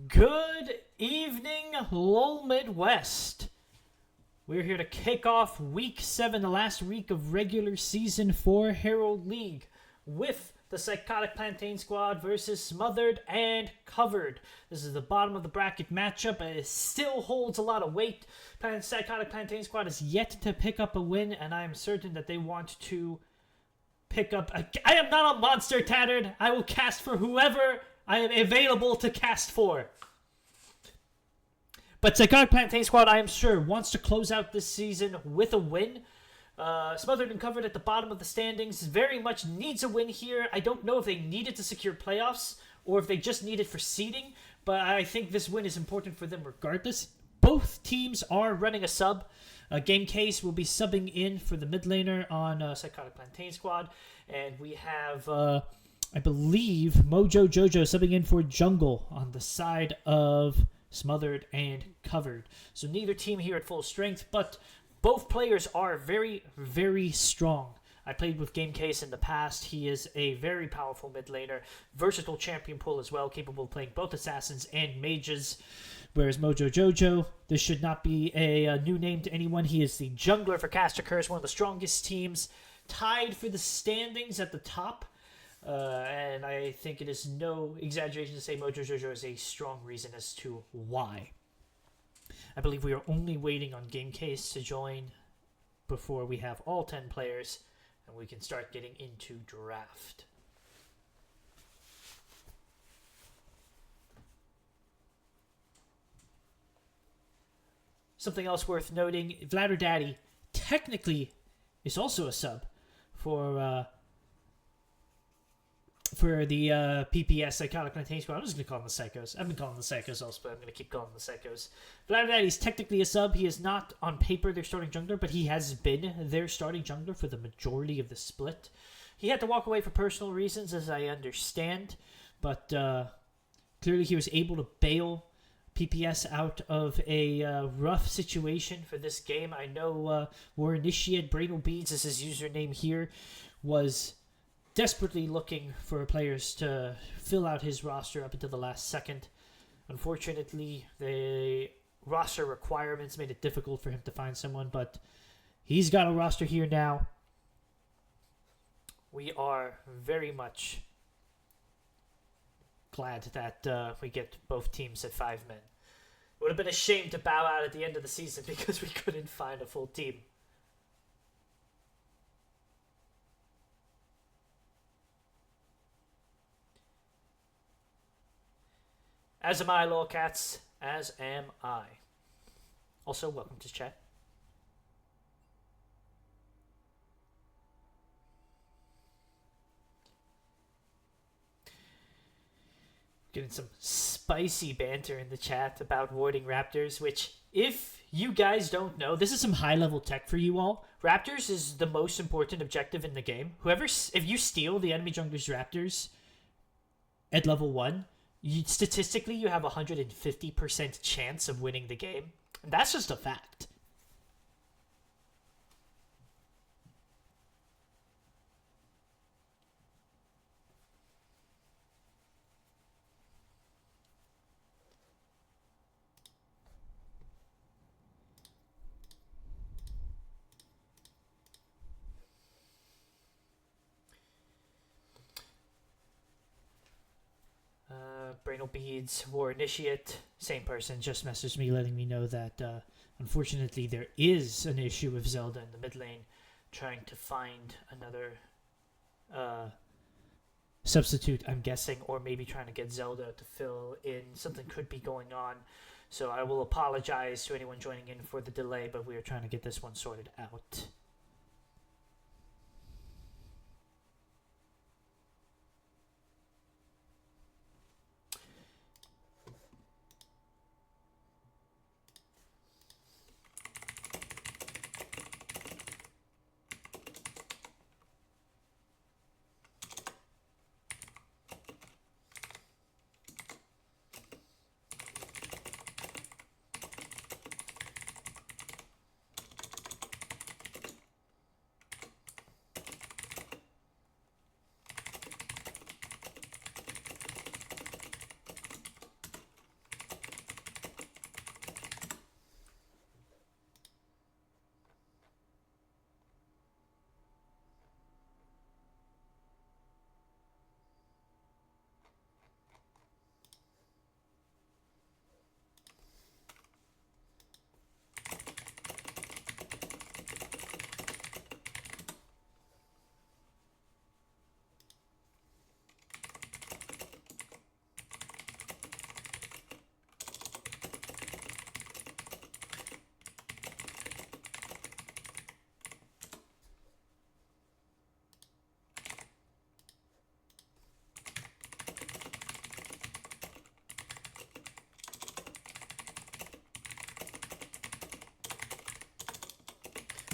Good evening, LOLMidwest. We're here to kick off Week 7, the last week of regular Season 4 Herald League, with the Psychotic Plantain squad versus Smothered and Covered. This is the bottom of the bracket matchup. It still holds a lot of weight. Psychotic Plantain squad is yet to pick up a win, and I am certain that they want to pick up I am not a monster, Tattered. I will cast for whoever I am available to cast for. But Psychotic Plantain squad, I am sure, wants to close out this season with a win. Smothered and Covered at the bottom of the standings very much needs a win here. I don't know if they need it to secure playoffs or if they just need it for seeding, but I think this win is important for them regardless. Both teams are running a sub. Game Case will be subbing in for the mid laner on Psychotic Plantain squad, and we have, I believe, Mojo Jojo subbing in for jungle on the side of Smothered and Covered. So neither team here at full strength, but both players are very, very strong. I played with Game Case in the past. He is a very powerful mid laner, versatile champion pool as well, capable of playing both assassins and mages. Whereas Mojo Jojo, this should not be a new name to anyone. He is the jungler for Caster Curse, one of the strongest teams, tied for the standings at the top. And I think it is no exaggeration to say Mojo Jojo is a strong reason as to why. I believe we are only waiting on Game Case to join before we have all 10 players and we can start getting into draft. Something else worth noting, Vladder Daddy technically is also a sub for the PPS Psychotic Plantain squad. I'm just going to call them the Psychos. I've been calling them the Psychos also, but I'm going to keep calling them the Psychos. Vladder Daddy is technically a sub. He is not on paper their starting jungler, but he has been their starting jungler for the majority of the split. He had to walk away for personal reasons, as I understand, but clearly he was able to bail PPS out of a rough situation for this game. I know War Initiate, Brainal Beads is his username here, was desperately looking for players to fill out his roster up until the last second. Unfortunately, the roster requirements made it difficult for him to find someone, but he's got a roster here now. We are very much glad that we get both teams at 5 men. It would have been a shame to bow out at the end of the season because we couldn't find a full team. As am I, lolcats. As am I. Also, welcome to chat. Getting some spicy banter in the chat about warding raptors, which, if you guys don't know, this is some high-level tech for you all. Raptors is the most important objective in the game. If you steal the enemy jungler's raptors at level 1, statistically, you have a 150% chance of winning the game. And that's just a fact. Brainal Beads, War Initiate, same person, just messaged me letting me know that unfortunately there is an issue with Zelda in the mid lane, trying to find another substitute, I'm guessing, or maybe trying to get Zelda to fill in. Something could be going on, so I will apologize to anyone joining in for the delay, but we are trying to get this one sorted out.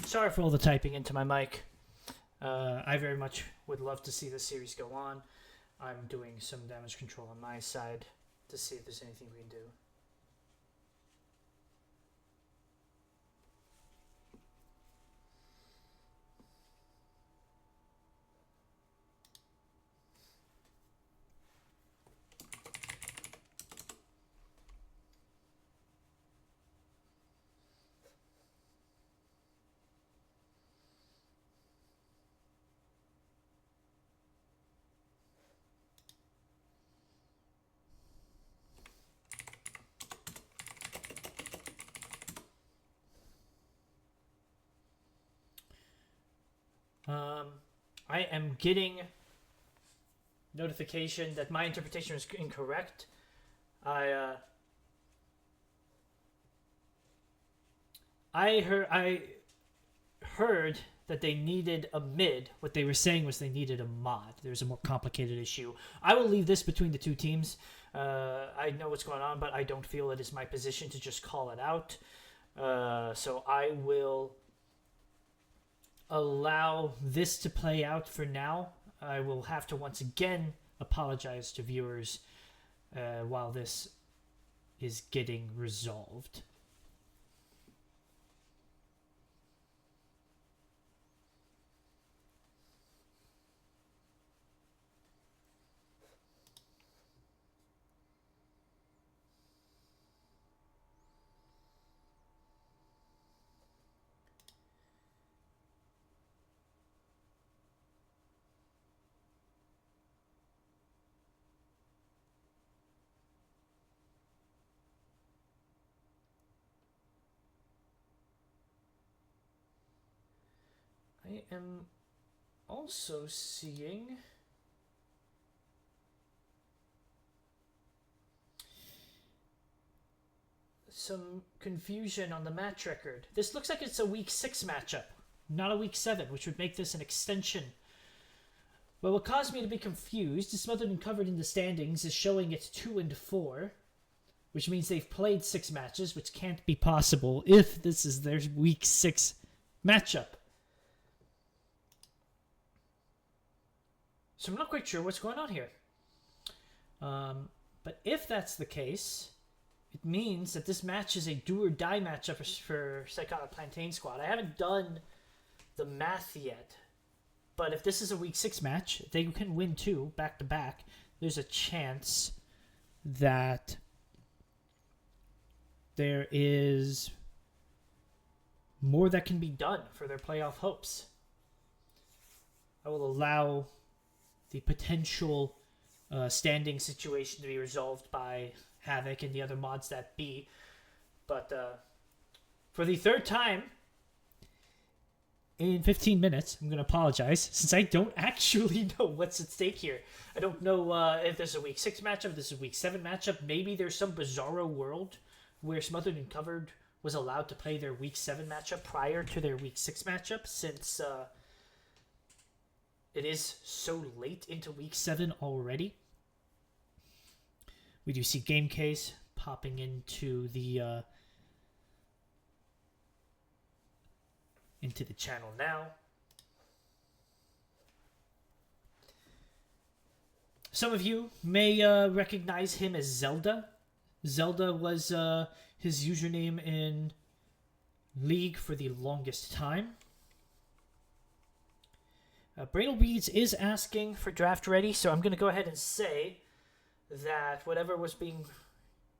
Sorry for all the typing into my mic. I very much would love to see this series go on. I'm doing some damage control on my side to see if there's anything we can do. I am getting notification that my interpretation is incorrect. I heard that they needed a mid. What they were saying was they needed a mod. There's a more complicated issue. I will leave this between the two teams. I know what's going on, but I don't feel it is my position to just call it out. So I will allow this to play out for now. I will have to once again apologize to viewers while this is getting resolved. I am also seeing some confusion on the match record. This looks like it's a week 6 matchup, not a week 7, which would make this an extension. But what caused me to be confused is Smothered and Covered in the standings is showing it's 2-4, which means they've played 6 matches, which can't be possible if this is their week 6 matchup. So I'm not quite sure what's going on here. But if that's the case, it means that this match is a do-or-die matchup for Psychotic Plantain squad. I haven't done the math yet. But if this is a week 6 match, they can win 2 back-to-back. There's a chance that there is more that can be done for their playoff hopes. I will allow the potential standing situation to be resolved by Havoc and the other mods that be. But for the third time in 15 minutes, I'm going to apologize since I don't actually know what's at stake here. I don't know if this is a week 6 matchup, if this is a week 7 matchup. Maybe there's some bizarro world where Smothered and Covered was allowed to play their week 7 matchup prior to their week 6 matchup since it is so late into week 7 already. We do see Game Case popping into the channel now. Some of you may recognize him as Zelda. Zelda was his username in League for the longest time. Bradle Beads is asking for draft ready, so I'm going to go ahead and say that whatever was being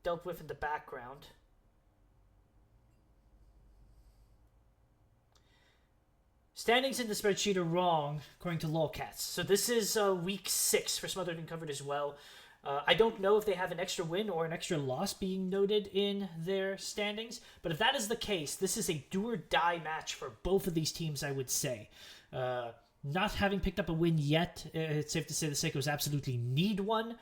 dealt with in the background standings in the spreadsheet are wrong according to lolcats. So this is week 6 for Smothered and Covered as well. I don't know if they have an extra win or an extra loss being noted in their standings, but if that is the case, this is a do-or-die match for both of these teams, I would say. Not having picked up a win yet, it's safe to say the Psychos absolutely need one.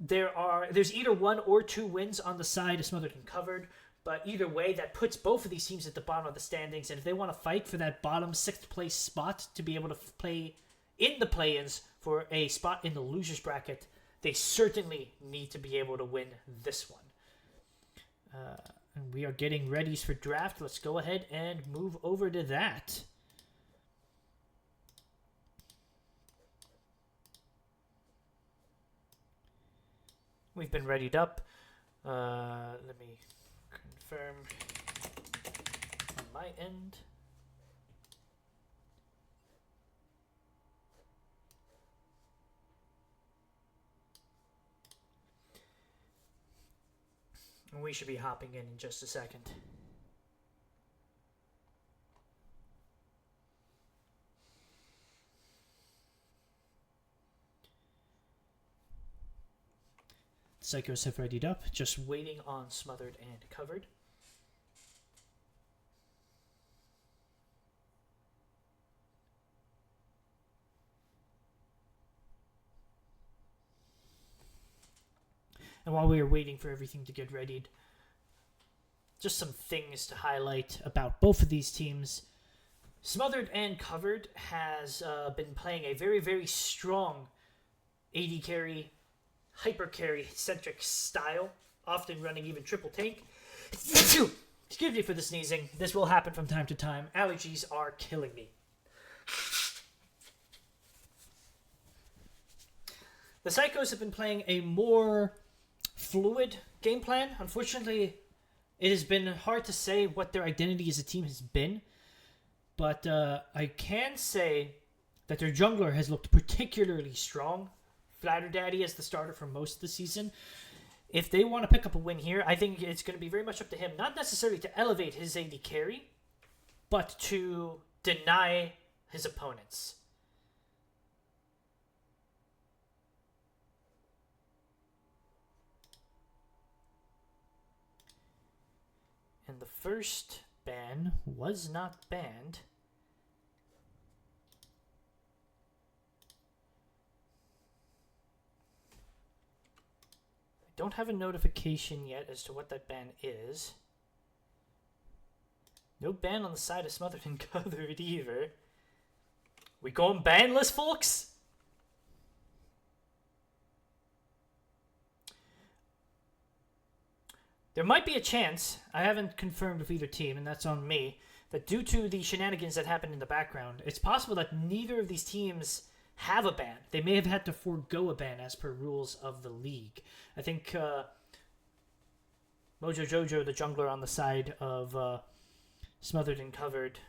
There's either 1 or 2 wins on the side of Smothered and Covered, but either way, that puts both of these teams at the bottom of the standings, and if they want to fight for that bottom 6th place spot to be able to play in the play-ins for a spot in the losers bracket, they certainly need to be able to win this one. And we are getting ready for draft. Let's go ahead and move over to that. We've been readied up. Let me confirm on my end. We should be hopping in just a second. Psychos have readied up, just waiting on Smothered and Covered. And while we are waiting for everything to get readied, just some things to highlight about both of these teams. Smothered and Covered has been playing a very, very strong AD carry, hyper carry centric style, often running even triple tank. Excuse me for the sneezing. This will happen from time to time. Allergies are killing me. The Psychos have been playing a more fluid game plan. Unfortunately, it has been hard to say what their identity as a team has been, but I can say that their jungler has looked particularly strong. Flatter Daddy as the starter for most of the season. If they want to pick up a win here, I think it's going to be very much up to him, not necessarily to elevate his AD carry, but to deny his opponents. And the first ban was not banned. I don't have a notification yet as to what that ban is. No ban on the side of Smothered and Covered either. We going banless, folks? There might be a chance, I haven't confirmed with either team, and that's on me, that due to the shenanigans that happened in the background, it's possible that neither of these teams have a ban. They may have had to forego a ban as per rules of the league. I think Mojo Jojo, the jungler on the side of Smothered and Covered,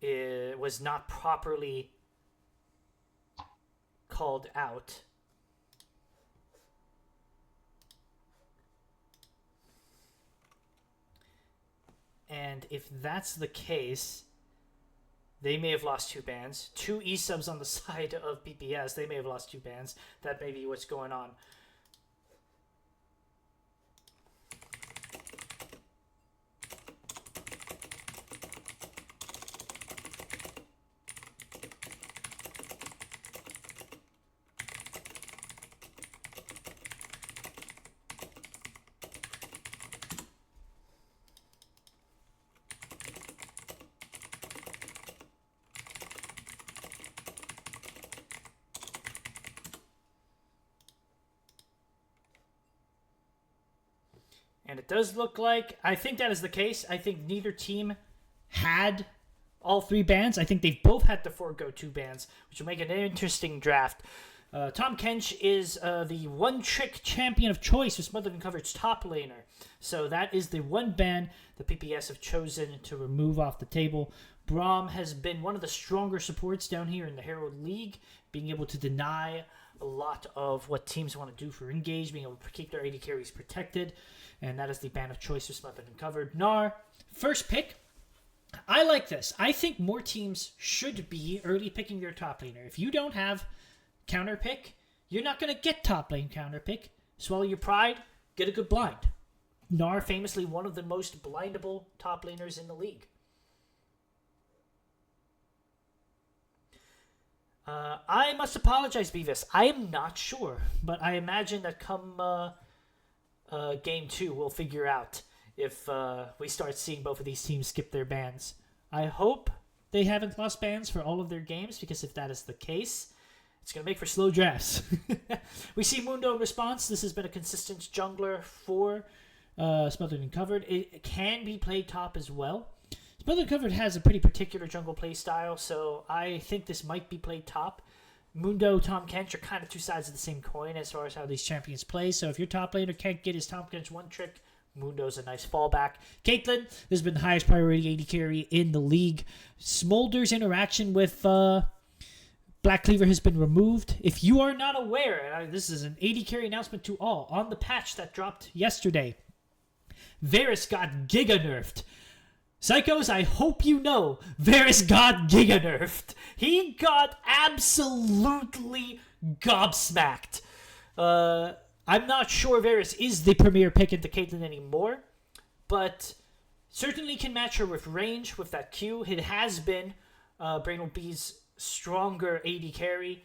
was not properly called out. And if that's the case, they may have lost 2 bans. 2 E-subs on the side of PPS. They may have lost 2 bans. That may be what's going on. And it does look like, I think that is the case. I think neither team had all 3 bans. I think they've both had to forego 2 bans, which will make an interesting draft. Tom Kench is the one-trick champion of choice with Smothered and Covered's top laner. So that is the one ban the PPS have chosen to remove off the table. Braum has been one of the stronger supports down here in the Herald League, being able to deny a lot of what teams want to do for engage, being able to keep their AD carries protected. And that is the ban of choice for Smothered and Covered. Gnar, first pick. I like this. I think more teams should be early picking their top laner. If you don't have counter pick, you're not going to get top lane counter pick. Swallow your pride, get a good blind. Gnar, famously one of the most blindable top laners in the league. I must apologize, Beavis. I am not sure, but I imagine that come Game 2, we'll figure out if we start seeing both of these teams skip their bans. I hope they haven't lost bans for all of their games, because if that is the case, it's going to make for slow drafts. We see Mundo in response. This has been a consistent jungler for Smothered and Covered. It can be played top as well. Smothered and Covered has a pretty particular jungle play style, so I think this might be played top. Mundo, Tom Kench are kind of two sides of the same coin as far as how these champions play. So if your top laner can't get his Tom Kench one trick, Mundo's a nice fallback. Caitlyn has been the highest priority AD carry in the league. Smolder's interaction with Black Cleaver has been removed. If you are not aware, and this is an AD carry announcement to all, on the patch that dropped yesterday, Varus got giga nerfed. Psychos, I hope you know, Varus got giga nerfed. He got absolutely gobsmacked. I'm not sure Varus is the premier pick into Caitlyn anymore, but certainly can match her with range with that Q. It has been Brainwell B's stronger AD carry.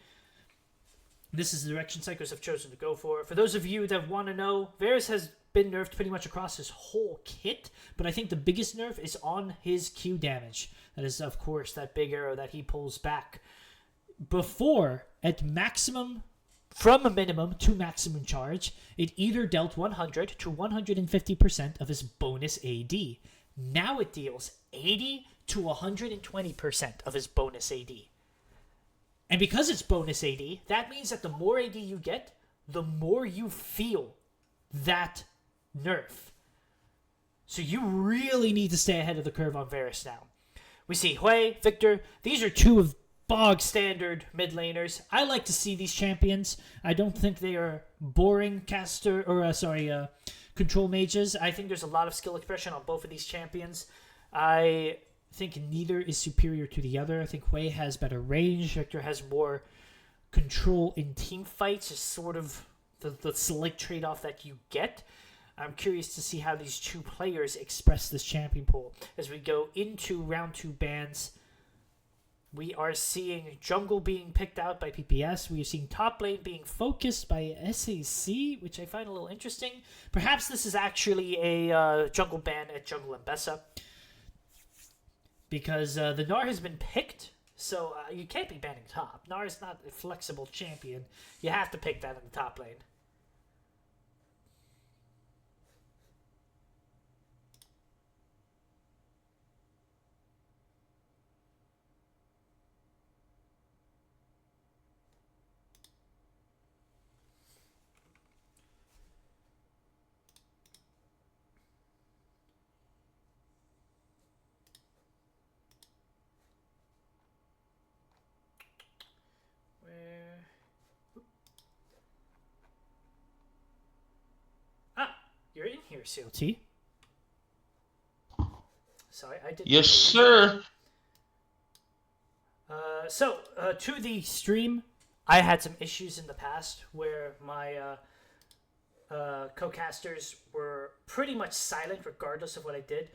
This is the direction Psychos have chosen to go for. For those of you that want to know, Varus has been nerfed pretty much across his whole kit, but I think the biggest nerf is on his Q damage. That is, of course, that big arrow that he pulls back. Before, at maximum, from a minimum to maximum charge, it either dealt 100 to 150% of his bonus AD. Now it deals 80 to 120% of his bonus AD. And because it's bonus AD, that means that the more AD you get, the more you feel that nerf. So you really need to stay ahead of the curve on Varus now. We see Hui, Victor. These are two of bog standard mid laners. I like to see these champions. I don't think they are boring control mages. I think there's a lot of skill expression on both of these champions. I think neither is superior to the other. I think Hui has better range. Victor has more control in team fights. It's sort of the slight trade-off that you get. I'm curious to see how these two players express this champion pool. As we go into round 2 bans, we are seeing jungle being picked out by PPS. We are seeing top lane being focused by SAC, which I find a little interesting. Perhaps this is actually a jungle ban at Jungle and Bessa, because the Gnar has been picked, so you can't be banning top. Gnar is not a flexible champion. You have to pick that in the top lane. You're in here, CLT. Sorry, I didn't. Yes, sir. To the stream, I had some issues in the past where my co-casters were pretty much silent regardless of what I did.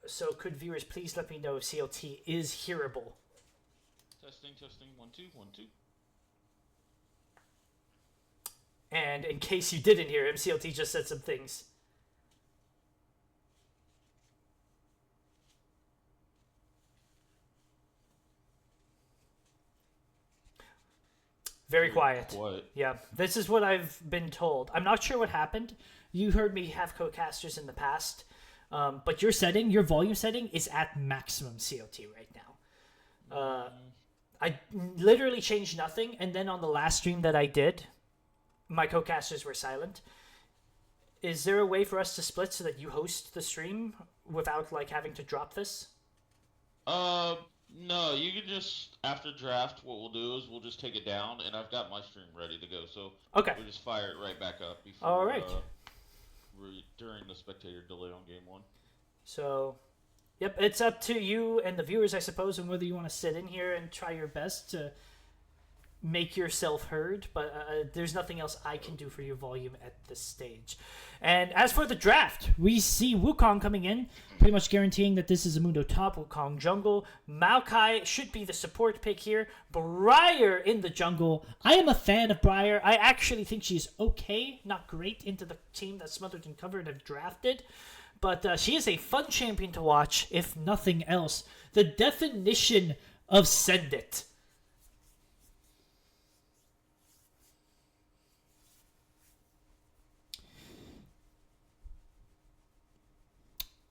So could viewers please let me know if CLT is hearable? Testing, 1 2 1 2. And in case you didn't hear him, CLT just said some things. Very quiet. Yeah, this is what I've been told. I'm not sure what happened. You heard me have co-casters in the past, but your volume setting is at maximum CLT right now. I literally changed nothing, and then on the last stream that I did, my co-casters were silent. Is there a way for us to split so that you host the stream without having to drop this? No, you can just, after draft, what we'll do is we'll just take it down, and I've got my stream ready to go, so okay, we'll just fire it right back up before, all right. During the spectator delay on game 1. So, yep, it's up to you and the viewers, I suppose, on whether you want to sit in here and try your best to make yourself heard, but there's nothing else I can do for your volume at this stage. And as for the draft, we see Wukong coming in, pretty much guaranteeing that this is a Mundo top Wukong jungle. Maokai should be the support pick here. Briar in the jungle. I am a fan of Briar. I actually think she's okay, not great, into the team that Smothered and Covered have drafted. But she is a fun champion to watch, if nothing else. The definition of send it.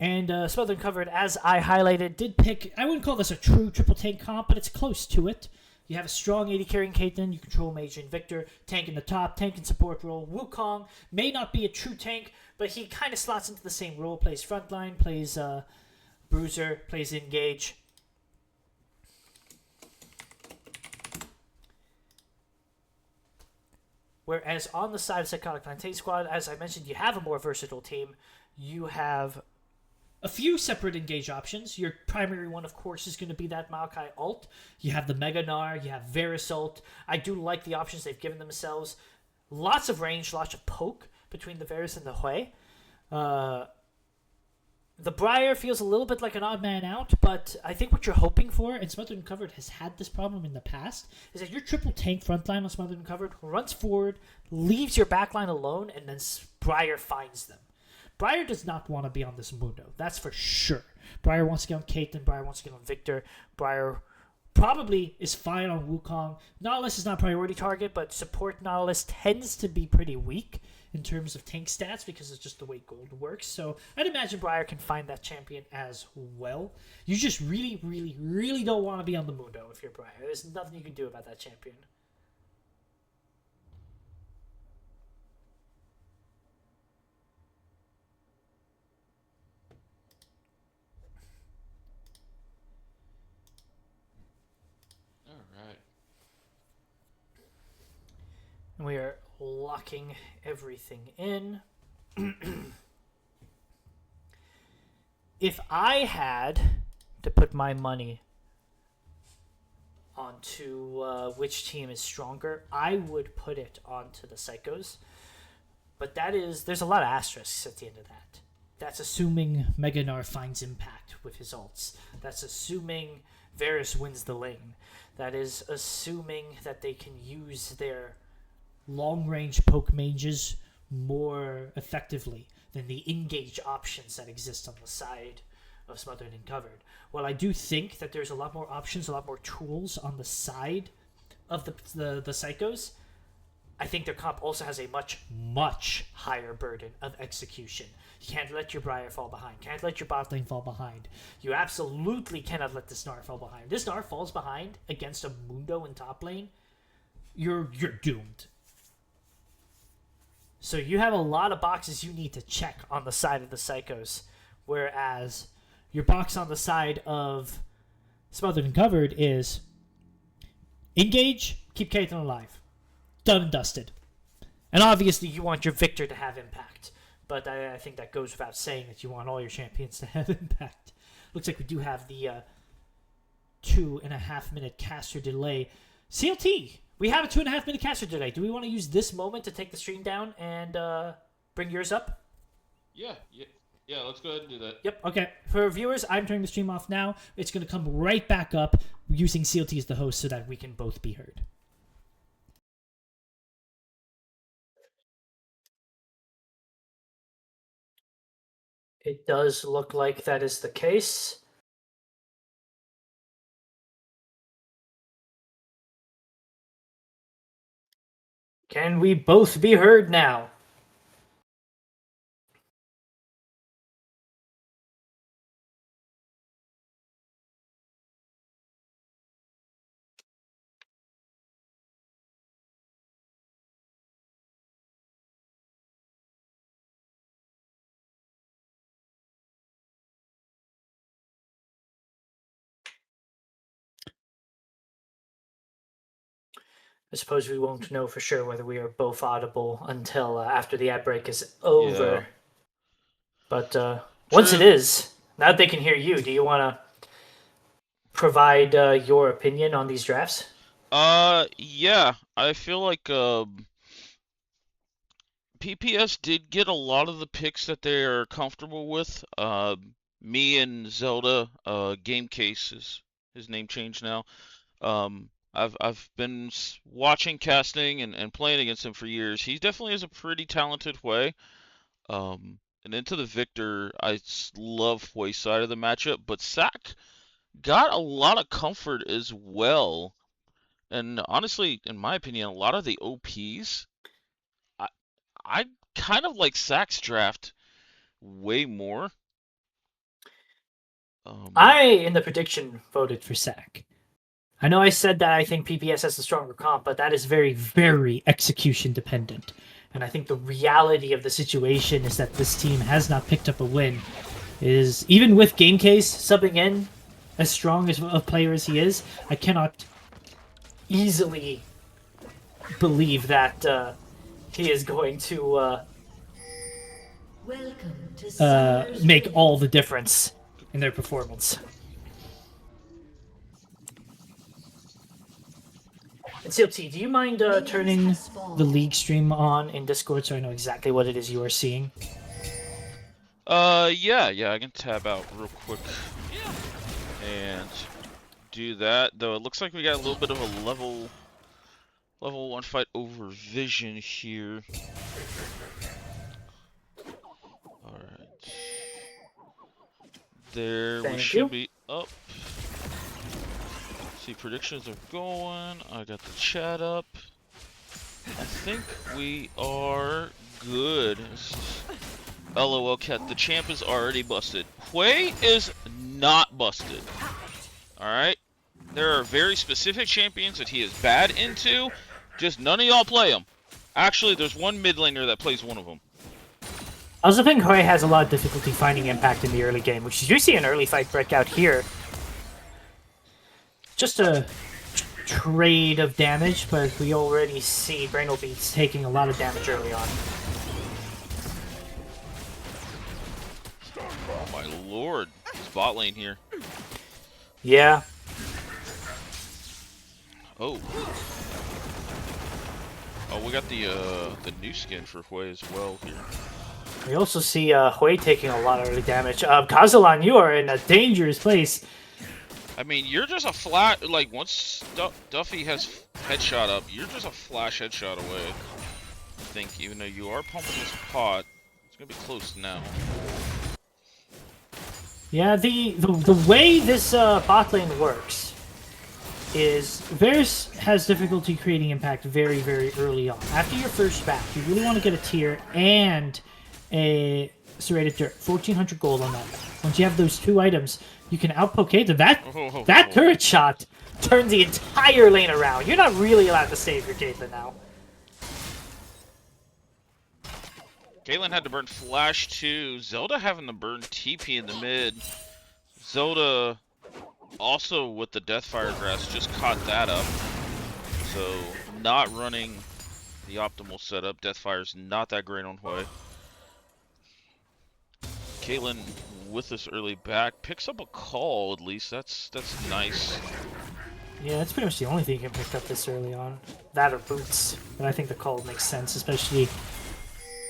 And Smothered and Covered, as I highlighted, did pick. I wouldn't call this a true triple tank comp, but it's close to it. You have a strong AD carrying Caitlyn. You control Mage and Victor. Tank in the top. Tank and support role. Wukong may not be a true tank, but he kind of slots into the same role. Plays frontline. Plays bruiser. Plays engage. Whereas on the side of Psychotic Plantain Squad, as I mentioned, you have a more versatile team. You have a few separate engage options. Your primary one, of course, is going to be that Maokai ult. You have the Mega Gnar, you have Varus ult. I do like the options they've given themselves. Lots of range, lots of poke between the Varus and the Hui. The Briar feels a little bit like an odd man out, but I think what you're hoping for, and Smothered and Covered has had this problem in the past, is that your triple tank frontline on Smothered and Covered runs forward, leaves your backline alone, and then Briar finds them. Briar does not want to be on this Mundo. That's for sure. Briar wants to get on Caitlyn. Briar wants to get on Victor. Briar probably is fine on Wukong. Nautilus is not a priority target, but support Nautilus tends to be pretty weak in terms of tank stats because it's just the way gold works. So I'd imagine Briar can find that champion as well. You just really, really, really don't want to be on the Mundo if you're Briar. There's nothing you can do about that champion. Alright. And we are locking everything in. If I had to put my money onto which team is stronger, I would put it onto the Psychos. But there's a lot of asterisks at the end of that. That's assuming Mega Gnar finds impact with his ults. That's assuming Varus wins the lane. That is assuming that they can use their long-range poke mages more effectively than the engage options that exist on the side of Smothered and Covered. While I do think that there's a lot more options, a lot more tools on the side of the Psychos, I think their comp also has a much, much higher burden of execution. You can't let your Briar fall behind. Can't let your bot lane fall behind. You absolutely cannot let this Gnar fall behind. If this Gnar falls behind against a Mundo in top lane, you're doomed. So you have a lot of boxes you need to check on the side of the Psychos, whereas your box on the side of Smothered and Covered is engage, keep Caitlyn alive. Done and dusted. And obviously you want your Victor to have impact, but I think that goes without saying that you want all your champions to have impact. Looks like we do have the 2.5 minute caster delay. CLT! We have a 2.5 minute caster delay. Do we want to use this moment to take the stream down and bring yours up? Yeah, let's go ahead and do that. Yep, okay. For viewers, I'm turning the stream off now. It's going to come right back up using CLT as the host so that we can both be heard. It does look like that is the case. Can we both be heard now? I suppose we won't know for sure whether we are both audible until after the ad break is over. Yeah. But once it is, now that they can hear you, do you want to provide your opinion on these drafts? Yeah. I feel like PPS did get a lot of the picks that they are comfortable with. Me and Zelda, Game Case is his name changed now. I've been watching casting and playing against him for years. He definitely has a pretty talented way. And into the Victor, I love Hui's side of the matchup, but Sack got a lot of comfort as well. And honestly, in my opinion, a lot of the OPs, I kind of like Sack's draft way more. I, in the prediction, voted for Sack. I know I said that I think PPS has a stronger comp, but that is very, very execution dependent. And I think the reality of the situation is that this team has not picked up a win. Is even with Game Case subbing in as strong as a player as he is, I cannot easily believe that he is going to make all the difference in their performance. And CLT, do you mind turning the league stream on in Discord so I know exactly what it is you are seeing? Yeah, I can tab out real quick and do that. Though it looks like we got a little bit of a level 1 fight over Vision here. Alright. There we should be up. See, predictions are going. I got the chat up. I think we are good. LOL Cat, the champ is already busted. Hui is not busted. Alright? There are very specific champions that he is bad into. Just none of y'all play him. Actually, there's one mid laner that plays one of them. I also think Hui has a lot of difficulty finding impact in the early game, which you see an early fight break out here. Just a trade of damage, but we already see Brainlebeats taking a lot of damage early on. Oh my lord, it's bot lane here. Yeah. Oh, we got the new skin for Hui as well here. We also see Hui taking a lot of early damage. Kazalan, you are in a dangerous place. I mean, you're just a flat, like, once Duffy has headshot up, you're just a flash headshot away. I think, even though you are pumping this pot, it's gonna be close now. Yeah, the way this bot lane works is Varus has difficulty creating impact very, very early on. After your first back, you really want to get a tier and a serrated dirt. 1,400 gold on that. Once you have those two items, you can outpoke Caitlyn. That turret shot turned the entire lane around. You're not really allowed to save your Caitlyn now. Caitlyn had to burn flash too. Zelda having to burn TP in the mid. Zelda also with the Deathfire Grass just caught that up. So not running the optimal setup. Deathfire's not that great on Hui. Caitlyn with this early back picks up a call at least. That's nice. Yeah, that's pretty much the only thing you can pick up this early on. That or boots. But I think the call makes sense, especially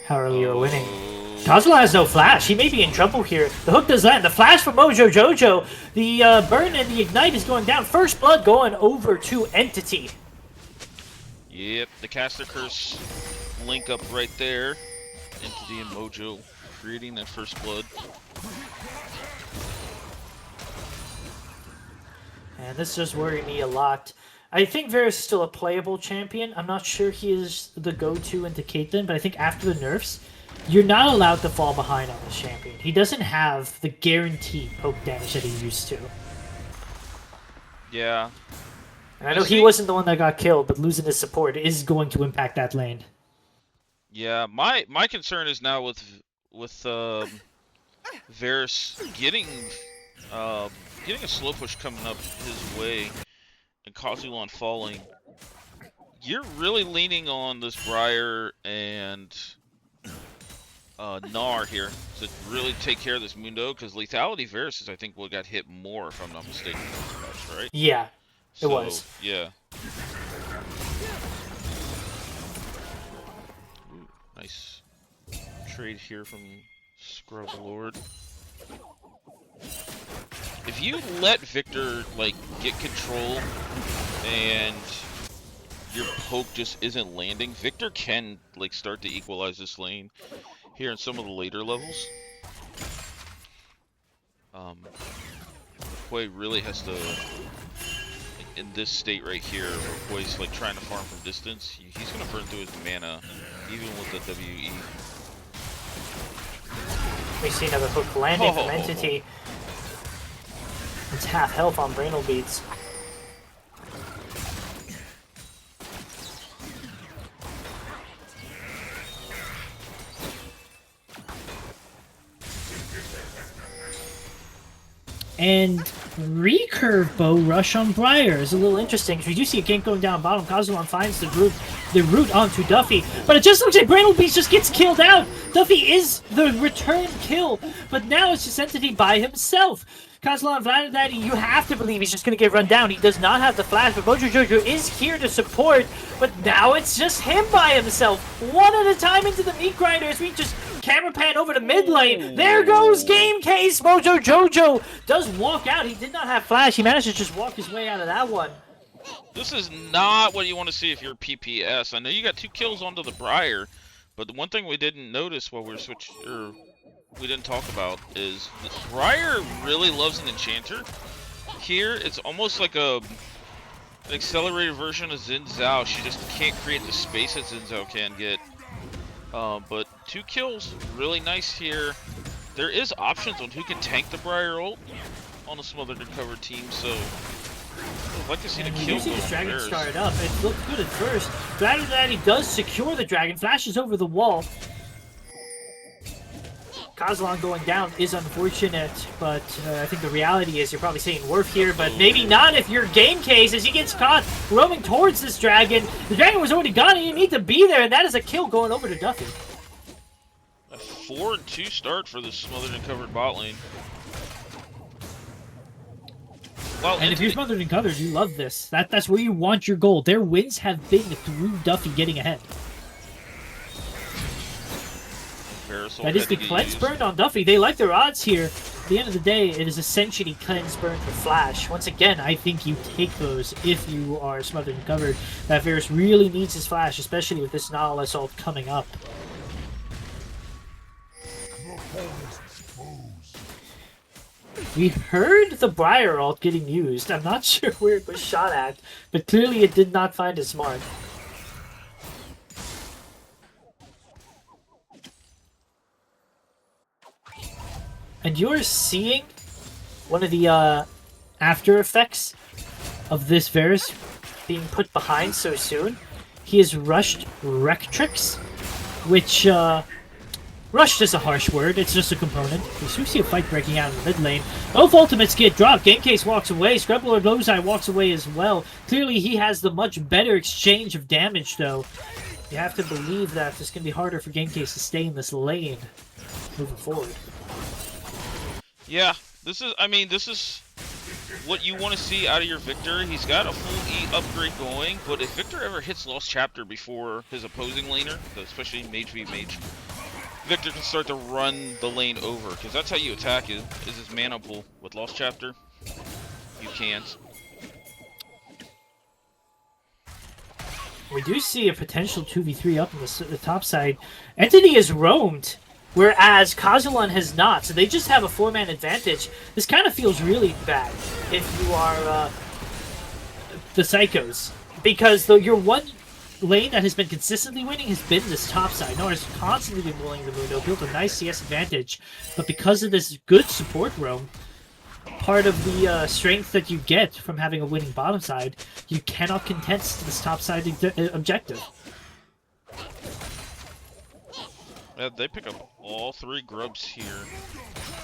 how early you're winning. Kazuha has no flash. He may be in trouble here. The hook does land. The flash from Mojo Jojo. The burn and the ignite is going down. First blood going over to Entity. Yep, the caster curse link up right there. Entity and Mojo creating that first blood. And this does worry me a lot. I think Varus is still a playable champion. I'm not sure he is the go-to into Caitlyn, but I think after the nerfs, you're not allowed to fall behind on this champion. He doesn't have the guaranteed poke damage that he used to. Yeah. And I know he wasn't the one that got killed, but losing his support is going to impact that lane. Yeah, my concern is now with Varus getting a slow push coming up his way and Kazulan falling. You're really leaning on this Briar and Gnar here to really take care of this Mundo, because Lethality Varus is, I think, what got hit more, if I'm not mistaken, right? Yeah, it was. Yeah. Ooh, nice trade here from Scrub Lord. If you let Victor, like, get control and your poke just isn't landing, Victor can, like, start to equalize this lane here in some of the later levels. Hui really has to, like, in this state right here, where Hui's, like, trying to farm from distance, he's gonna burn through his mana, even with the WE. We see another hook landing from Entity. It's half health on Brainal Beats. And recurve bow rush on Briar is a little interesting because we do see a gank going down bottom. Kazuhan finds the route onto Duffy, but it just looks like Brainal Beast just gets killed out. Duffy is the return kill, but now it's just Entity by himself. Kazuhan Vladadaddy, you have to believe he's just going to get run down. He does not have the flash, but Mojo Jojo is here to support, but now it's just him by himself. One at a time into the meat grinder as we just camera pan over to mid lane. There goes Game Case. Mojo Jojo does walk out. He did not have flash. He managed to just walk his way out of that one. This is not what you want to see if you're PPS. I know you got 2 kills onto the Briar, but the one thing we didn't notice while we were we didn't talk about is Briar really loves an enchanter. Here, it's almost like an accelerated version of Xin Zhao. She just can't create the space that Xin Zhao can get. But 2 kills, really nice here. There is options on who can tank the Briar ult on a Smothered and Covered team, so I'd like to see the kill. You see this dragon started up. It looked good at first. Vladadaddy does secure the dragon, flashes over the wall. Kazuhan going down is unfortunate, but I think the reality is you're probably seeing Worf here, but maybe not if you're Game Case as he gets caught roaming towards this dragon. The dragon was already gone and you need to be there, and that is a kill going over to Duffy. A 4-2 start for the Smothered and Covered bot lane. Well, and if you're Smothered and Covered, you love this. That's where you want your goal. Their wins have been through Duffy getting ahead. That is the cleanse burn on Duffy. They like their odds here. At the end of the day, it is essentially cleanse burn for flash. Once again, I think you take those if you are Smothered and Covered. That Varus really needs his flash, especially with this Nihil Assault coming up. We heard the Briar ult getting used. I'm not sure where it was shot at, but clearly it did not find its mark. And you're seeing one of the after effects of this Varus being put behind so soon. He has rushed Rectrix, which, rushed is a harsh word, it's just a component. We see a fight breaking out in the mid lane. Both ultimates get dropped. Gamecase walks away. Scrubblord Lozai walks away as well. Clearly he has the much better exchange of damage, though. You have to believe that it's going to be harder for Gamecase to stay in this lane moving forward. Yeah, this is what you want to see out of your Victor. He's got a full E upgrade going, but if Victor ever hits Lost Chapter before his opposing laner, especially Mage v Mage, Victor can start to run the lane over, because that's how you attack it, is his mana pool. With Lost Chapter, you can't. We do see a potential 2v3 up on the top side. Entity is roamed, whereas Kazuhan has not, so they just have a 4-man advantage. This kind of feels really bad if you are the Psychos, because though your one lane that has been consistently winning has been this top side. No, has constantly been willing the Mundo, built a nice CS advantage, but because of this good support roam, part of the strength that you get from having a winning bottom side, you cannot contest this top side objective. They pick up all 3 grubs here,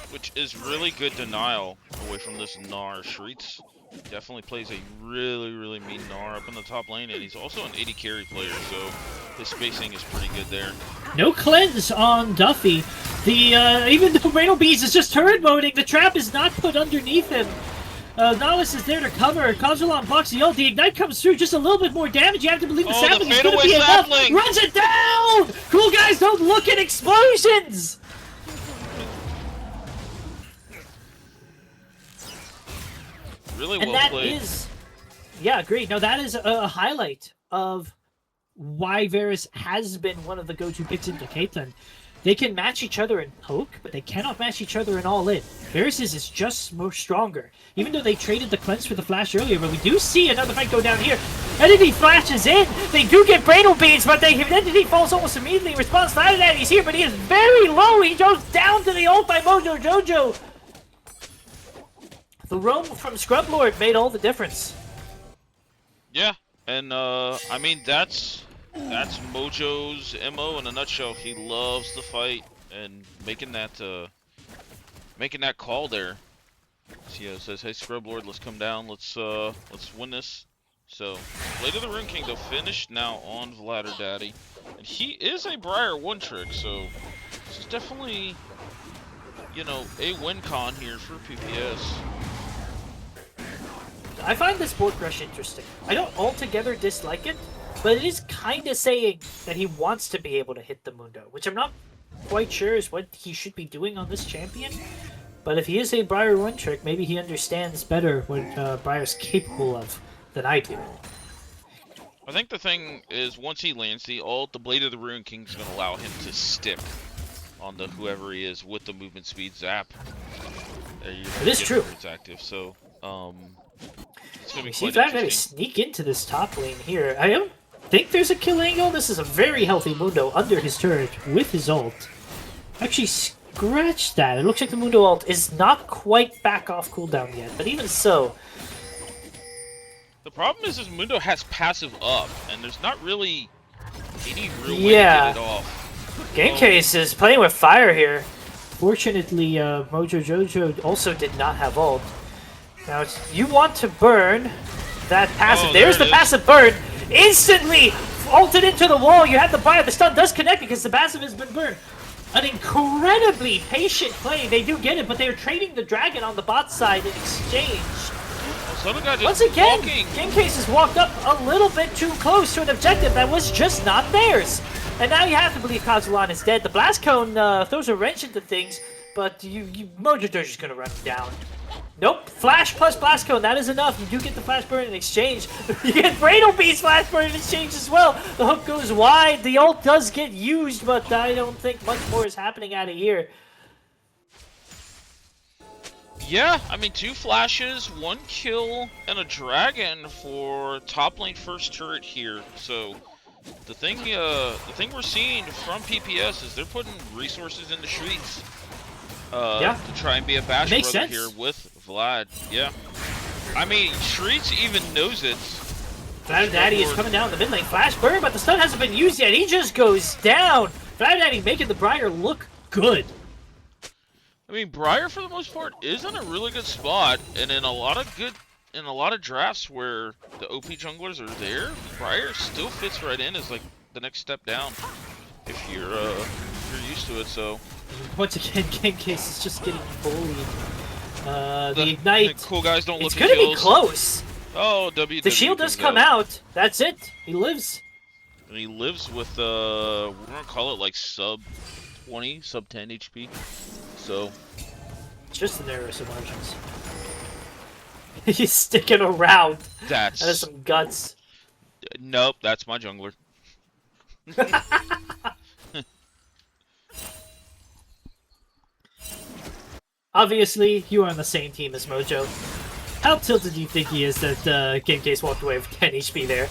which is really good denial away from this Gnar. Shrieks definitely plays a really, really mean Gnar up in the top lane, and he's also an 80 carry player, so his spacing is pretty good there. No cleanse on Duffy. Even though Rainbow Beast is just turret moding, the trap is not put underneath him. Nautilus is there to cover. Kazuhan blocks the ult. The Ignite comes through. Just a little bit more damage. You have to believe the sapling is going to be enough. Runs it down! Cool guys don't look at explosions! Really well played. Yeah, agreed. No, that is a highlight of why Varus has been one of the go-to picks into Caitlyn. They can match each other in poke, but they cannot match each other in all-in. Varus's is just more stronger. Even though they traded the cleanse for the flash earlier, but we do see another fight go down here. Entity flashes in. They do get Brainal Beads, but Entity falls almost immediately. Response to that, he's here, but he is very low. He goes down to the ult by Mojo Jojo. The roam from Scrub Lord made all the difference. Yeah, and I mean that's Mojo's MO in a nutshell. He loves to fight and making that call there. So, yeah, it says, "Hey, Scrub Lord, let's come down. Let's win this." So, Blade of the Rune King, though, finished now on Vladder Daddy. And he is a Briar one-trick, so this is definitely, you know, a win con here for PPS. I find this board crush interesting. I don't altogether dislike it, but it is kind of saying that he wants to be able to hit the Mundo, which I'm not quite sure is what he should be doing on this champion. But if he is a Briar one-trick, maybe he understands better what Briar's capable of than I do. I think the thing is, once he lands the ult, the Blade of the Rune King is going to allow him to stick on the whoever he is with the movement speed zap. It is true. It's active, so it's going to be See quite Vladder Daddy interesting. sneak into this top lane here. I don't think there's a kill angle. This is a very healthy Mundo under his turret with his ult. Actually, scratch that. It looks like the Mundo ult is not quite back off cooldown yet, but even so. The problem is Mundo has passive up, and there's not really any real way to get it off. Gamecase is playing with fire here. Fortunately, Mojo Jojo also did not have ult. Now, you want to burn that passive. Oh, There's there the it is. passive burn. Instantly ulted into the wall. You have the fire. The stun does connect because the passive has been burned. An incredibly patient play. They do get it, but they are trading the dragon on the bot side in exchange. So the guy just Once again, walking. Gamecase has walked up a little bit too close to an objective that was just not theirs. And now you have to believe Kazulan is dead. The Blast Cone throws a wrench into things, but Mojo Jojo's going to run him down. Nope, Flash plus Blast Cone, that is enough. You do get the Flash Burn in exchange. You get Bradle Beast Flash Burn in exchange as well. The hook goes wide. The ult does get used, but I don't think much more is happening out of here. Yeah, I mean, 2 flashes, 1 kill, and a dragon for top lane first turret here. So the thing we're seeing from PPS is they're putting resources into Shrieks to try and be a bash Makes brother sense. here with Vlad. Yeah, I mean, Shrieks even knows it. Vladder Daddy is coming down the mid lane. Flash burn, but the stun hasn't been used yet. He just goes down. Vladder Daddy making the Briar look good. I mean, Briar for the most part is in a really good spot, and in a lot of drafts where the OP junglers are there, Briar still fits right in as like the next step down if you're used to it. So Once again, Gamecase is just getting bullied. The Ignite. the cool guys don't It's look at gonna be heals. close. Oh, W. The shield does come out. That's it. He lives. And he lives with we're gonna call it like sub 20, sub 10 HP. So It's just the narrowest of margins. He's sticking around. that's That is some guts. nope. That's my jungler. Obviously, you are on the same team as Mojo. How tilted do you think he is that Gamecase walked away with 10 HP there?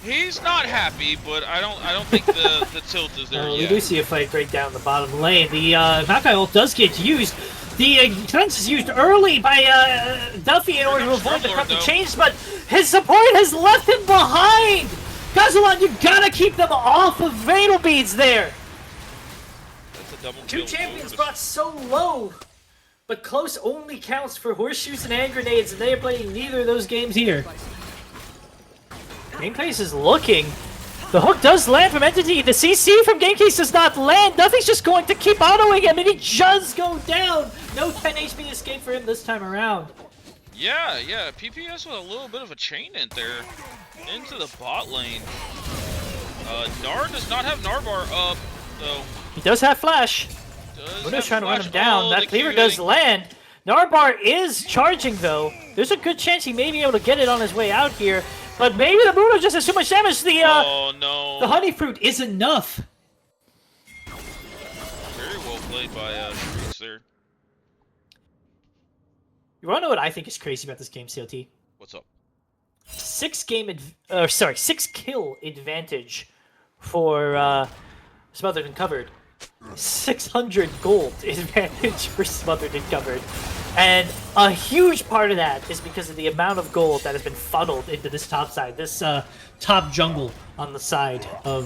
He's not happy, but I don't think the tilt is there We yet. do see a fight break down the bottom lane. The Makai ult does get used. The defense is used early by Duffy in order to avoid the cut to change, but his support has left him behind! Kazulan, you gotta keep them off of Vadal Beads there! That's a double Two kill. champions brought so low, but close only counts for horseshoes and hand grenades, and they are playing neither of those games here. Gamecase is looking. The hook does land from Entity. The CC from Gamecase does not land. Nothing's just going to keep autoing him, and he does go down. No 10 HP escape for him this time around. Yeah, PPS with a little bit of a chain in there into the bot lane. Nar does not have Narbar up, though. He does have Flash. Muno's trying to run him down. That cleaver does land. Narbar is charging, though. There's a good chance he may be able to get it on his way out here. But maybe the Muno just has too much damage. Oh, no. The honey fruit is enough. Very well played by Shrieks there. You wanna know what I think is crazy about this game, CLT? What's up? 6 kill advantage for Smothered and Covered. 600 gold advantage for Smothered and Covered. And a huge part of that is because of the amount of gold that has been funneled into this top side, this top jungle on the side of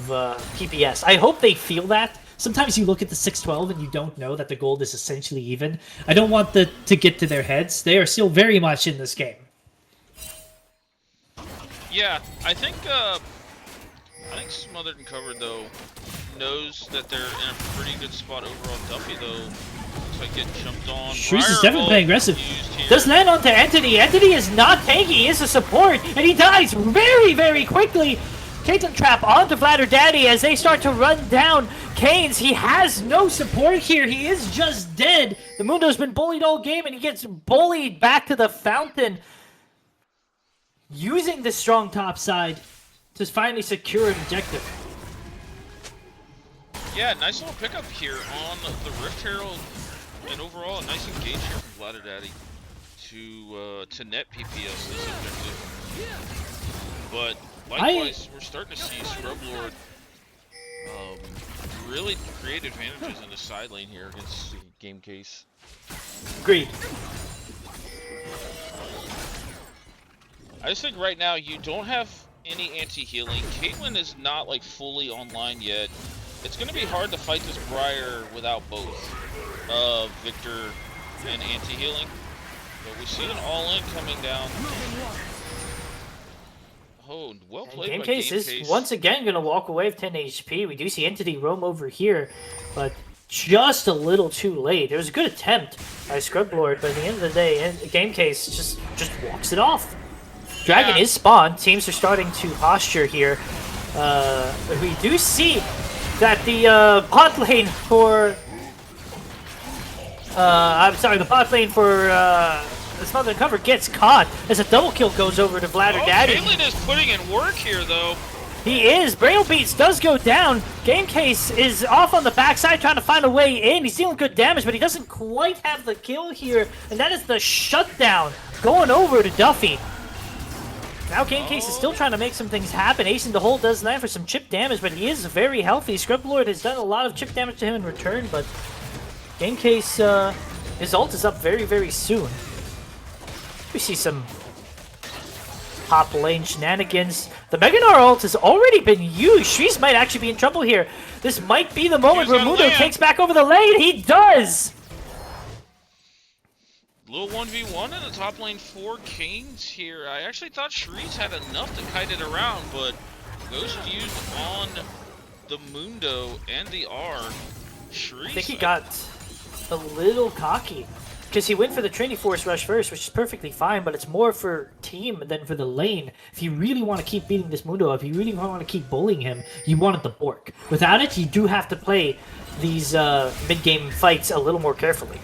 PPS. I hope they feel that. Sometimes you look at the 612 and you don't know that the gold is essentially even. I don't want to get to their heads. They are still very much in this game. Yeah, I think Smothered and Covered though knows that they're in a pretty good spot over on Duffy though. Looks like getting jumped on. Shreeze is definitely playing aggressive. Does land onto Entity. Entity is not tanky. He is a support, and he dies very, very quickly. Caitlyn trap onto Vladder Daddy as they start to run down Canes. He has no support here. He is just dead. The Mundo's been bullied all game, and he gets bullied back to the fountain. Using the strong top side to finally secure an objective. Yeah, nice little pickup here on the Rift Herald, and overall a nice engage here from Vladder Daddy to net PPS this objective. But likewise, we're starting to see Scrublord really create advantages in the side lane here against Game Case. Agreed. I just think right now you don't have any anti-healing. Caitlyn is not like fully online yet. It's going to be hard to fight this Briar without both Victor and anti-healing. But we see an all-in coming down. Oh, well played Game by Case Game is Case. once again going to walk away with 10 HP. We do see Entity roam over here, but just a little too late. It was a good attempt by Scrublord, but at the end of the day, Game Case just walks it off. Dragon is spawned. Teams are starting to posture here. We do see that the bot lane for... the bot lane for Smothered and Cover gets caught as a double kill goes over to Vladder Daddy. Caitlyn is putting in work here, though. He is. Braille Beats does go down. Game Case is off on the backside trying to find a way in. He's dealing good damage, but he doesn't quite have the kill here. And that is the shutdown going over to Duffy. Now Game Case is still trying to make some things happen. Ace in the hole does land for some chip damage, but he is very healthy. Scrublord has done a lot of chip damage to him in return, but Game Case, his ult is up very, very soon. We see some top lane shenanigans. The Meganar ult has already been used. Shreeze might actually be in trouble here. This might be the moment where Mundo takes back over the lane. He does! Little 1v1 in the top lane for Canes here. I actually thought Shreeze had enough to kite it around, but Ghost used on the Mundo and the R. Shreeze, I think he got a little cocky because he went for the Trinity Force rush first, which is perfectly fine, but it's more for team than for the lane. If you really want to keep beating this Mundo up, if you really want to keep bullying him, you wanted the Bork. Without it, you do have to play these mid-game fights a little more carefully.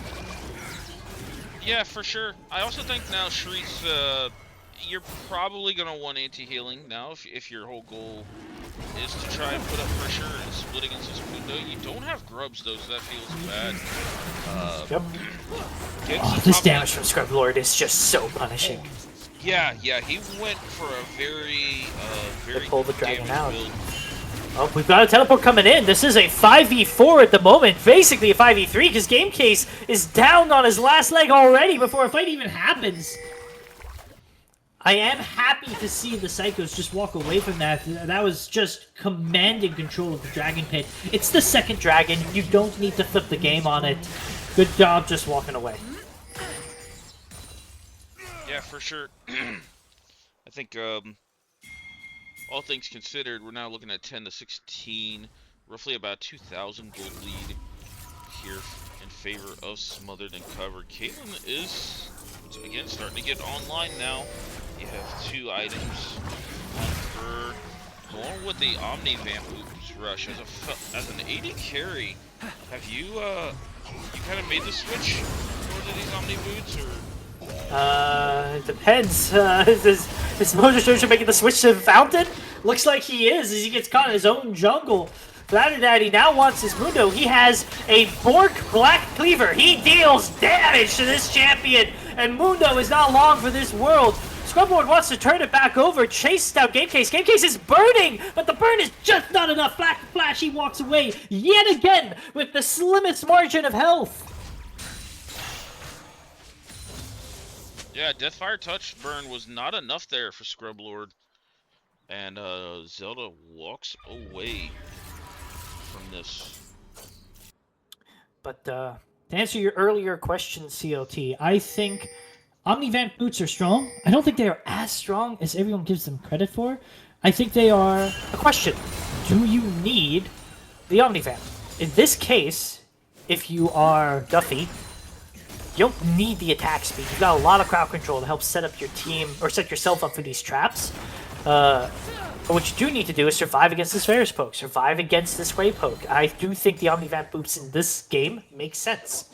Yeah, for sure. I also think now Shreeze, you're probably going to want anti-healing now if your whole goal is to try and put up pressure and split against this Mundo. You don't have grubs though, so that feels bad. Yep. Oh, this damage from Scrublord is just so punishing. Yeah, he went for a very they pull the dragon out. Build. Oh, we've got a teleport coming in. This is a 5v4 at the moment. Basically a 5v3 because Game Case is down on his last leg already before a fight even happens. I am happy to see the Psychos just walk away from that. That was just commanding control of the Dragon Pit. It's the second dragon. You don't need to flip the game on it. Good job just walking away. Yeah, for sure. I think... all things considered, we're now looking at 10 to 16, roughly about 2,000 gold lead here in favor of Smothered and Covered. Caitlyn is, again, starting to get online now. You have 2 items on her. Going with the Omni Vampoops rush as an AD carry. Have you kind of made the switch over to these Omni boots, or? It depends. Is Mojo making the switch to Fountain? Looks like he is, as he gets caught in his own jungle. Vladder Daddy now wants his Mundo. He has a Bork Black Cleaver. He deals damage to this champion, and Mundo is not long for this world. Scrubboard wants to turn it back over, chased out Game Case. Game Case is burning, but the burn is just not enough. Flash, he walks away yet again with the slimmest margin of health. Yeah, Deathfire Touch burn was not enough there for Scrub Lord. And Zelda walks away from this. But to answer your earlier question, CLT, I think Omnivamp boots are strong. I don't think they are as strong as everyone gives them credit for. I think they are a question. Do you need the Omnivamp? In this case, if you are Duffy, you don't need the attack speed. You've got a lot of crowd control to help set up your team, or set yourself up for these traps. But what you do need to do is survive against this Ferris poke, survive against this Ray poke. I do think the Omnivamp boots in this game make sense.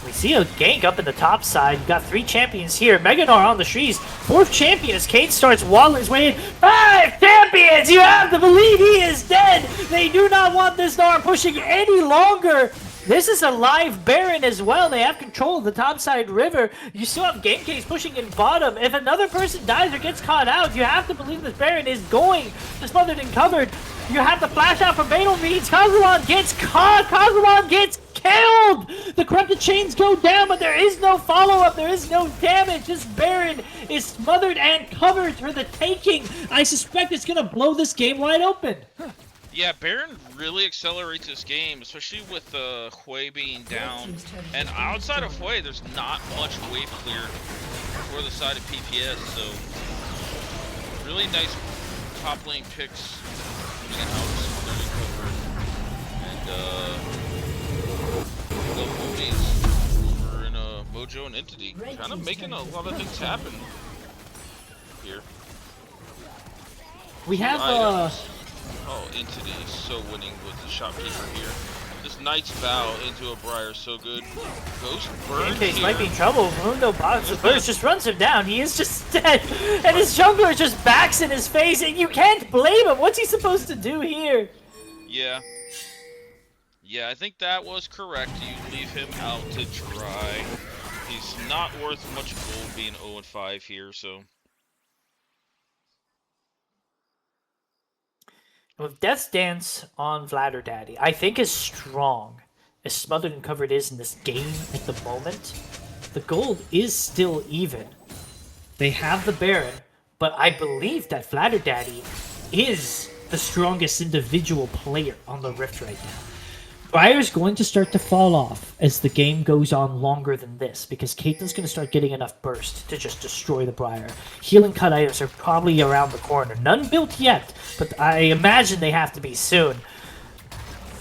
We see a gank up in the top side. You've got 3 champions here. Meganar on the trees. 4th champion as Kane starts waddling his way in. 5 champions! You have to believe he is dead! They do not want this Gnar pushing any longer. This is a live Baron as well. They have control of the topside river. You still have Game Case pushing in bottom. If another person dies or gets caught out, you have to believe this Baron is going to Smothered and Covered. You have the flash out from Beidel Means. Kozulon gets caught. Kozulon gets killed. The corrupted chains go down, but there is no follow-up. There is no damage. This Baron is smothered and covered for the taking. I suspect it's going to blow this game wide open. Yeah, Baron really accelerates this game, especially with Hui being down. And outside of Hui, there's not much wave clear for the side of PPS, so really nice top lane picks coming out of Smothered and Covered. And the homies over in Mojo and Entity, kind of making a lot of things happen here. We have Oh, Entity is so winning with the shopkeeper here. This Knight's Vow into a Briar so good. Ghost Burn Case might be in trouble. Mundo bots the burst, just runs him down. He is just dead. And his jungler just backs in his face, and you can't blame him. What's he supposed to do here? Yeah. Yeah, I think that was correct. You leave him out to dry. He's not worth much gold being 0-5 here, so... With Death's Dance on Vladder Daddy, I think as strong as Smothered and Covered is in this game at the moment, the gold is still even. They have the Baron, but I believe that Vladder Daddy is the strongest individual player on the Rift right now. Briar's going to start to fall off as the game goes on longer than this, because Caitlyn's going to start getting enough burst to just destroy the Briar. Healing cut items are probably around the corner. None built yet, but I imagine they have to be soon.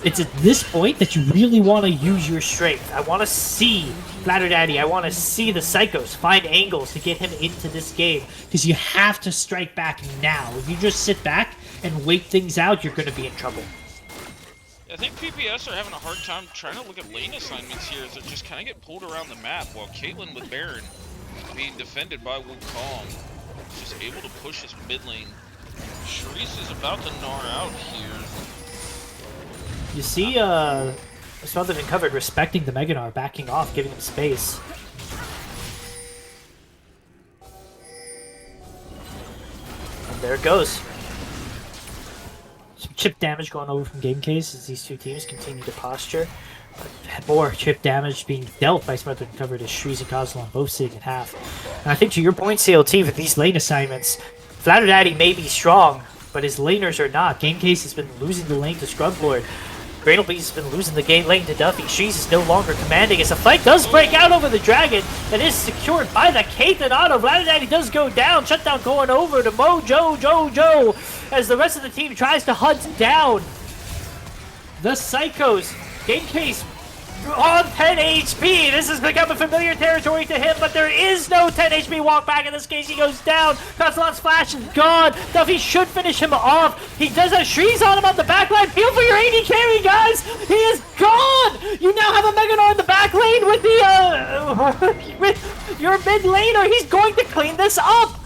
It's at this point that you really want to use your strength. I want to see Vladder Daddy. I want to see the Psychos find angles to get him into this game, because you have to strike back now. If you just sit back and wait things out, you're going to be in trouble. I think PPS are having a hard time trying to look at lane assignments here as they just kind of get pulled around the map, while Caitlyn with Baron being defended by Wukong is just able to push his mid lane. Sharice is about to gnar out here. You see Smothered and Covered respecting the Meganar, backing off, giving him space. And there it goes. Some chip damage going over from Game Case as these two teams continue to posture. But more chip damage being dealt by Smothered and Covered as Shreeze and Kozulon both sitting at half. And I think to your point, CLT, with these lane assignments, Vladder Daddy may be strong, but his laners are not. Game Case has been losing the lane to Scrub Lord. Granobees has been losing the game lane to Duffy. Shreeze is no longer commanding as the fight does break out over the dragon and is secured by the Caitlyn auto. Vladder Daddy does go down. Shutdown going over to Mojo as the rest of the team tries to hunt down the Psychos. Game Case on 10 HP. This has become a familiar territory to him, but there is no 10 HP walk back. In this case, he goes down. Kozulon's flash is gone. Duffy should finish him off. He does have Shreeze on him on the back line. Feel for your AD carry, guys. He is gone. You now have a Meganar in the back lane with the with your mid laner. He's going to clean this up.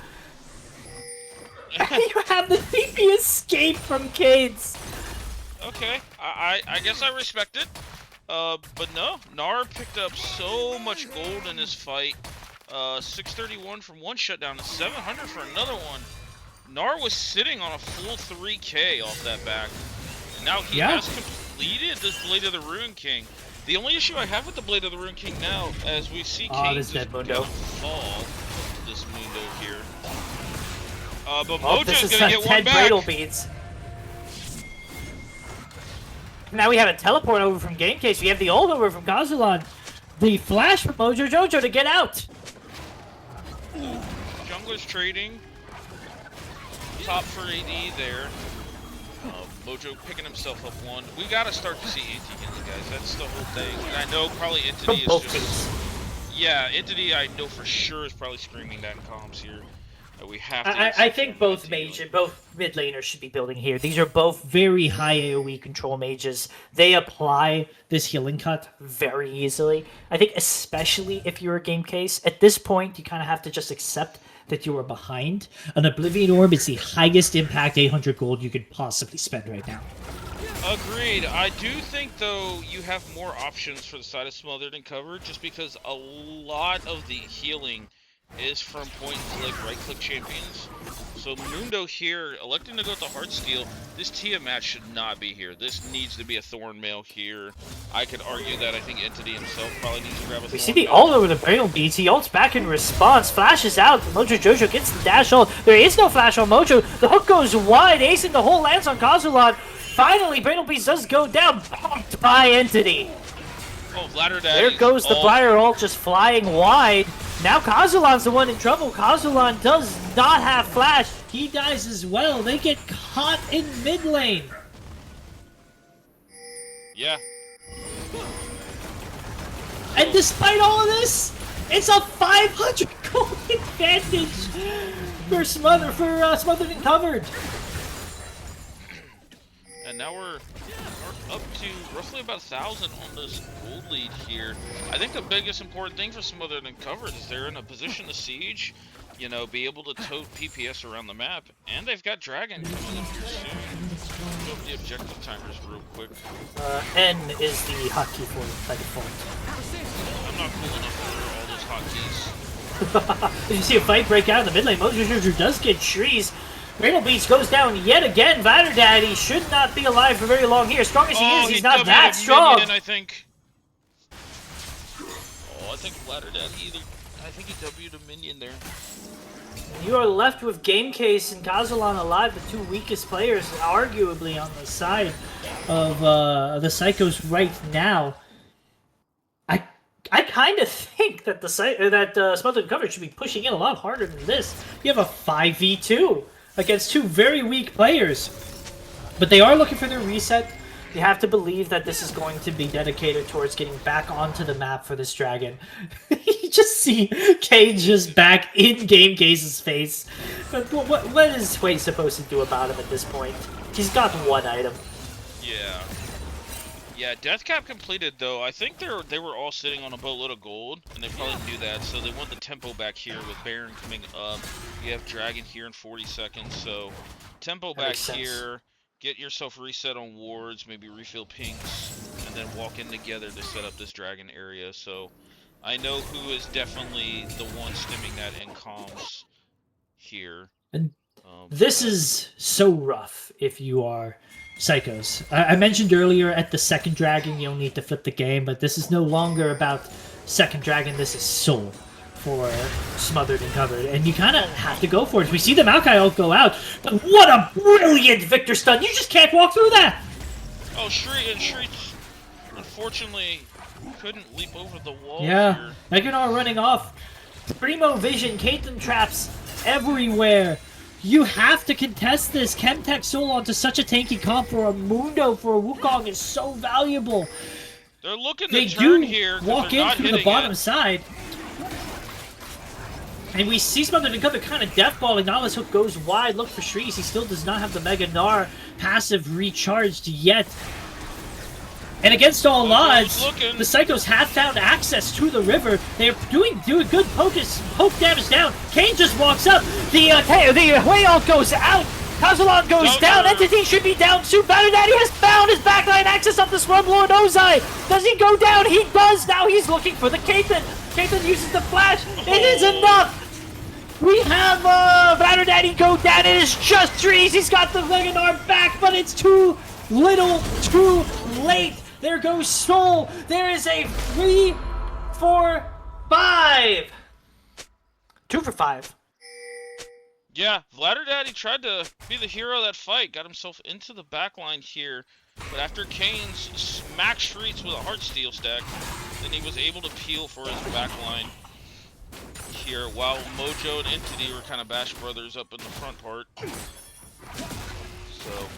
You have the TP escape from Cades. Okay, I guess I respect it. But no, Gnar picked up so much gold in this fight. 631 from one shutdown and 700 for another one. Gnar was sitting on a full 3k off that back. And now he has completed this Blade of the Ruin King. The only issue I have with the Blade of the Rune King now, as we see Kane this just dead Mundo. fall, this Mundo here. But Oh, this Mojo's is gonna get one 10 back. Bradle Beads. Now we have a teleport over from Game Case. We have the ult over from Kazulan. The flash from Mojo Jojo to get out. Jungler's trading. Top for AD there. Mojo picking himself up one. We gotta start to see anti-healing, guys. That's the whole thing. And I know probably Entity is Both just... teams. Yeah, Entity I know for sure is probably screaming that in comms here. We have to I think both mid laners should be building here. These are both very high AoE control mages. They apply this healing cut very easily. I think especially if you're a Game Case, at this point you kind of have to just accept that you are behind. An Oblivion Orb is the highest impact 800 gold you could possibly spend right now. Agreed. I do think, though, you have more options for the side of Smothered and Covered, just because a lot of the healing is from point-and-click, right-click champions. So Mundo here, electing to go with the Heartsteel, this Tiamat should not be here. This needs to be a Thornmail here. I could argue that I think Entity himself probably needs to grab a We see the Thornmail. ult over the Bradle Beads. He ults back in response, flashes out. Mojo Jojo gets the dash ult. There is no flash on Mojo. The hook goes wide, acing the whole lands on Kazulan. Finally, Bradle Beads does go down, bumped by Entity. Oh, Ladder Daddy. There goes the Briar ult just flying wide. Now Kazulan's the one in trouble. Kazulan does not have flash. He dies as well. They get caught in mid lane. Yeah. And despite all of this, it's a 500 gold advantage for Smothered and Covered. And now we're up to roughly about 1,000 on this gold lead here. I think the biggest important thing for Smothered and Covered is they're in a position to siege, you know, be able to tote PPS around the map, and they've got Dragon coming up here soon. Go up the objective timers real quick. N is the hotkey for it by default. I'm not cool enough for all those hotkeys. You see a fight break out in the mid lane. Mojo Jojo does get trees. Bradle Beats goes down yet again. Ladder Daddy should not be alive for very long here. Strong as he is, he's not that strong. Minion, I think. Oh, I think Ladder Daddy I think he W'd a minion there. You are left with Game Case and Kazulan alive, the two weakest players, arguably on the side of the Psychos right now. I kind of think that Smothered and Covered should be pushing in a lot harder than this. You have a 5v2 against two very weak players. But they are looking for their reset. You have to believe that this is going to be dedicated towards getting back onto the map for this dragon. You just see Cage just back in Game Case's face. But what is Sway supposed to do about him at this point? He's got one item. Yeah. Yeah, Death Cap completed though. I think they were all sitting on a boatload of gold, and they probably knew that, so they want the tempo back here with Baron coming up. You have Dragon here in 40 seconds, so tempo That back makes sense. here. Get yourself reset on wards, maybe refill pinks, and then walk in together to set up this Dragon area. So I know who is definitely the one stemming that in comms here. And this is so rough if you are Psychos. I mentioned earlier at the second dragon you'll need to flip the game, but this is no longer about second dragon, this is soul for Smothered and Covered, and you kind of have to go for it. We see the Maokai ult go out, but what a brilliant Victor stun! You just can't walk through that! Oh, Shri unfortunately couldn't leap over the wall Yeah, here. Meganar running off. Primo Vision, Caitlyn traps everywhere. You have to contest this. Chemtech Soul onto such a tanky comp for a Mundo, for a Wukong is so valuable. They're looking They to turn do here. walk they're in not through the hitting bottom it. side. And we see Smothered and Covered kind of deathballing. Nala's hook goes wide. Look for Shrees. He still does not have the Mega Gnar passive recharged yet. And against all odds, looking. the Psychos have found access to the river. They're doing good poke damage down. Kane just walks up. The Whale ult goes out. Kazulan goes down. Entity should be down soon. Batter Daddy has found his backline access up the Scrub Lord Ozai. Does he go down? He does. Now he's looking for the Caitlyn. Caitlyn uses the flash. It is enough. We have Batter Daddy go down. It is just trees. He's got the Mega Gnar back, but it's too little, too late. There goes Soul. There is a 3 for 5. 2 for 5. Yeah, Vladder Daddy tried to be the hero of that fight, got himself into the back line here, but after Kane's smack Streets with a Heartsteel stack, then he was able to peel for his back line here, while Mojo and Entity were kind of Bash Brothers up in the front part. So,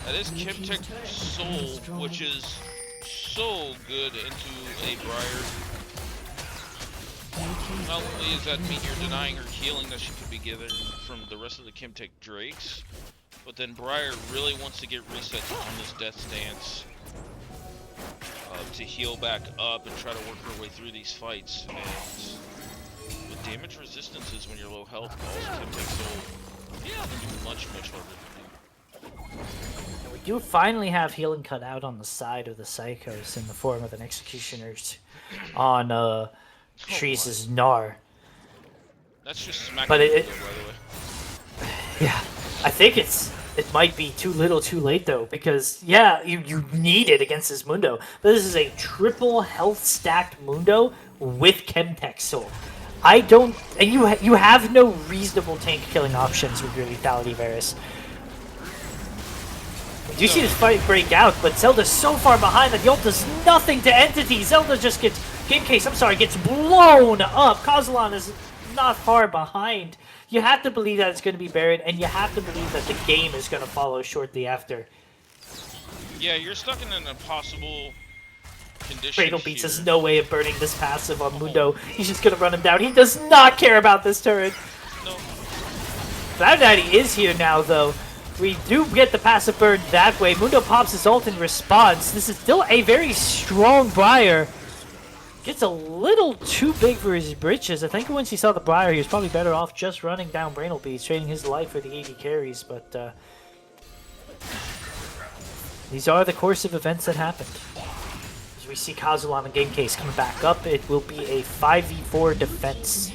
that is Kimtech Soul, which is so good into a Briar. Not only is that me here denying her healing that she could be given from the rest of the Kimtech Drakes, but then Briar really wants to get reset on this Death Stance to heal back up and try to work her way through these fights. And with damage resistances when you're low health, also Kimtech Soul can do much harder to do. And we do finally have healing cut out on the side of the Psychos in the form of an Executioner's on Trees' Gnar. That's just smack But by the way. Yeah, I think it might be too little too late though, because yeah, you need it against this Mundo, but this is a triple health stacked Mundo with Chemtech Soul. I don't, and you have no reasonable tank killing options with your lethality Varus. You do see this fight break out, but Zelda's so far behind that the ult does nothing to Entity. Zelda just gets gets blown up. Kazalan is not far behind. You have to believe that it's going to be buried, and you have to believe that the game is going to follow shortly after. Yeah, you're stuck in an impossible condition. Cradle Beats has no way of burning this passive on Mundo. He's just going to run him down. He does not care about this turret. No. Cloud Daddy is here now, though. We do get the passive burn that way. Mundo pops his ult in response. This is still a very strong Briar. Gets a little too big for his britches. I think once he saw the Briar, he was probably better off just running down Brainle Beats, trading his life for the 80 carries, but these are the course of events that happened. As we see Kazulan and Game Case coming back up, it will be a 5v4 defense.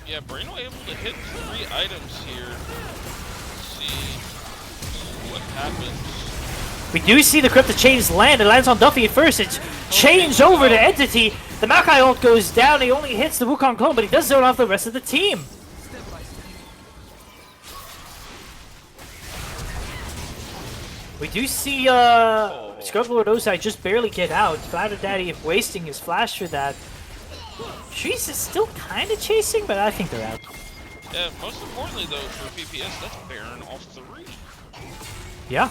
Yeah, Brainle able to hit 3 items here. Let's see what happens. We do see the Cryptic Chains land. It lands on Duffy at first. It's changed over to Entity. The Maokai ult goes down. He only hits the Wukong clone, but he does zone off the rest of the team. We do see Scrub Lord Ozai just barely get out. Vladder Daddy wasting his flash for that. Trees is still kind of chasing, but I think they're out. Yeah, most importantly though, for PPS, that's Baron all 3. Yeah.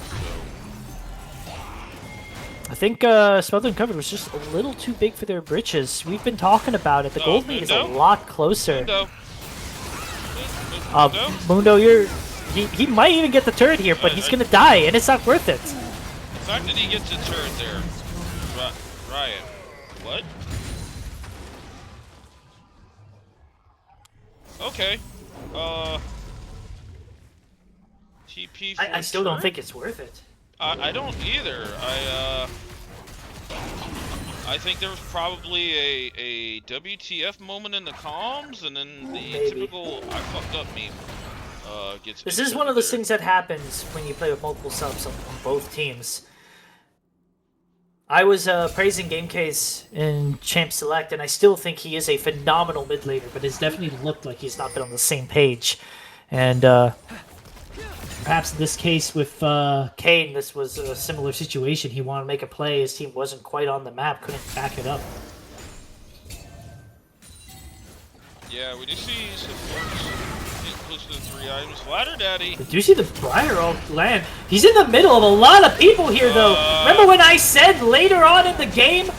I think Smothered and Covered was just a little too big for their britches. We've been talking about it. The gold lead is a lot closer. Mundo, he might even get the turret here, but he's gonna die, and it's not worth it. The fact that he gets a turret there, Riot. What? Okay. TP. I still don't think it's worth it. I don't either. I think there was probably a WTF moment in the comms, and then the typical I fucked up meme gets. This is one of those things that happens when you play with multiple subs on both teams. I was praising Gamecase in Champ Select, and I still think he is a phenomenal mid laner, but it's definitely looked like he's not been on the same page. And perhaps in this case with Kane, this was a similar situation. He wanted to make a play, his team wasn't quite on the map, couldn't back it up. Yeah, we do see some getting close to the 3 items. Vladder Daddy. Did you see the Briar ult land? He's in the middle of a lot of people here, though. Remember when I said later on in the game,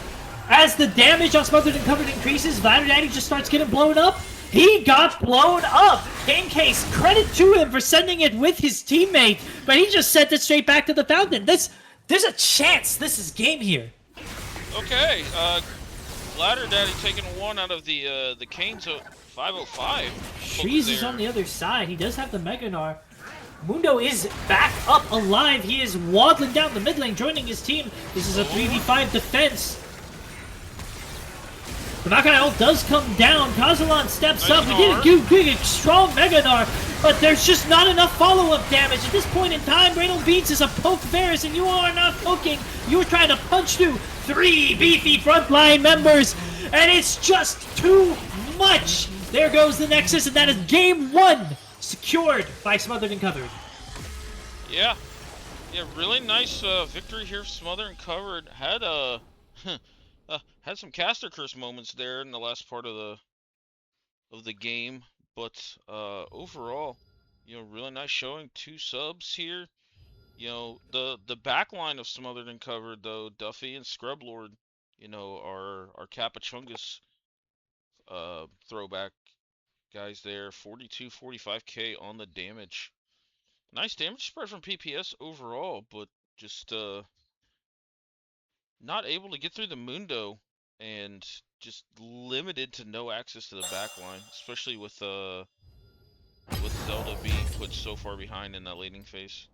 as the damage on Smothered and Covered increases, Vladder Daddy just starts getting blown up? He got blown up! Game Case, credit to him for sending it with his teammate, but he just sent it straight back to the fountain. There's a chance this is game here. Okay, Vladder Daddy taking 1 out of the Kane to 505. Trees is on the other side. He does have the Mega Gnar. Mundo is back up alive. He is waddling down the mid lane, joining his team. This is a 3v5 defense. The Maokai ult does come down. Kazalan steps up. We did a strong Mega Gnar. But there's just not enough follow-up damage. At this point in time, Bradle Beats is a poke Varus, and you are not poking. You're trying to punch through 3 beefy frontline members, and it's just too much. There goes the Nexus, and that is game 1, secured by Smothered and Covered. Yeah, really nice victory here. Smothered and Covered had had some caster curse moments there in the last part of the game, but overall, really nice showing. 2 subs here. The back line of Smothered and Covered though, Duffy and Scrublord, are Capachungus throwback guys there. 42, 45k on the damage. Nice damage spread from PPS overall, but just not able to get through the Mundo and just limited to no access to the back line, especially with Zelda being put so far behind in that laning phase.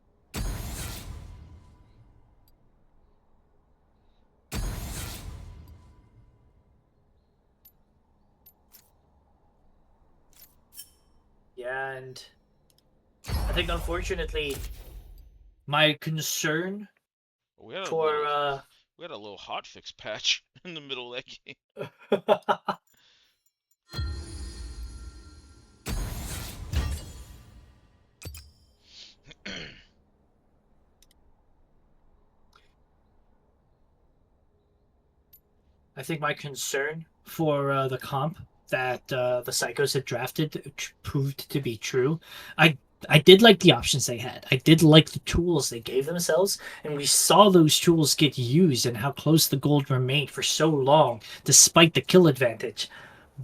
Yeah, and I think unfortunately my concern We had for we had a little hotfix patch in the middle of that game. I think my concern for the comp that the Psychos had drafted proved to be true. I did like the options they had. I did like the tools they gave themselves, and we saw those tools get used and how close the gold remained for so long, despite the kill advantage.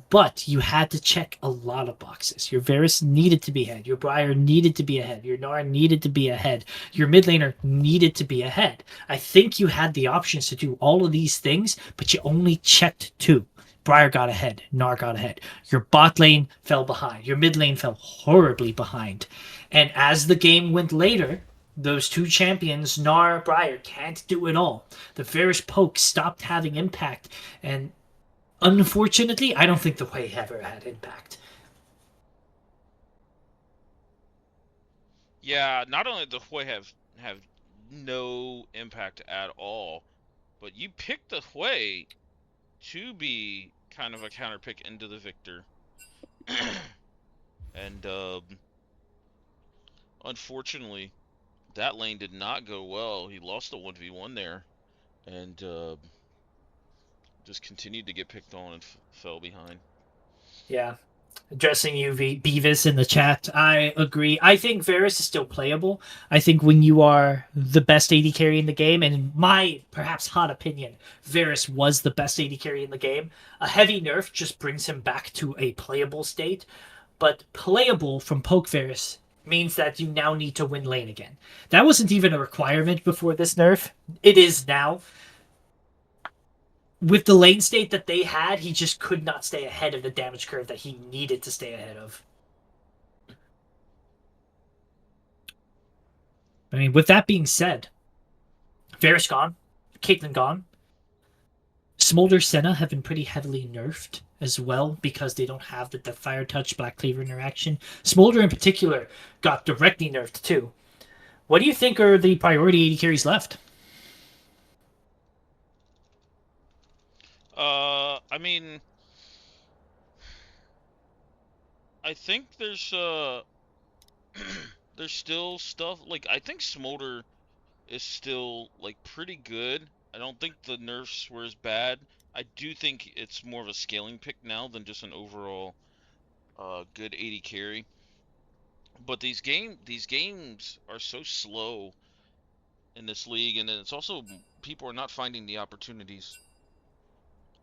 But you had to check a lot of boxes. Your Varus needed to be ahead. Your Briar needed to be ahead. Your Gnar needed to be ahead. Your mid laner needed to be ahead. I think you had the options to do all of these things, but you only checked 2. Briar got ahead. Gnar got ahead. Your bot lane fell behind. Your mid lane fell horribly behind. And as the game went later, those 2 champions, Gnar, Briar, can't do it all. The Varus poke stopped having impact, and unfortunately, I don't think the Wei ever had impact. Yeah, not only did the Hui have no impact at all, but you picked the Hui to be kind of a counter pick into the Victor. And unfortunately, that lane did not go well. He lost the 1v1 there, and just continued to get picked on and fell behind. Yeah. Addressing you, Beavis, in the chat, I agree. I think Varus is still playable. I think when you are the best AD carry in the game, and in my perhaps hot opinion, Varus was the best AD carry in the game, a heavy nerf just brings him back to a playable state. But playable from Poke Varus means that you now need to win lane again. That wasn't even a requirement before this nerf. It is now. With the lane state that they had, he just could not stay ahead of the damage curve that he needed to stay ahead of. I mean, with that being said, Varus gone, Caitlyn gone. Smolder, Senna have been pretty heavily nerfed as well because they don't have the Fire Touch, Black Cleaver interaction. Smolder in particular got directly nerfed too. What do you think are the priority AD carries left? I mean, I think there's there's still stuff, like, I think Smolder is still, like, pretty good. I don't think the nerfs were as bad. I do think it's more of a scaling pick now than just an overall good AD carry. But these games are so slow in this league, and then it's also people are not finding the opportunities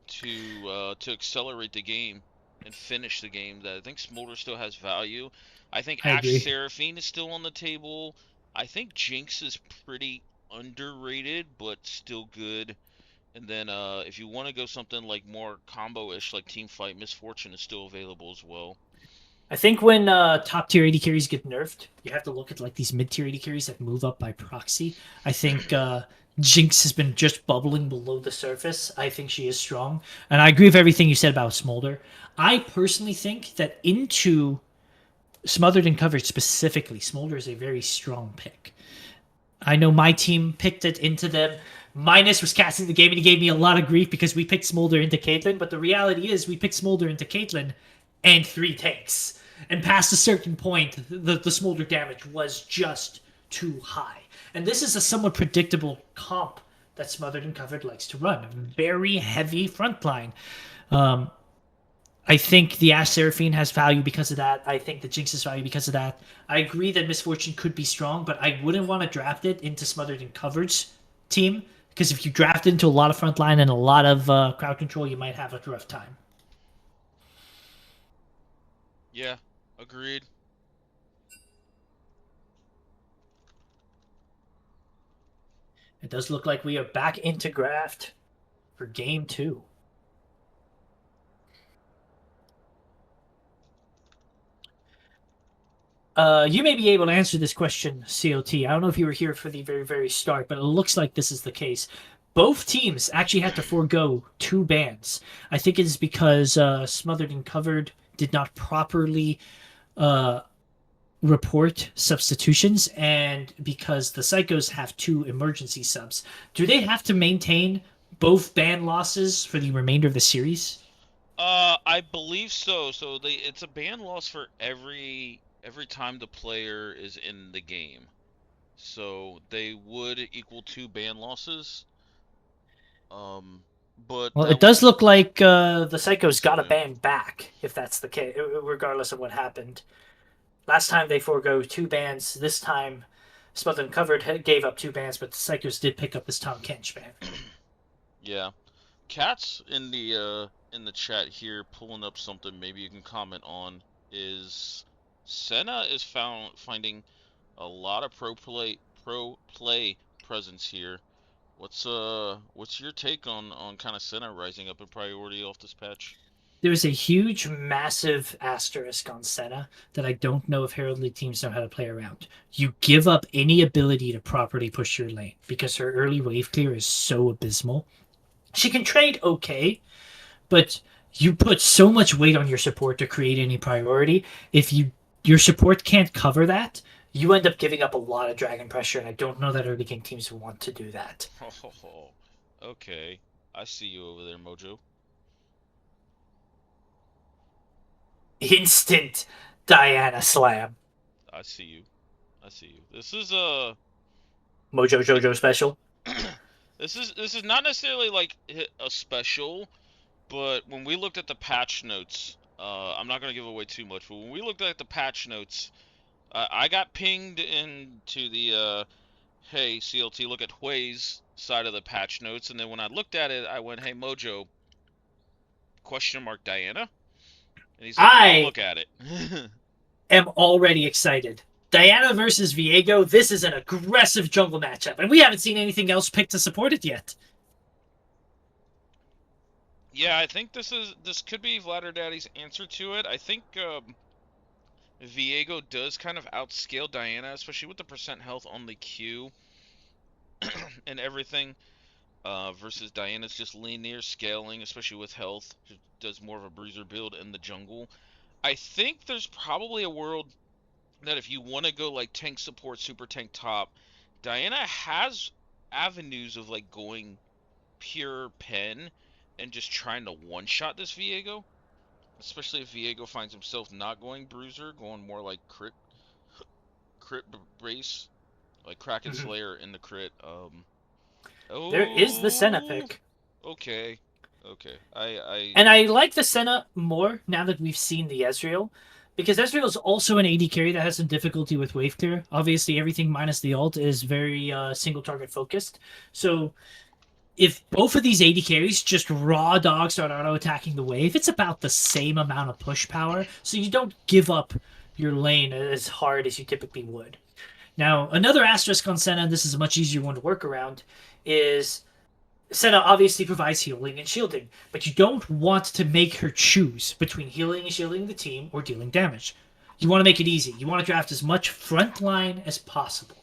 to accelerate the game and finish the game. That I think Smolder still has value. I think I agree. Seraphine is still on the table. I think Jinx is pretty underrated, but still good. And then if you want to go something like more combo-ish, like Teamfight, Misfortune is still available as well. I think when top tier AD carries get nerfed, you have to look at like these mid tier AD carries that move up by proxy. I think Jinx has been just bubbling below the surface. I think she is strong, and I agree with everything you said about Smolder. I personally think that into Smothered and Covered specifically, Smolder is a very strong pick. I know my team picked it into them. Minus was casting the game, and he gave me a lot of grief because we picked Smolder into Caitlyn. But the reality is, we picked Smolder into Caitlyn and 3 tanks. And past a certain point, the Smolder damage was just too high. And this is a somewhat predictable comp that Smothered and Covered likes to run. Very heavy frontline. I think the Ash Seraphine has value because of that. I think the Jinx has value because of that. I agree that Misfortune could be strong, but I wouldn't want to draft it into Smothered and Covered's team, because if you draft it into a lot of frontline and a lot of crowd control, you might have a rough time. Yeah, agreed. It does look like we are back into draft for game 2. You may be able to answer this question, COT. I don't know if you were here for the very, very start, but it looks like this is the case. Both teams actually had to forego 2 bans. I think it is because Smothered and Covered did not properly report substitutions, and because the Psychos have 2 emergency subs. Do they have to maintain both ban losses for the remainder of the series? I believe so. So it's a ban loss for every time the player is in the game. So they would equal 2 ban losses. But well, it does look like the Psychos got a ban back, if that's the case, regardless of what happened. Last time they forego 2 bans. This time, Smothered and Covered gave up 2 bans, but the Psychos did pick up this Tom Kench ban. Yeah, Cat's in the chat here pulling up something. Maybe you can comment on. Is Senna is finding a lot of pro play presence here. What's your take on kind of Senna rising up in priority off this patch? There's a huge, massive asterisk on Senna that I don't know if Herald League teams know how to play around. You give up any ability to properly push your lane because her early wave clear is so abysmal. She can trade okay, but you put so much weight on your support to create any priority. If your support can't cover that, you end up giving up a lot of dragon pressure, and I don't know that early game teams want to do that. Oh, okay. I see you over there, Mojo. Instant Diana slam. I see you. This is a Mojo Jojo special. This is not necessarily like a special, but when we looked at the patch notes, I'm not gonna give away too much, but when we looked at the patch notes, I got pinged into the hey CLT, look at Hui's side of the patch notes, and then when I looked at it, I went, hey Mojo, ? Diana, and he's like, I'll look at it. Am already excited. Diana versus Viego, this is an aggressive jungle matchup, and we haven't seen anything else picked to support it yet. Yeah, I think this could be Vladder Daddy's answer to it. I think Viego does kind of outscale Diana, especially with the percent health on the Q and everything, versus Diana's just linear scaling, especially with health. She does more of a bruiser build in the jungle. I think there's probably a world that if you want to go like tank support, super tank top, Diana has avenues of like going pure pen and just trying to one-shot this Viego. Especially if Viego finds himself not going bruiser, going more like crit brace, like Kraken Slayer in the crit. There is the Senna pick. Okay. And I like the Senna more now that we've seen the Ezreal, because Ezreal is also an AD carry that has some difficulty with wave clear. Obviously, everything minus the ult is very single target focused. So if both of these AD carries just raw dog start auto-attacking the wave, it's about the same amount of push power, so you don't give up your lane as hard as you typically would. Now, another asterisk on Senna, and this is a much easier one to work around, is Senna obviously provides healing and shielding, but you don't want to make her choose between healing and shielding the team or dealing damage. You want to make it easy. You want to draft as much frontline as possible.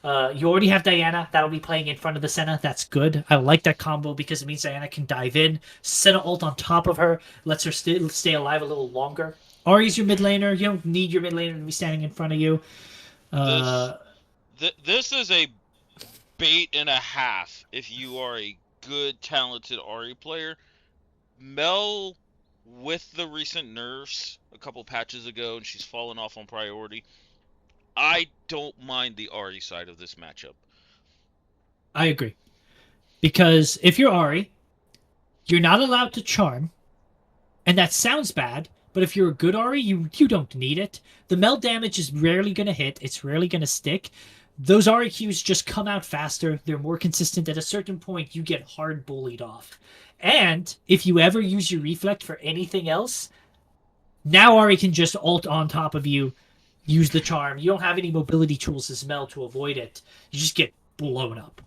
You already have Diana. That'll be playing in front of the Senna. That's good. I like that combo because it means Diana can dive in. Senna ult on top of her lets her stay alive a little longer. Ari's your mid laner. You don't need your mid laner to be standing in front of you. This Uh, this is a bait and a half if you are a good, talented Ari player. Mel, with the recent nerfs a couple patches ago, and she's fallen off on priority, I don't mind the Ari side of this matchup. I agree. Because if you're Ari, you're not allowed to charm, and that sounds bad, but if you're a good Ari, you don't need it. The meld damage is rarely going to hit, it's rarely going to stick. Those Ari Qs just come out faster, they're more consistent. At a certain point, you get hard bullied off. And if you ever use your reflect for anything else, now Ari can just ult on top of you, use the charm. You don't have any mobility tools as Mel to avoid it. You just get blown up.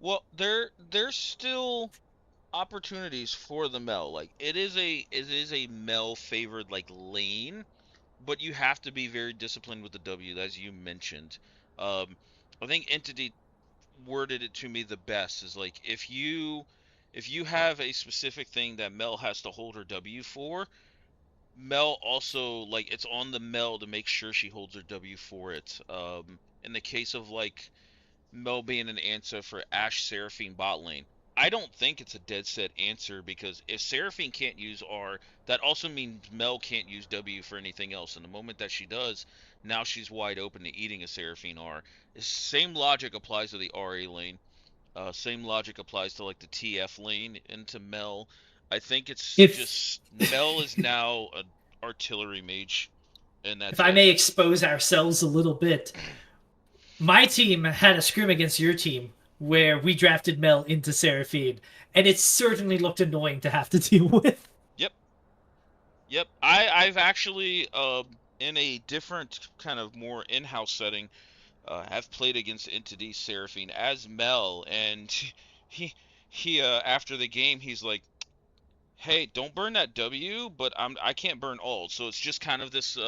Well, there's still opportunities for the Mel. Like it is a Mel favored like lane, but you have to be very disciplined with the W, as you mentioned. Um, I think Entity worded it to me the best is like if you have a specific thing that Mel has to hold her W for, Mel also like it's on the Mel to make sure she holds her W for it. In the case of like Mel being an answer for Ashe Seraphine bot lane, I don't think it's a dead set answer because if Seraphine can't use R, that also means Mel can't use W for anything else. And the moment that she does, now she's wide open to eating a Seraphine R. The same logic applies to the RA lane. Same logic applies to like the TF lane into Mel. I think it's If just Mel is now an artillery mage, and if that's I it. may expose ourselves a little bit, my team had a scrim against your team where we drafted Mel into Seraphine, and it certainly looked annoying to have to deal with. Yep, yep. I've actually in a different kind of more in-house setting have played against Entity Seraphine as Mel, and he after the game he's like, "Hey, don't burn that W, but I can't burn ult." So it's just kind of this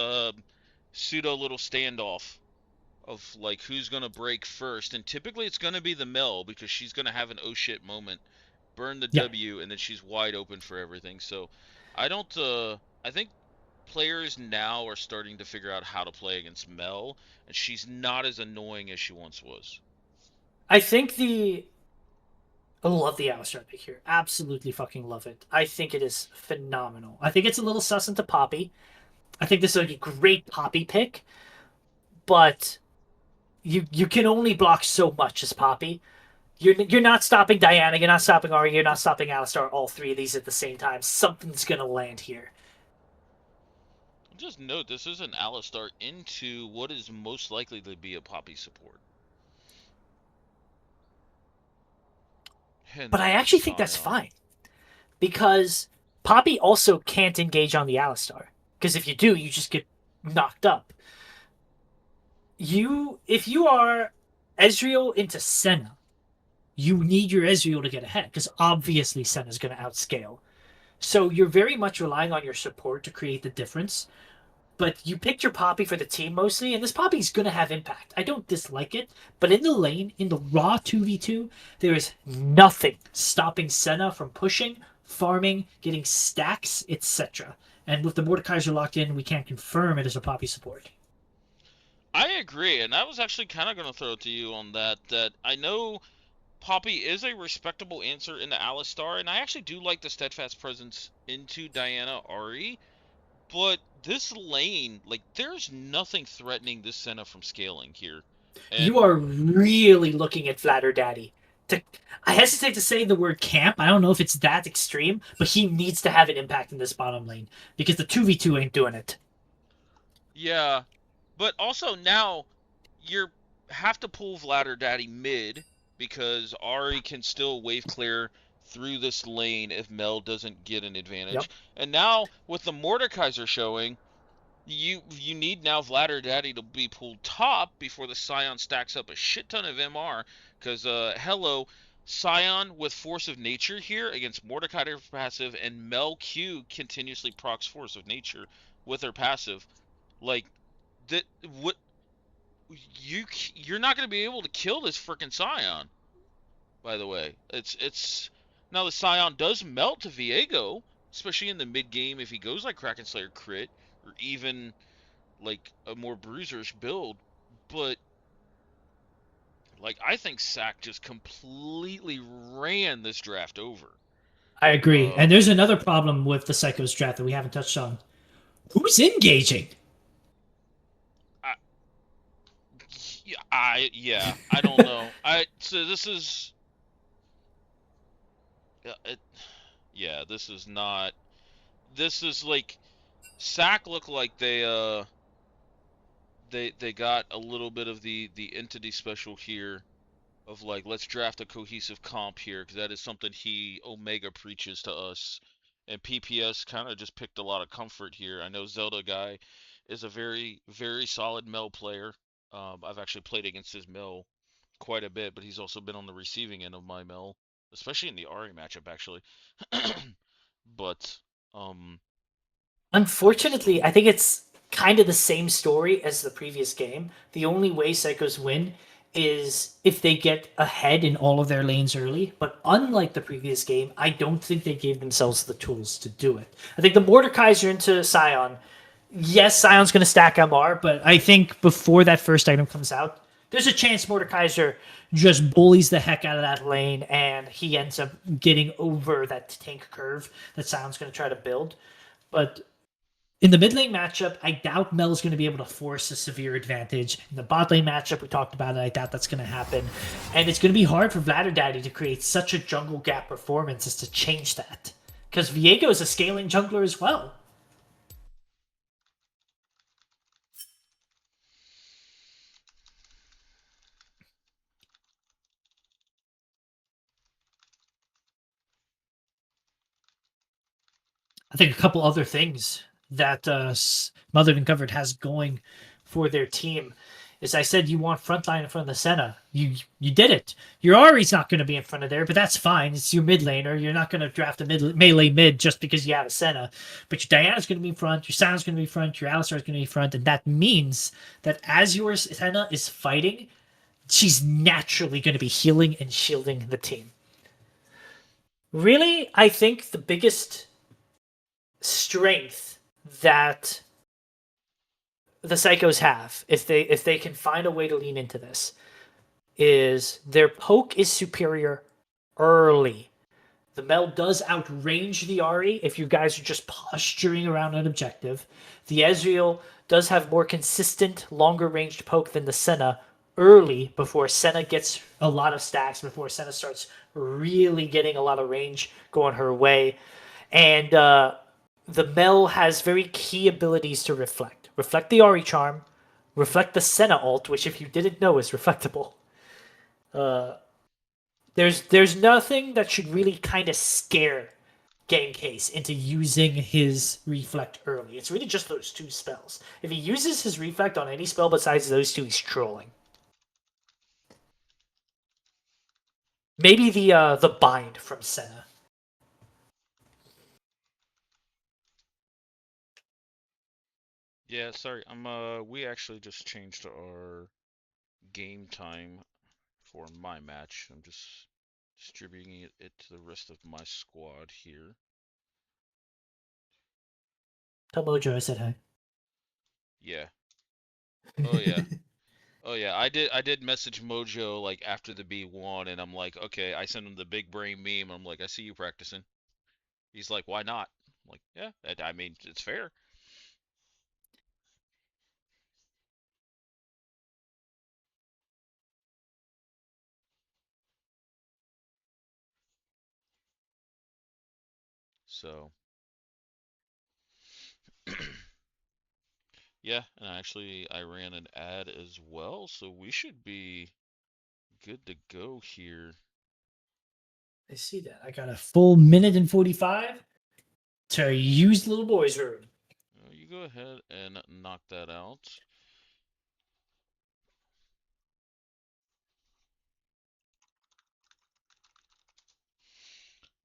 pseudo little standoff of like who's gonna break first, and typically it's gonna be the Mel because she's gonna have an oh shit moment, burn the Yeah, W, and then she's wide open for everything. So I don't. I think players now are starting to figure out how to play against Mel, and she's not as annoying as she once was. I think the I love the Alistar pick here. Absolutely fucking love it. I think it is phenomenal. I think it's a little sus into Poppy. I think this is a great Poppy pick, but you can only block so much as Poppy. You're not stopping Diana, you're not stopping Arya, you're not stopping Alistar, all three of these at the same time. Something's gonna land here. Just note this is an Alistar into what is most likely to be a Poppy support. And But I then the actually think that's Scion. fine. Because Poppy also can't engage on the Alistar. Because if you do, you just get knocked up. If you are Ezreal into Senna, you need your Ezreal to get ahead, because obviously Senna's going to outscale. So you're very much relying on your support to create the difference. But you picked your Poppy for the team mostly, and this Poppy's going to have impact. I don't dislike it, but in the lane, in the raw 2v2, there is nothing stopping Senna from pushing, farming, getting stacks, etc. And with the Mordekaiser locked in, we can't confirm it as a Poppy support. I agree, and I was actually kind of going to throw it to you on that. That I know Poppy is a respectable answer in the Alistar, and I actually do like the steadfast presence into Diana Ari. But this lane, like, there's nothing threatening this Senna from scaling here. You And are really looking at Flatter Daddy. I hesitate to say the word camp. I don't know if it's that extreme, but he needs to have an impact in this bottom lane because the 2v2 ain't doing it. yeah, but also now you have to pull Vladder Daddy mid because Ari can still wave clear through this lane if Mel doesn't get an Yep. advantage. And now with the Mordekaiser showing, you need now Vladder Daddy to be pulled top before the Scion stacks up a shit ton of MR. Because hello, Scion with Force of Nature here against Mordekaiser passive and Mel Q continuously procs Force of Nature with her passive. Like that, what you're not going to be able to kill this freaking Scion. By the way, it's now the Scion does melt to Viego, especially in the mid game if he goes like Kraken Slayer crit. or even like a more bruiserish build. But like I think Sack just completely ran this draft over. I agree. And Um, there's another problem with the Psychos draft that we haven't touched on. Who's engaging? I, I don't know. So this is it, yeah, this is not. This is like Sack looked like they got a little bit of the entity special here of like let's draft a cohesive comp here because that is something he Omega preaches to us, and PPS kind of just picked a lot of comfort here. I know Zelda guy is a very solid Mel player. I've actually played against his Mel quite a bit, but he's also been on the receiving end of my Mel, especially in the Ari matchup actually. But um, I just Unfortunately, I think it's kind of the same story as the previous game. The only way Psychos win is if they get ahead in all of their lanes early. But unlike the previous game, I don't think they gave themselves the tools to do it. I think the Mordekaiser into Scion, yes, Scion's going to stack MR, but I think before that first item comes out, there's a chance Mordekaiser just bullies the heck out of that lane and he ends up getting over that tank curve that Scion's going to try to build. But in the mid lane matchup, I doubt Mel's going to be able to force a severe advantage. In the bot lane matchup, we talked about it. I doubt that's going to happen. And it's going to be hard for Vladder Daddy to create such a jungle gap performance as to change that. Because Viego is a scaling jungler as well. I think a couple other things that Smothered and Covered has going for their team is I said you want frontline in front of the Senna. You did it. Your Ari's not going to be in front of there, but that's fine. It's your mid laner. You're not going to draft a melee mid just because you have a Senna. But your Diana's going to be in front. Your Sion's going to be in front. Your Alistar's going to be in front, and that means that as your Senna is fighting, she's naturally going to be healing and shielding the team. Really, I think the biggest strength that the psychos have if they can find a way to lean into this is their poke is superior early. The Mel does outrange the Ari if you guys are just posturing around an objective. The Ezreal does have more consistent, longer ranged poke than the Senna early before Senna gets a lot of stacks, before Senna starts really getting a lot of range going her way. And the Mel has very key abilities to reflect. Reflect the Ari charm, reflect the Senna ult, which if you didn't know is reflectable. Uh, there's nothing that should really kind of scare Game Case into using his reflect early. It's really just those two spells. If he uses his reflect on any spell besides those two, he's trolling. Maybe the bind from Senna. yeah, sorry. We actually just changed our game time for my match. I'm just distributing it to the rest of my squad here. Tell Mojo I said hi. Yeah. Oh yeah. Oh yeah. I did message Mojo like after the B1 and I'm like, okay, I sent him the big brain meme. I'm like, I see you practicing. He's like, why not? I'm like, yeah, I mean, it's fair. So, yeah, and actually I ran an ad as well, so we should be good to go here. I see that. I got a full minute and 45 to use the little boy's room. You go ahead and knock that out.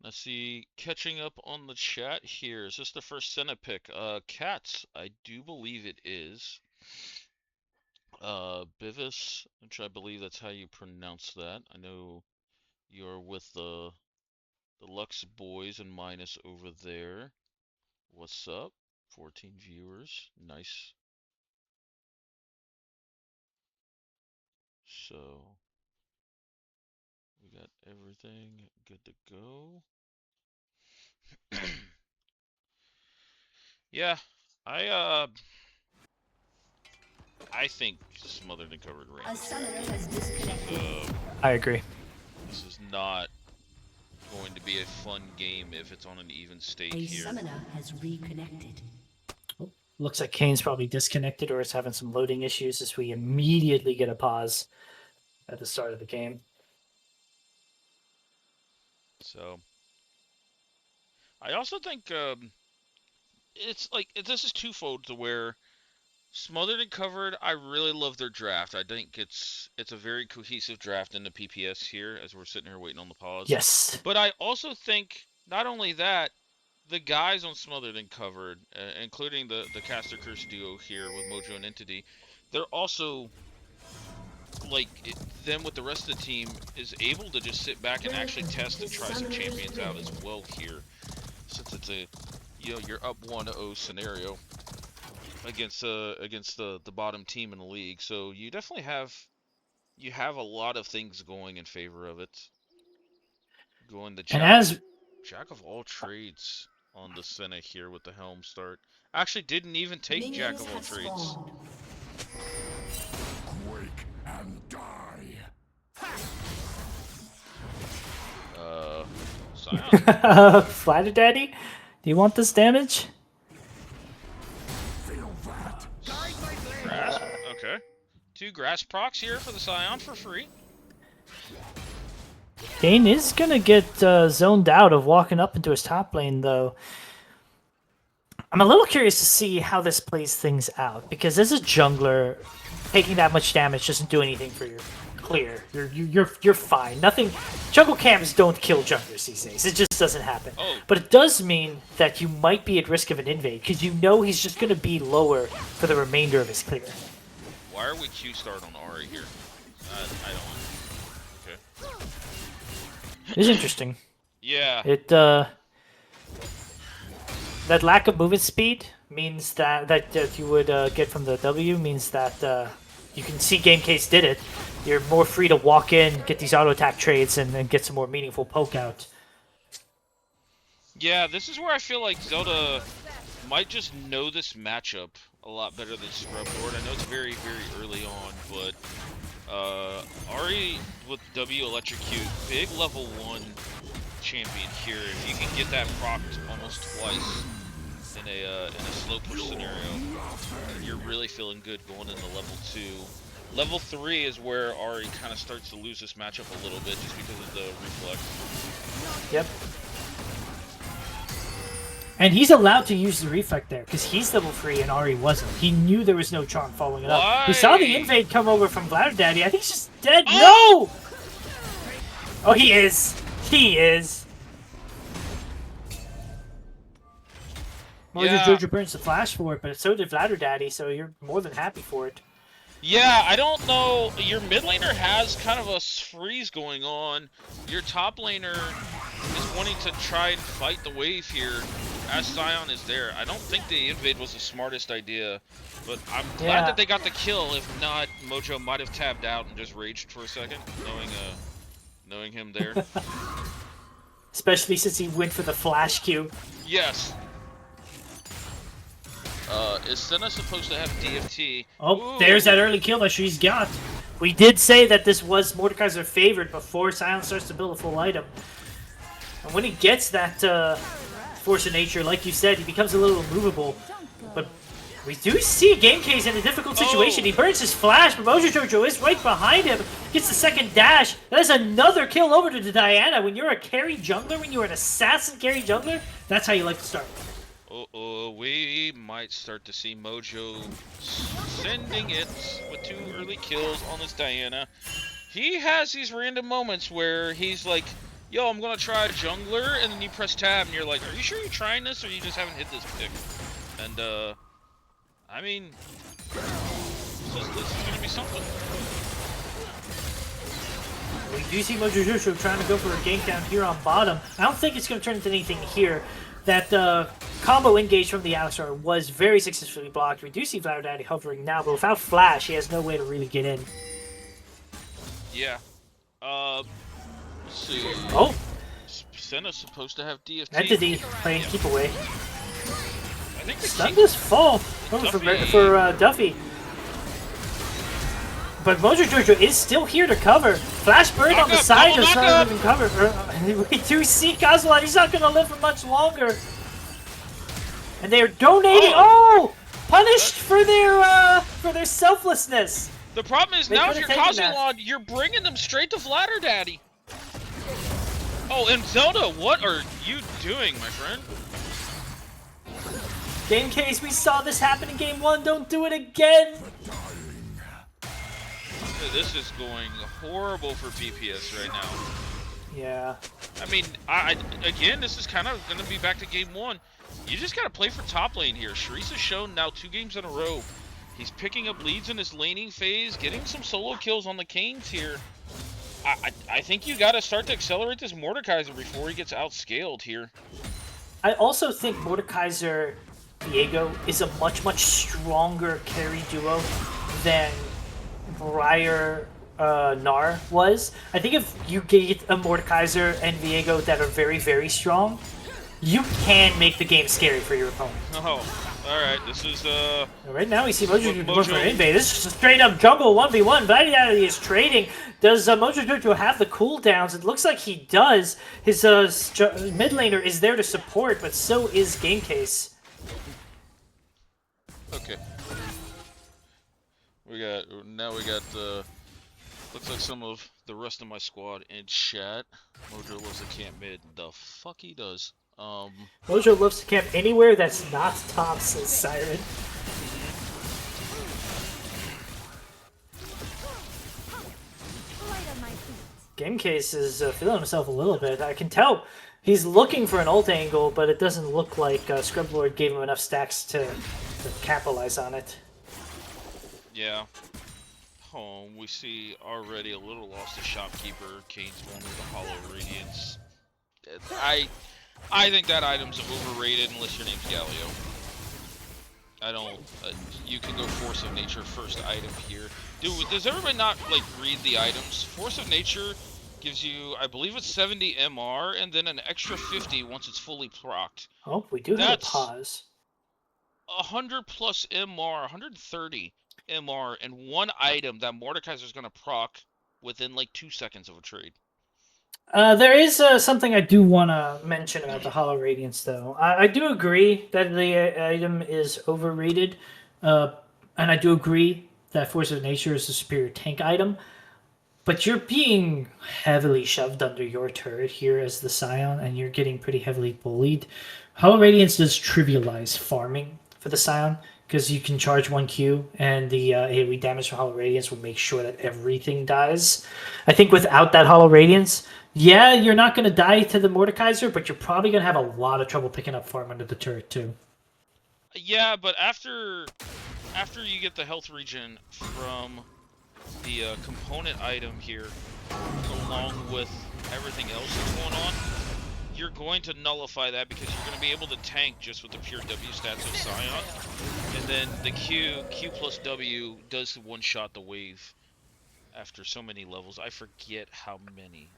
Let's see, catching up on the chat here. Is this the first Senate pick? Cats, I do believe it is. Bivis, which I believe that's how you pronounce that. I know you're with the Lux boys and Minus over there. What's up? 14 viewers. Nice. So we got everything good to go. Yeah, I I think Smothered and Covered A wins. summoner has disconnected. I agree. This is not going to be a fun game if it's on an even state A here. summoner has reconnected. Looks like Kane's probably disconnected or is having some loading issues as we immediately get a pause at the start of the game. So I also think it's like this is twofold to where Smothered and Covered, I really love their draft. I think it's a very cohesive draft in the PPS here as we're sitting here waiting on the pause. Yes. But I also think not only that, the guys on Smothered and Covered, including the Caster Curse duo here with Mojo and Entity, they're also like them with the rest of the team is able to just sit back and actually test and try some champions out as well here, since it's a you're up 1-0 scenario against the bottom team in the league. So you definitely have a lot of things going in favor of it. Going the jack of all trades on the Senna here with the helm start. Actually didn't even take jack of all trades. Quake and die. Scion. Flatter Daddy, do you want this damage? Feel that. Grass. Okay. 2 grass procs here for the Scion for free. Kane is gonna get zoned out of walking up into his top lane, though. I'm a little curious to see how this plays things out, because as a jungler, taking that much damage doesn't do anything for your clear. You're fine. Nothing. Jungle camps don't kill junglers these days. It just doesn't happen. Oh. But it does mean that you might be at risk of an invade, because you know he's just gonna be lower for the remainder of his clear. Why are we Q start on Ahri here? I don't. Okay. It's interesting. Yeah. It that lack of movement speed means that you would get from the W means that you can see Game Case did it. You're more free to walk in, get these auto attack trades, and then get some more meaningful poke out. Yeah, this is where I feel like Zelda might just know this matchup a lot better than Scrubboard. I know it's very, very early on, but Ahri with W Electrocute, big level 1 champion here. If you can get that procced almost twice in a slow push scenario, then you're really feeling good going into level 2. Level 3 is where Ahri kind of starts to lose this matchup a little bit just because of the reflex. Yep. And he's allowed to use the reflect there, because he's level 3 and Ahri wasn't. He knew there was no charm following it up. He saw the invade come over from Bladder Daddy. I think he's just dead. Oh! No! Oh, he is. He is. Mojo Yeah. Jojo burns the flash for it, but so did Bladder Daddy, so you're more than happy for it. Yeah, I don't know. Your mid laner has kind of a freeze going on. Your top laner is wanting to try and fight the wave here as Scion is there. I don't think the invade was the smartest idea, but I'm glad that they got the kill. If not, Mojo might have tabbed out and just raged for a second, knowing him there. Especially since he went for the flash Q. Yes. Is Senna supposed to have DFT? Oh, Ooh. there's that early kill that she's got. We did say that this was Mordekaiser favored before Scion starts to build a full item. And when he gets that Force of Nature, like you said, he becomes a little immovable. But we do see Game Case in a difficult situation. He burns his flash, but Mojo Jojo is right behind him. Gets the second dash. That is another kill over to Diana. When you're a carry jungler, when you're an assassin carry jungler, that's how you like to start. Uh-oh, we might start to see Mojo sending it with 2 early kills on this Diana. He has these random moments where he's like, yo, I'm gonna try a jungler, and then you press tab and you're like, are you sure you're trying this, or you just haven't hit this pick? And, I mean, this is gonna be something. We do see Mojo Jojo trying to go for a gank down here on bottom. I don't think it's going to turn into anything here. That combo engage from the Alistar was very successfully blocked. We do see Flower Daddy hovering now, but without Flash, he has no way to really get in. Yeah. Let's see. Oh, Senna's supposed to have DFT. Entity playing keep away. I think the Stun keep- this fall over for Duffy. But Mojo Jojo is still here to cover. Flash Bird on the side does not even cover. We do see Cosmolot. He's not going to live for much longer. And they're donating. Oh, punished for their selflessness. The problem is They now if could've you're taken that. Cosmolot, you're bringing them straight to Flatter Daddy. Oh, and Zelda, what are you doing, my friend? Game case, we saw this happen in game 1. Don't do it again. This is going horrible for BPS right now. Yeah. I mean, again, this is kind of going to be back to game 1. You just got to play for top lane here. Sharice has shown now 2 games in a row. He's picking up leads in his laning phase, getting some solo kills on the Canes here. I think you got to start to accelerate this Mordekaiser before he gets outscaled here. I also think Mordekaiser Diego is a much stronger carry duo than Briar Nar was. I think if you get a Mordekaiser and Viego that are very strong, you can make the game scary for your opponent. Oh, alright, this is, Right now we see Mojo Mojo- going for an invade. This is just a straight up jungle 1v1. Vitality is trading. Does Mojo Jojo have the cooldowns? It looks like he does. His mid laner is there to support, but so is Game Case. okay. We got looks like some of the rest of my squad in chat. Mojo loves the camp mid. The fuck he does. Mojo loves to camp anywhere that's not top, says Siren. Game Case is feeling himself a little bit. I can tell he's looking for an ult angle, but it doesn't look like Scrublord gave him enough stacks to capitalize on it. Yeah. Home, we see already a little loss to Shopkeeper. Kane's one with the Hollow Radiance. I think that item's overrated unless your name's Galio. I don't. You can go Force of Nature first item here. Dude, does everybody not like read the items? Force of Nature gives you, I believe it's 70 MR and then an extra 50 once it's fully procced. Oh, we do have a That's- pause. 100 plus MR, 130 MR, and one item that Mordekaiser's gonna proc within like 2 seconds of a trade. There is something I do want to mention about the Hollow Radiance, though. I do agree that the item is overrated, and I do agree that Force of Nature is a superior tank item, but you're being heavily shoved under your turret here as the Scion, and you're getting pretty heavily bullied. Hollow Radiance does trivialize farming for the Scion, because you can charge 1Q, and the AoE damage from Hollow Radiance will make sure that everything dies. I think without that Hollow Radiance, yeah, you're not going to die to the Mordekaiser, but you're probably going to have a lot of trouble picking up farm under the turret, too. Yeah, but after you get the health regen from the component item here, along with everything else that's going on, you're going to nullify that because you're going to be able to tank just with the pure W stats of Scion. And then the Q plus W does one-shot the wave after so many levels. I forget how many.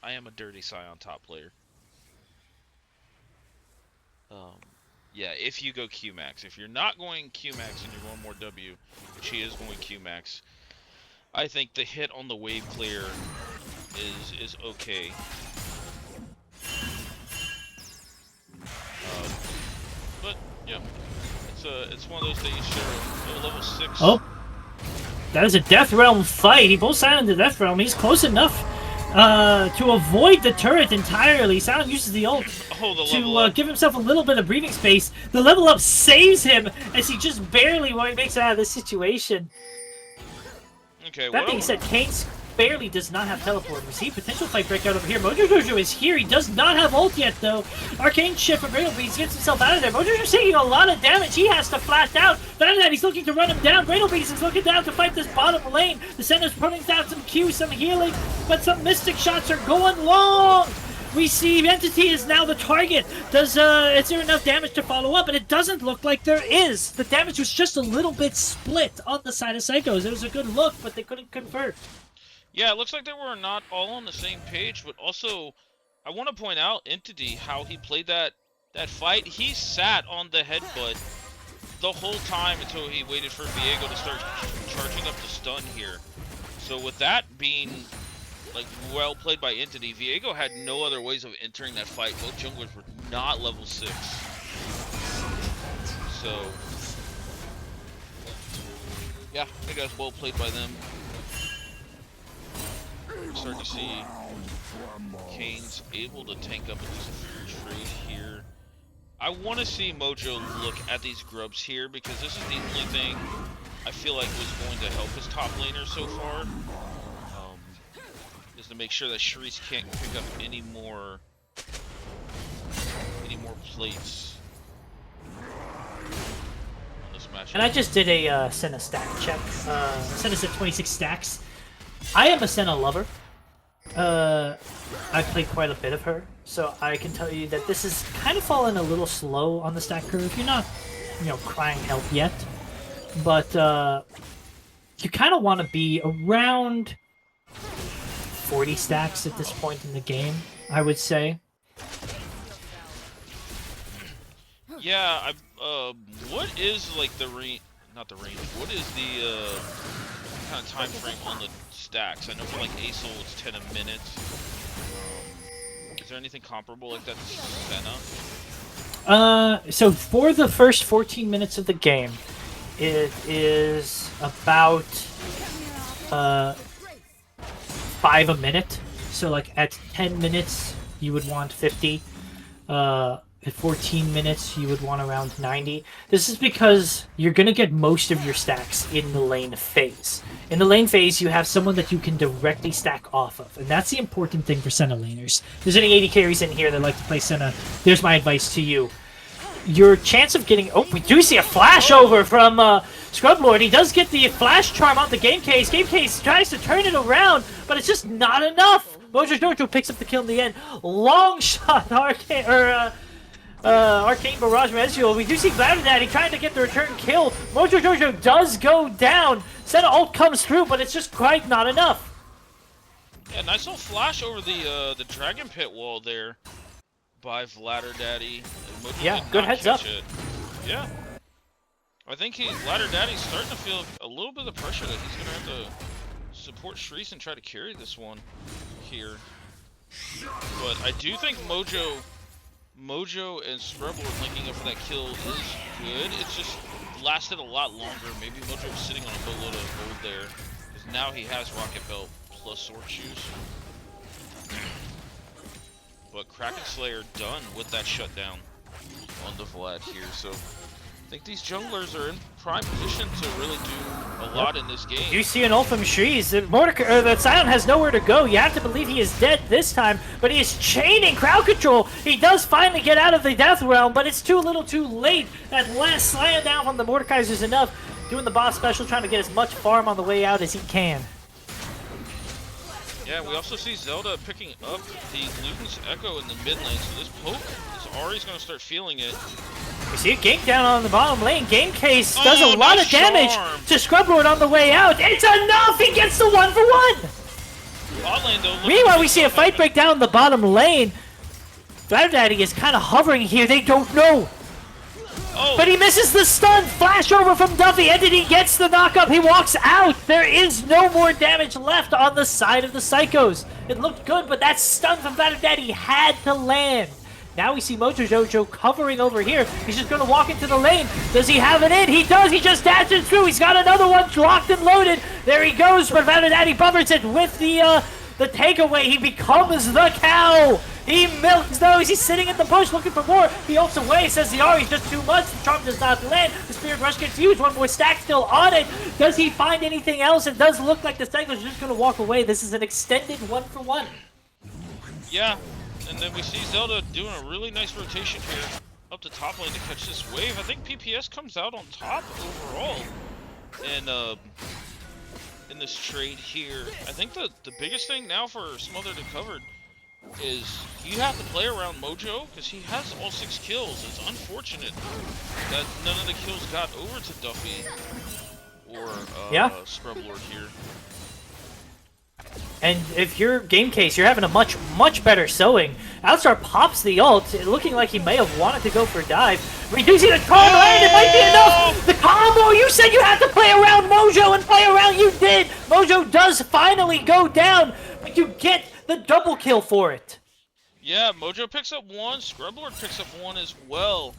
I am a dirty Scion top player. Yeah, if you go Q max. If you're not going Q max and you're going more W, which he is going Q max, I think the hit on the wave clear is okay. But yeah, it's one of those things. Sure, level 6. Oh, that is a Death Realm fight. He pulls Silent to Death Realm. He's close enough to avoid the turret entirely. Silent uses the ult to give himself a little bit of breathing space. The level up saves him as he just barely makes it out of this situation. Okay, That being said, Kane barely does not have teleport. We see potential fight breakout over here. Mojo Jojo is here. He does not have ult yet, though. Arcane shift from Cradle Beats gets himself out of there. Mojo Jojo's taking a lot of damage. He has to flash out. After that, he's looking to run him down. Cradle Beats is looking down to fight this bottom lane. The center's putting down some Q, some healing, but some Mystic shots are going long. We see Entity is now the target. Is there enough damage to follow up? And it doesn't look like there is. The damage was just a little bit split on the side of Psychos. It was a good look, but they couldn't convert. Yeah, it looks like they were not all on the same page, but also, I want to point out Entity, how he played that fight. He sat on the headbutt the whole time until he waited for Viego to start charging up the stun here. So with that being like well played by Entity, Viego had no other ways of entering that fight. Both junglers were not level 6. So yeah, I think that was well played by them. Starting to see Kane's able to tank up a decent trade here. I want to see Mojo look at these grubs here, because this is the only thing I feel like was going to help his top laner so far. Is to make sure that Sharice can't pick up any more plates on this match. And I just did a Senna stack check. Senna's at 26 stacks. I am a Senna lover. I've played quite a bit of her, so I can tell you that this is kind of fallen a little slow on the stack curve. You're not, crying help yet, but you kind of want to be around 40 stacks at this point in the game, I would say. Yeah, what is like the range? Not the range. What is the kind of time frame on the stacks? I know for like ASOL it's 10 a minute. Is there anything comparable like that to Senna? So for the first 14 minutes of the game, it is about 5 a minute. So like at 10 minutes you would want 50. At 14 minutes you would want around 90. This is because you're gonna get most of your stacks in the lane phase. In the lane phase, you have someone that you can directly stack off of, and that's the important thing for Senna laners. If there's any 80 carries in here that like to play Senna, there's my advice to you. Your chance of getting... Oh, we do see a flash over from Scrublord. He does get the flash charm on the Game Case. Game Case tries to turn it around, but it's just not enough. Mojo Jojo picks up the kill in the end. Long shot, Arcane Barrage Mezreal. We do see Vladadaddy trying to get the return kill. Mojo Jojo does go down. Senna ult comes through, but it's just quite not enough. Yeah, nice little flash over the Dragon Pit wall there by Vladadaddy. Yeah, good heads up. Yeah. I think Vladadaddy's starting to feel a little bit of pressure that he's going to have to support Sharice and try to carry this one here. But I do think Mojo and Scrublord linking up for that kill is good. It's just lasted a lot longer. Maybe Mojo was sitting on a boatload of gold there, because now he has Rocket Belt plus Sword Shoes. But Kraken Slayer done with that shutdown on the Vlad here. So I think these junglers are in prime position to really do a lot in this game. You see an ult from Shreeze. The Scion has nowhere to go. You have to believe he is dead this time, but he is chaining crowd control. He does finally get out of the death realm, but it's too little too late. At last, Scion down from the Mordekaiser is enough. Doing the boss special, trying to get as much farm on the way out as he can. Yeah, we also see Zelda picking up the Luden's Echo in the mid lane, so this poke is Ari's going to start feeling it. We see a gank down on the bottom lane. Game Case does a lot of damage to Scrublord on the way out. It's enough! He gets the 1-for-1! Bot lane, though, Meanwhile, we see a fight break down the bottom lane. Vladadaddy is kind of hovering here. They don't know. Oh. But he misses the stun. Flash over from Duffy. Entity gets the knockup. He walks out. There is no more damage left on the side of the Psychos. It looked good, but that stun from Vladadaddy had to land. Now we see Mojo Jojo covering over here. He's just going to walk into the lane. Does he have it in? He does. He just dashes through. He's got another one locked and loaded. There he goes, but Vladadaddy buffers it with the takeaway. He becomes the cow. He milks those. He's sitting in the bush looking for more. He ults away, says the Ari's just too much. The charm does not land. The Spirit Rush gets used. One more stack still on it. Does he find anything else? It does look like the Psycho's just going to walk away. This is an extended 1-for-1. Yeah, and then we see Zelda doing a really nice rotation here up the top lane to catch this wave. I think PPS comes out on top overall. And in this trade here, I think the biggest thing now for Smothered and Covered is you have to play around Mojo because he has all 6 kills. It's unfortunate that none of the kills got over to Duffy or Scrub Lord here. And if you're Game Case, you're having a much, much better sewing. Alistar pops the ult, looking like he may have wanted to go for a dive. Reducing the combo, and it might be enough! The combo! You said you had to play around Mojo, and play around you did! Mojo does finally go down, but you get the double kill for it. Yeah, Mojo picks up 1, Scrub Lord picks up 1 as well.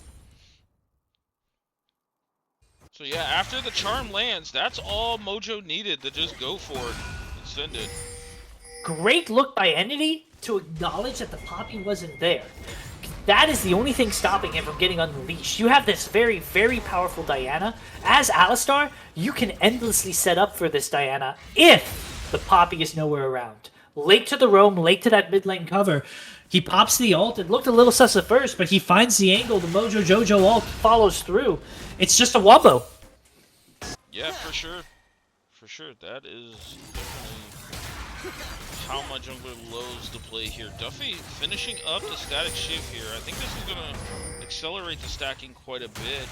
So yeah, after the charm lands, that's all Mojo needed to just go for it and send it. Great look by Entity to acknowledge that the Poppy wasn't there. That is the only thing stopping him from getting unleashed. You have this very, very powerful Diana. As Alistar, you can endlessly set up for this Diana if the Poppy is nowhere around. Late to the roam, late to that mid lane cover. He pops the ult. It looked a little sus at first, but he finds the angle. The Mojo Jojo ult follows through. It's just a wombo. Yeah, for sure. For sure. That is definitely how my jungler loves to play here. Duffy finishing up the static shift here. I think this is going to accelerate the stacking quite a bit.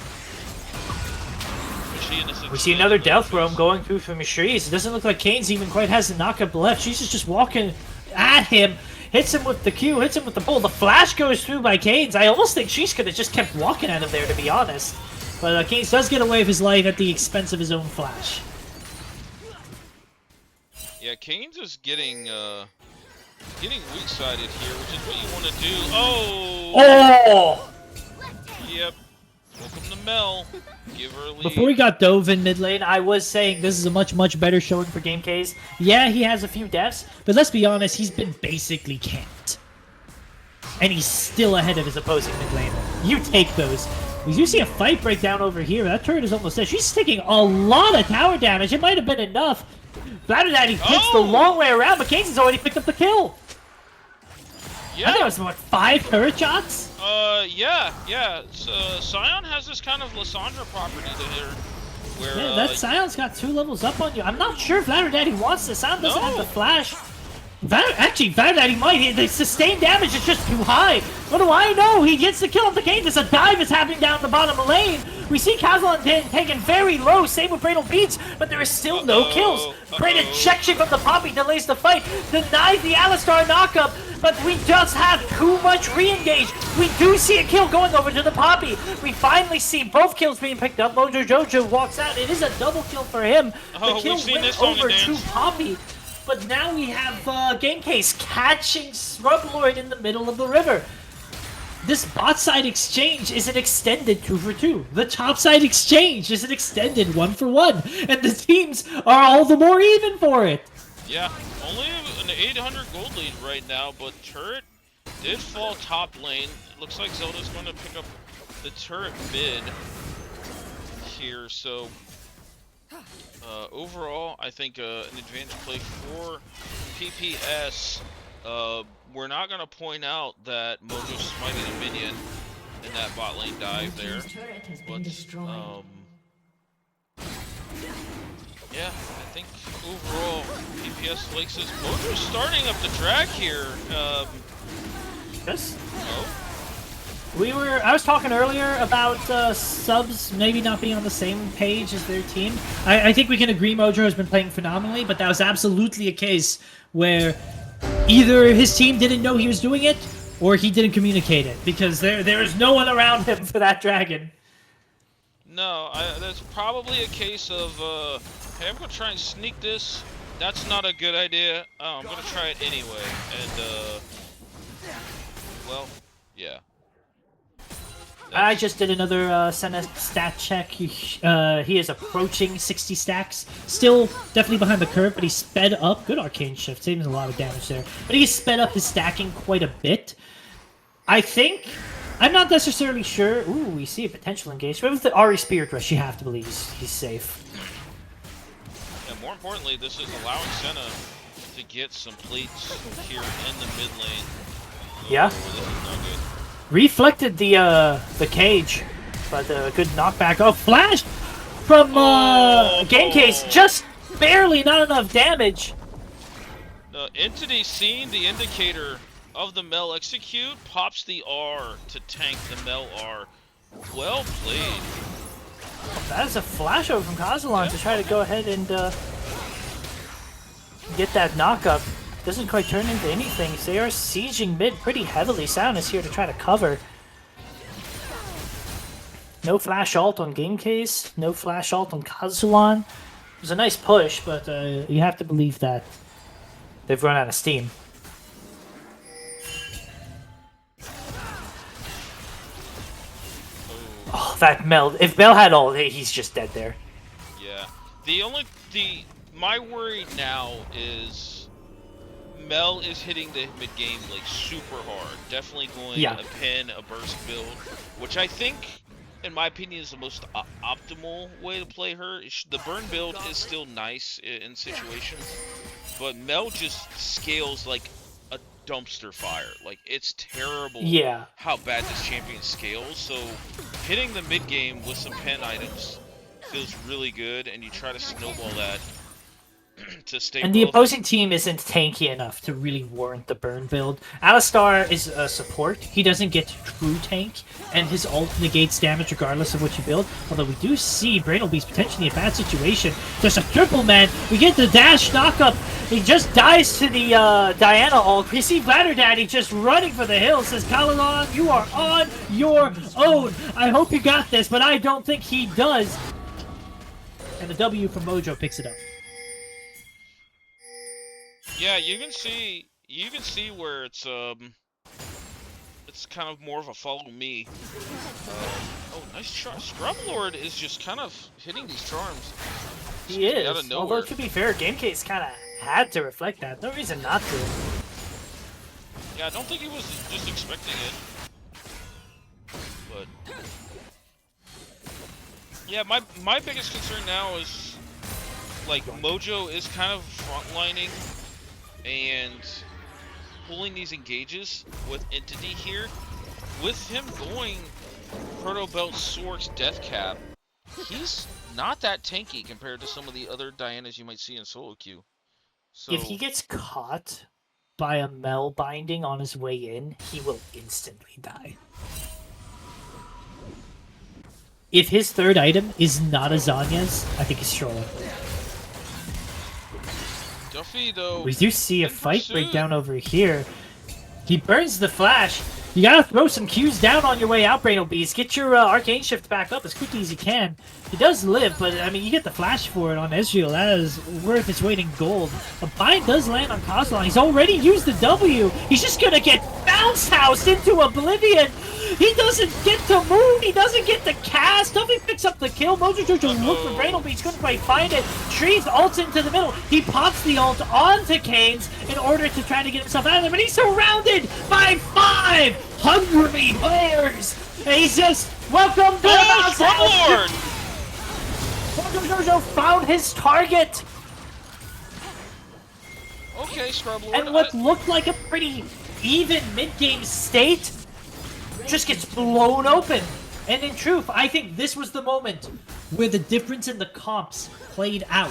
We see another Death Roam going through from Mishrees. It doesn't look like Kane's even quite has the knockup left. She's just walking at him. Hits him with the Q, hits him with the pull. The flash goes through by Kane's. I almost think she's could have just kept walking at him there, to be honest. But Kane's does get away with his life at the expense of his own flash. Yeah, Kane's is getting weak-sided here, which is what you want to do. Oh! Yep. Welcome to Mel. Give her a lead. Before we got dove in mid lane, I was saying this is a much, much better showing for Game K's. Yeah, he has a few deaths, but let's be honest, he's been basically camped. And he's still ahead of his opposing mid laner. You take those. You see a fight break down over here. That turret is almost dead. She's taking a lot of tower damage. It might have been enough. Bladder Daddy hits the long way around, but Kane's already picked up the kill. Yeah. I think it was, what, 5 turret shots? Yeah. Scion has this kind of Lysandra property to her. Where, yeah, that Scion's got 2 levels up on you. I'm not sure if Bladder Daddy wants this. Scion doesn't have the flash. Actually, Bladder Daddy might. The sustained damage is just too high. What do I know? He gets the kill on the Kane. There's a dive is happening down the bottom lane. We see Kazlan taken very low. Same with Bradle Beats, but there is still no kills. Great ejection from the Poppy delays the fight. Denies the Alistar knockup, but we just have too much re-engage. We do see a kill going over to the Poppy. We finally see both kills being picked up. Mojo Jojo walks out. It is a double kill for him. The kill went over to Poppy. But now we have Game Case catching Scrub Lord in the middle of the river. This bot side exchange is an extended 2 for 2. The top side exchange is an extended 1 for 1. And the teams are all the more even for it. Yeah, only an 800 gold lead right now, but turret did fall top lane. It looks like Zelda's going to pick up the turret mid here, so overall, I think an advantage play for PPS. We're not going to point out that Mojo smited a minion in that bot lane dive there. But, yeah, I think overall, PPS likes this. Mojo's starting up the drag here. Yes? No? I was talking earlier about subs maybe not being on the same page as their team. I think we can agree Mojo has been playing phenomenally, but that was absolutely a case where either his team didn't know he was doing it, or he didn't communicate it, because there is no one around him for that dragon. No, that's probably a case of, hey, I'm going to try and sneak this. That's not a good idea. I'm going to try it anyway. And, well, yeah. I just did another Senna stat check. He is approaching 60 stacks. Still definitely behind the curve, but he's sped up. Good arcane shift, saving a lot of damage there. But he's sped up his stacking quite a bit. I think, I'm not necessarily sure. Ooh, we see a potential engagement. With the Ari Spirit Rush, you have to believe he's safe. And more importantly, this is allowing Senna to get some plates here in the mid lane. Yeah. This is not good. Reflected the cage, but a good knockback. Oh, flash from Game Case, just barely, not enough damage. The Entity seeing the indicator of the Mel execute, pops the R to tank the Mel R. Well played. That is a flash over from Kazalan to try to go ahead and get that knockup. Doesn't quite turn into anything. So they are sieging mid pretty heavily. Sound is here to try to cover. No flash ult on Game Case. No flash ult on Kazulan. It was a nice push, but you have to believe that they've run out of steam. Oh, that Mel. If Mel had ult, he's just dead there. Yeah. My worry now is Mel is hitting the mid game like super hard. Definitely going a pin, a burst build, which I think, in my opinion, is the most optimal way to play her. The burn build is still nice in situations, but Mel just scales like a dumpster fire. Like, it's terrible how bad this champion scales. So hitting the mid game with some pen items feels really good, and you try to snowball that to stay. And the opposing team isn't tanky enough to really warrant the burn build. Alistar is a support. He doesn't get true tank, and his ult negates damage regardless of what you build. Although we do see Brainlbeast potentially in a bad situation. There's a triple man. We get the dash knockup. He just dies to the Diana ult. We see Bladder Daddy just running for the hill. Says, Kalalon, you are on your own. I hope you got this, but I don't think he does. And the W from Mojo picks it up. Yeah, you can see where it's kind of more of a follow me. Oh, nice shot. Scrub Lord is just kind of hitting these charms. He is. Although, to be fair, Game Case kind of had to reflect that. No reason not to. Yeah, I don't think he was just expecting it. But yeah, my biggest concern now is, like, Mojo is kind of frontlining and pulling these engages with Entity here. With him going Proto Belt Sork's Death Cap, he's not that tanky compared to some of the other Dianas you might see in solo queue. So if he gets caught by a Mel binding on his way in, he will instantly die. If his third item is not a Zanya's, I think he's trolling. Duffy, though, we do see a fight break down over here. He burns the flash. You gotta throw some Qs down on your way out, Brainlbeast. Get your Arcane Shift back up as quickly as you can. He does live, but I mean, you get the flash for it on Ezreal. That is worth its weight in gold. A bind does land on Kozlon. He's already used the W. He's just gonna get bounce housed into oblivion. He doesn't get to move. He doesn't get to cast. Duffy picks up the kill. Mojo Jojo look for Brainlbeast. Couldn't quite find it. Trees ults into the middle. He pops the ult onto Canes in order to try to get himself out of there, but he's surrounded by 5 hungry players. And he's just, welcome to the bounce house. Mojo Jojo found his target. Okay, Scrub Lord. And what looked like a pretty even mid-game state just gets blown open. And in truth, I think this was the moment where the difference in the comps played out.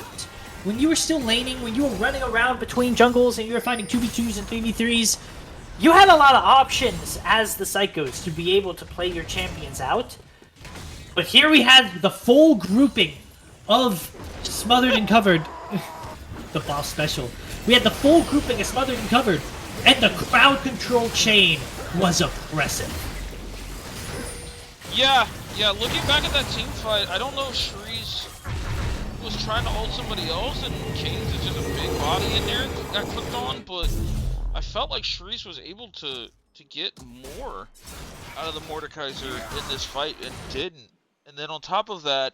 When you were still laning, when you were running around between jungles and you were finding 2v2s and 3v3s, you had a lot of options as the Psychos to be able to play your champions out. But here we had the full grouping of Smothered and Covered. The boss special. We had the full grouping of Smothered and Covered, and the crowd control chain was oppressive. Yeah, looking back at that team fight, I don't know if Shreeze was trying to ult somebody else and Canes is just a big body in there and got clicked on, but I felt like Shreeze was able to get more out of the Mordekaiser in this fight and didn't. And then on top of that,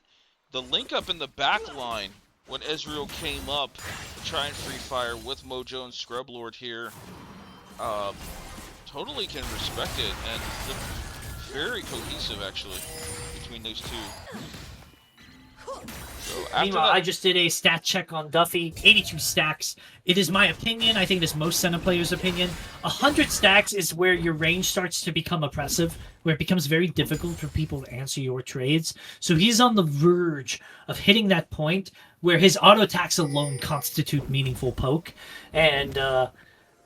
the link up in the back line when Ezreal came up to try and free fire with Mojo and Scrub Lord here, totally can respect it, and very cohesive actually between those two. So meanwhile, I just did a stat check on Duffy. 82 stacks. It is my opinion. I think it is most Senna players' opinion. 100 stacks is where your range starts to become oppressive, where it becomes very difficult for people to answer your trades. So he's on the verge of hitting that point where his auto attacks alone constitute meaningful poke. And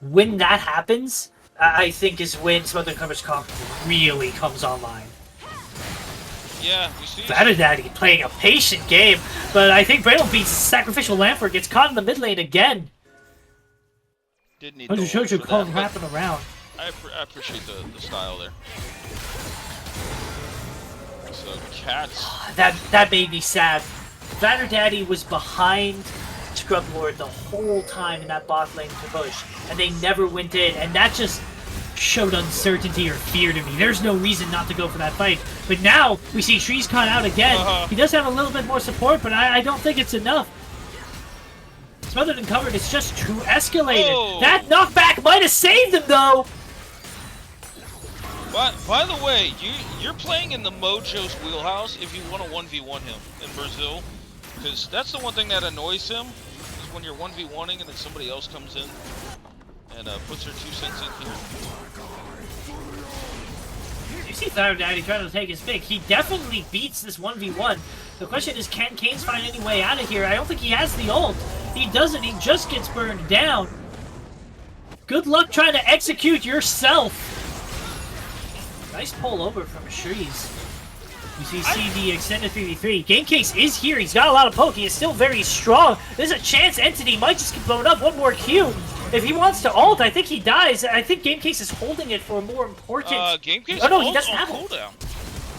when that happens, I think is when Smothered and Cover's comp really comes online. Yeah, we see. Daddy playing a patient game, but I think Brandon beats Sacrificial Lamper, gets caught in the mid lane again. Did need Mojo the ult for Jojo calling that, wrapping around. I appreciate the style there. So Cats. That made me sad. Daddy was behind Scrub Lord the whole time in that bot lane to push, and they never went in, and that just showed uncertainty or fear to me. There's no reason not to go for that fight. But now we see Trees caught out again. He does have a little bit more support, but I don't think it's enough. Smothered and Covered is just too escalated. Oh. That knockback might have saved him though. By the way, you're playing in the Mojo's wheelhouse if you want to 1v1 him in Brazil, because that's the one thing that annoys him is when you're 1v1ing and then somebody else comes in and puts their 2 cents in here. You see Daddy trying to take his pick. He definitely beats this 1v1. The question is, can Canes find any way out of here? I don't think he has the ult. He doesn't. He just gets burned down. Good luck trying to execute yourself. Nice pull over from Shreeze. You see the extended 3v3. Game Case is here. He's got a lot of poke. He is still very strong. There's a chance Entity might just get blown up. One more Q. If he wants to ult, I think he dies. I think Game Case is holding it for a more important... Game Case oh, no, he doesn't have cooldown.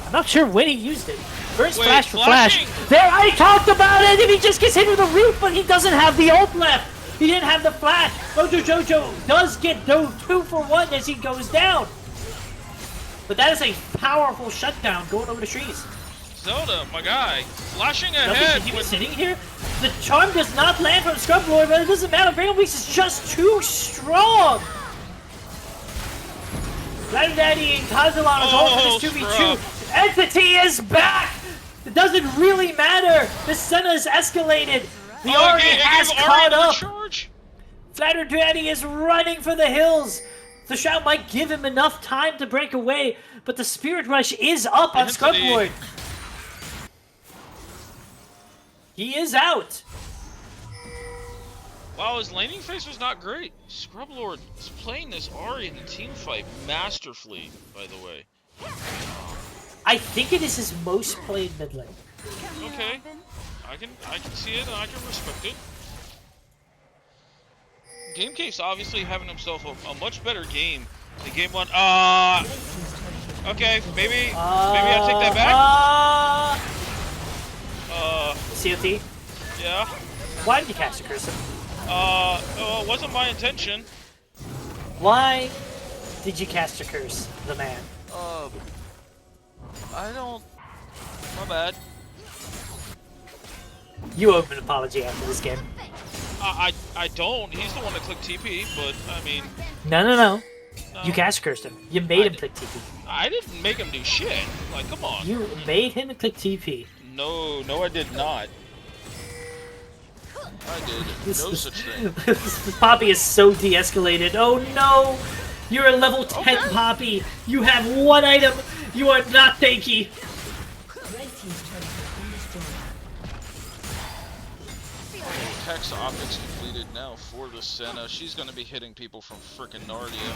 I'm not sure when he used it. Burst Wait, flash for flashing. flash. There, I talked about it! If he just gets hit with a root, but he doesn't have the ult left. He didn't have the flash. Mojo Jojo does get 2 for 1 as he goes down. But that is a powerful shutdown going over to Shreeze. Zelda, my guy, flashing Nothing ahead. can keep him sitting here. The charm does not land from Scrub Lord, but it doesn't matter. Brandon Weeks is just too strong. Daddy and Kazalan is holding this 2v2. Entity is back. It doesn't really matter. The Senna is escalated. The Ari has caught up. Daddy is running for the hills. The shout might give him enough time to break away, but the Spirit Rush is up on Scrub Lord. He is out. Wow, his laning phase was not great. Scrub Lord is playing this Ari in the team fight masterfully, by the way. I think it is his most played mid lane. Okay, I can see it and I can respect it. Game Case obviously having himself a much better game than game 1. Okay, maybe I take that back. COT? Yeah. Why did you cast a cursor? It wasn't my intention. Why did you cast a curse, the man? I don't. My bad. You owe him an apology after this game. I don't. He's the one that clicked TP, but I mean. No. You cast cursed him. You made him click TP. I didn't make him do shit. Like, come on. You made him click TP. No, I did not. I did. No such thing. This Poppy is so de-escalated. Oh no! You're a level 10 Okay. Poppy. You have 1 item. You are not tanky. Hex optics completed now for the Senna. She's gonna be hitting people from frickin' Narnia.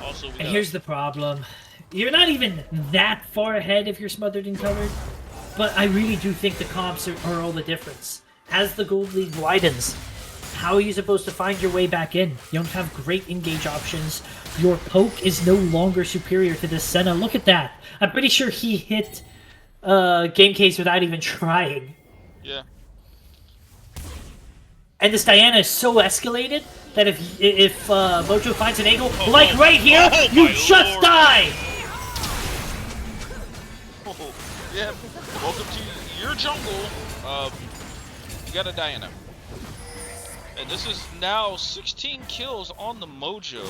Also, And here's the problem. You're not even that far ahead if you're Smothered and Covered, but I really do think the comps are all the difference. As the Gold League widens, how are you supposed to find your way back in? You don't have great engage options. Your poke is no longer superior to this Senna. Look at that. I'm pretty sure he hit Game Case without even trying. Yeah. And this Diana is so escalated that if Mojo finds an angle, like right here, you just Lord. die! Oh, yeah. Welcome to your jungle. You got a Diana. And this is now 16 kills on the Mojo.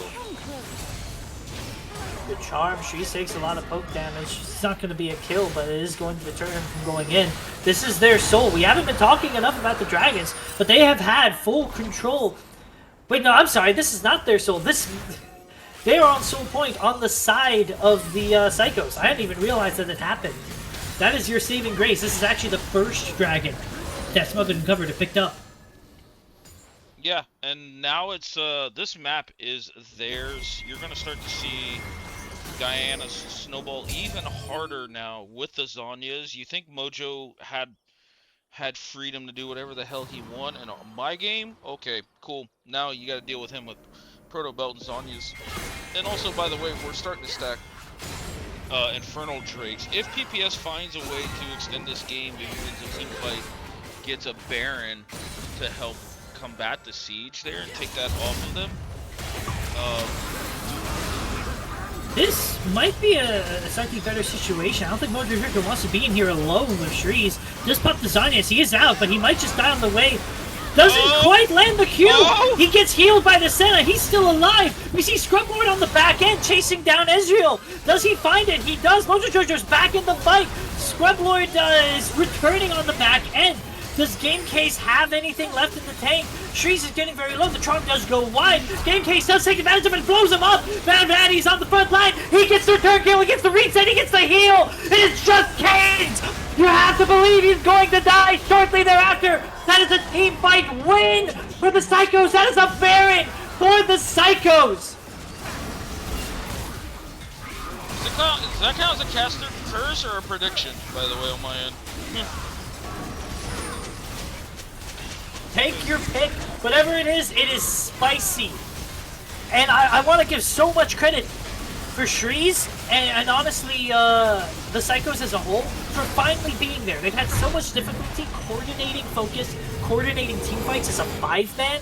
The charm, she takes a lot of poke damage. It's not going to be a kill, but it is going to deter him from going in. This is their soul. We haven't been talking enough about the dragons, but they have had full control. Wait, no, I'm sorry. This is not their soul. They are on soul point on the side of the Psychos. I didn't even realize that it happened. That is your saving grace. This is actually the first dragon that Smothered and Covered have picked up. Yeah, and now it's this map is theirs. You're gonna start to see Diana snowball even harder now with the Zanyas. You think Mojo had freedom to do whatever the hell he want in my game? Okay, cool. Now you got to deal with him with Proto Belt and Zanyas. And also, by the way, we're starting to stack Infernal Drakes. If PPS finds a way to extend this game, maybe wins a team fight, gets a Baron to help combat the siege there and take that off of them. This might be a slightly better situation. I don't think Mojo Jojo wants to be in here alone with Shreeze. Just pop the Zanias. He is out, but he might just die on the way. Doesn't quite land the Q. He gets healed by the Senna. He's still alive. We see Scrublord on the back end chasing down Ezreal. Does he find it? He does. Mojo Jojo's back in the fight. Scrublord is returning on the back end. Does Game Case have anything left in the tank? Shreeze is getting very low. The Tron does go wide. Game Case does take advantage of it and blows him up. Van Vandy's on the front line. He gets the return kill. He gets the reset. He gets the heal. It's just Cage. You have to believe he's going to die shortly thereafter. That is a team fight win for the Psychos. That is a Baron for the Psychos. Does that count as a caster curse or a prediction, by the way, on my end? Take your pick. Whatever it is spicy. And I want to give so much credit for Shreeze and honestly the Psychos as a whole for finally being there. They've had so much difficulty coordinating focus, coordinating team fights as a 5-man.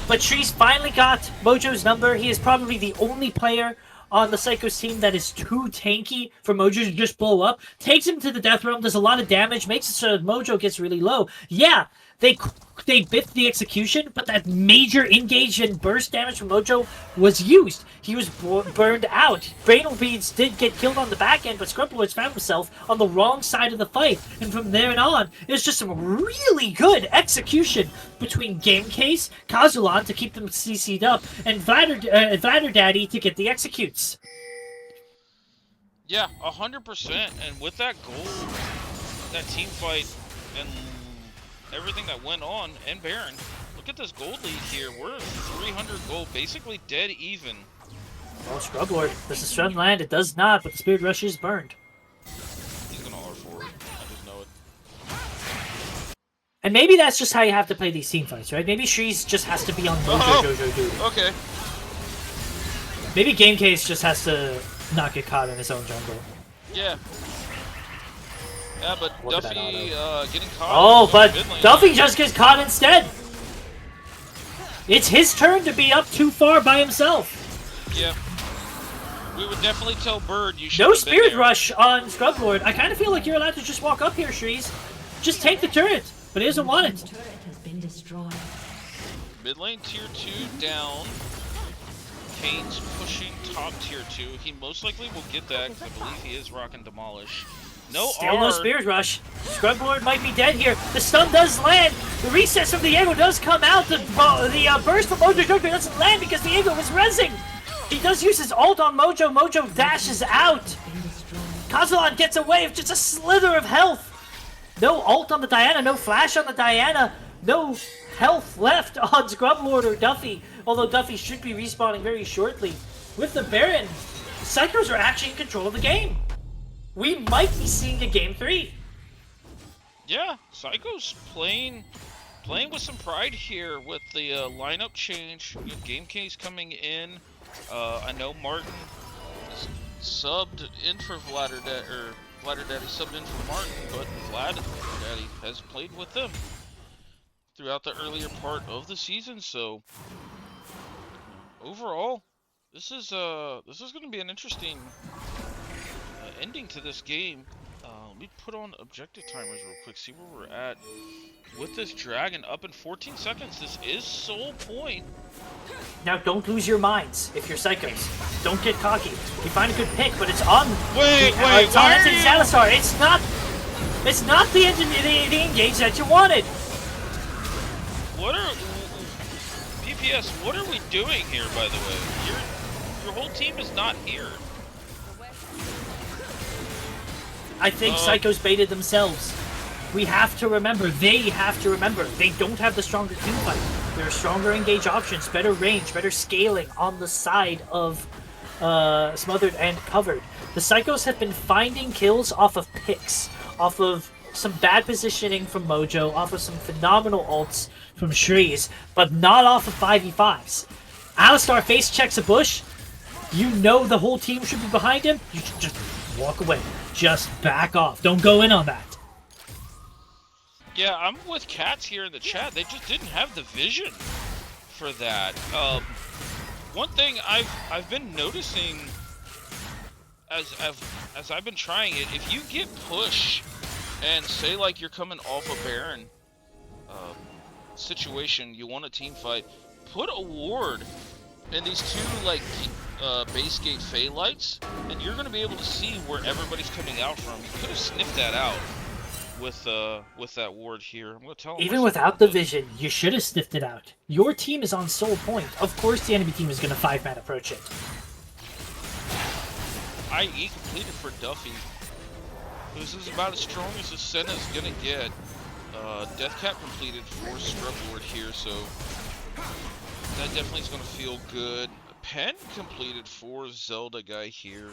But Shreeze finally got Mojo's number. He is probably the only player on the Psychos team that is too tanky for Mojo to just blow up. Takes him to the death realm, does a lot of damage, makes it so Mojo gets really low. Yeah, they biffed the execution, but that major engage and burst damage from Mojo was used. He was burned out. Brainal Beads did get killed on the back end, but Scrumplords found himself on the wrong side of the fight. And from there on, it was just some really good execution between Game Case, Kazulan to keep them CC'd up, and Vladder Daddy to get the executes. Yeah, 100%. And with that goal, that team fight, and everything that went on, and Baron, look at this gold lead here. We're 300 gold, basically dead even. Oh, Scrublord. Does the stun land? It does not, but the Spirit Rush is burned. He's gonna R4 it. I just know it. And maybe that's just how you have to play these team fights, right? Maybe Shreeze just has to be on Mojo Jojo duty. Okay. Maybe Game Case just has to not get caught in his own jungle. Yeah. Yeah, but Look Duffy getting caught. Oh, but Duffy just gets caught instead. It's his turn to be up too far by himself. Yeah. We would definitely tell Bird you should. No Spirit Rush on Scrublord. I kind of feel like you're allowed to just walk up here, Shreeze. Just take the turret, but he doesn't want it. Turret has been destroyed. Mid lane tier 2 down. Kane's pushing top tier 2. He most likely will get that because I believe he is rocking Demolish. Still no Spirit Rush. Scrublord might be dead here. The stun does land. The recess from Diego does come out. The burst from Mojo Jojo doesn't land because Diego was rezzing. He does use his ult on Mojo. Mojo dashes out. Kazulan gets away with just a slither of health. No ult on the Diana. No flash on the Diana. No health left on Scrublord or Duffy. Although Duffy should be respawning very shortly. With the Baron, the Psychos are actually in control of the game. We might be seeing a Game 3. Yeah, Psycho's playing with some pride here with the lineup change. You know, Game Case coming in. I know Martin subbed in for Vladder Daddy subbed in for Martin, but Vladder Daddy has played with them throughout the earlier part of the season. So overall, this is going to be an interesting ending to this game. Let me put on objective timers real quick, see where we're at with this dragon up in 14 seconds. This is Soul Point. Now, don't lose your minds if you're Psychos. Don't get cocky. You find a good pick, but it's on. It's on Entity Salazar. It's not the engage that you wanted. What are PPS? What are we doing here? By the way, your whole team is not here. I think Psychos baited themselves. We have to remember, they have to remember, they don't have the stronger team fight. There are stronger engage options, better range, better scaling on the side of Smothered and Covered. The Psychos have been finding kills off of picks, off of some bad positioning from Mojo, off of some phenomenal ults from Shreeze, but not off of 5v5s. Alistar face checks a bush. You know the whole team should be behind him. You should just walk away. Just back off. Don't go in on that. Yeah, I'm with Cats here in the chat. They just didn't have the vision for that. One thing I've been noticing as I've been trying it, if you get push and say like you're coming off a Baron situation, you want a team fight, put a ward in these two like base gate Fey lights, and you're gonna be able to see where everybody's coming out from. You could have sniffed that out with that ward here. I'm gonna tell him even without the vision, you should have sniffed it out. Your team is on soul point. Of course the enemy team is gonna 5-man approach it. IE completed for Duffy. This is about as strong as the Senna's gonna get. Deathcap completed for Scrub Lord here, so that definitely is gonna feel good. Pen completed for Zelda guy here.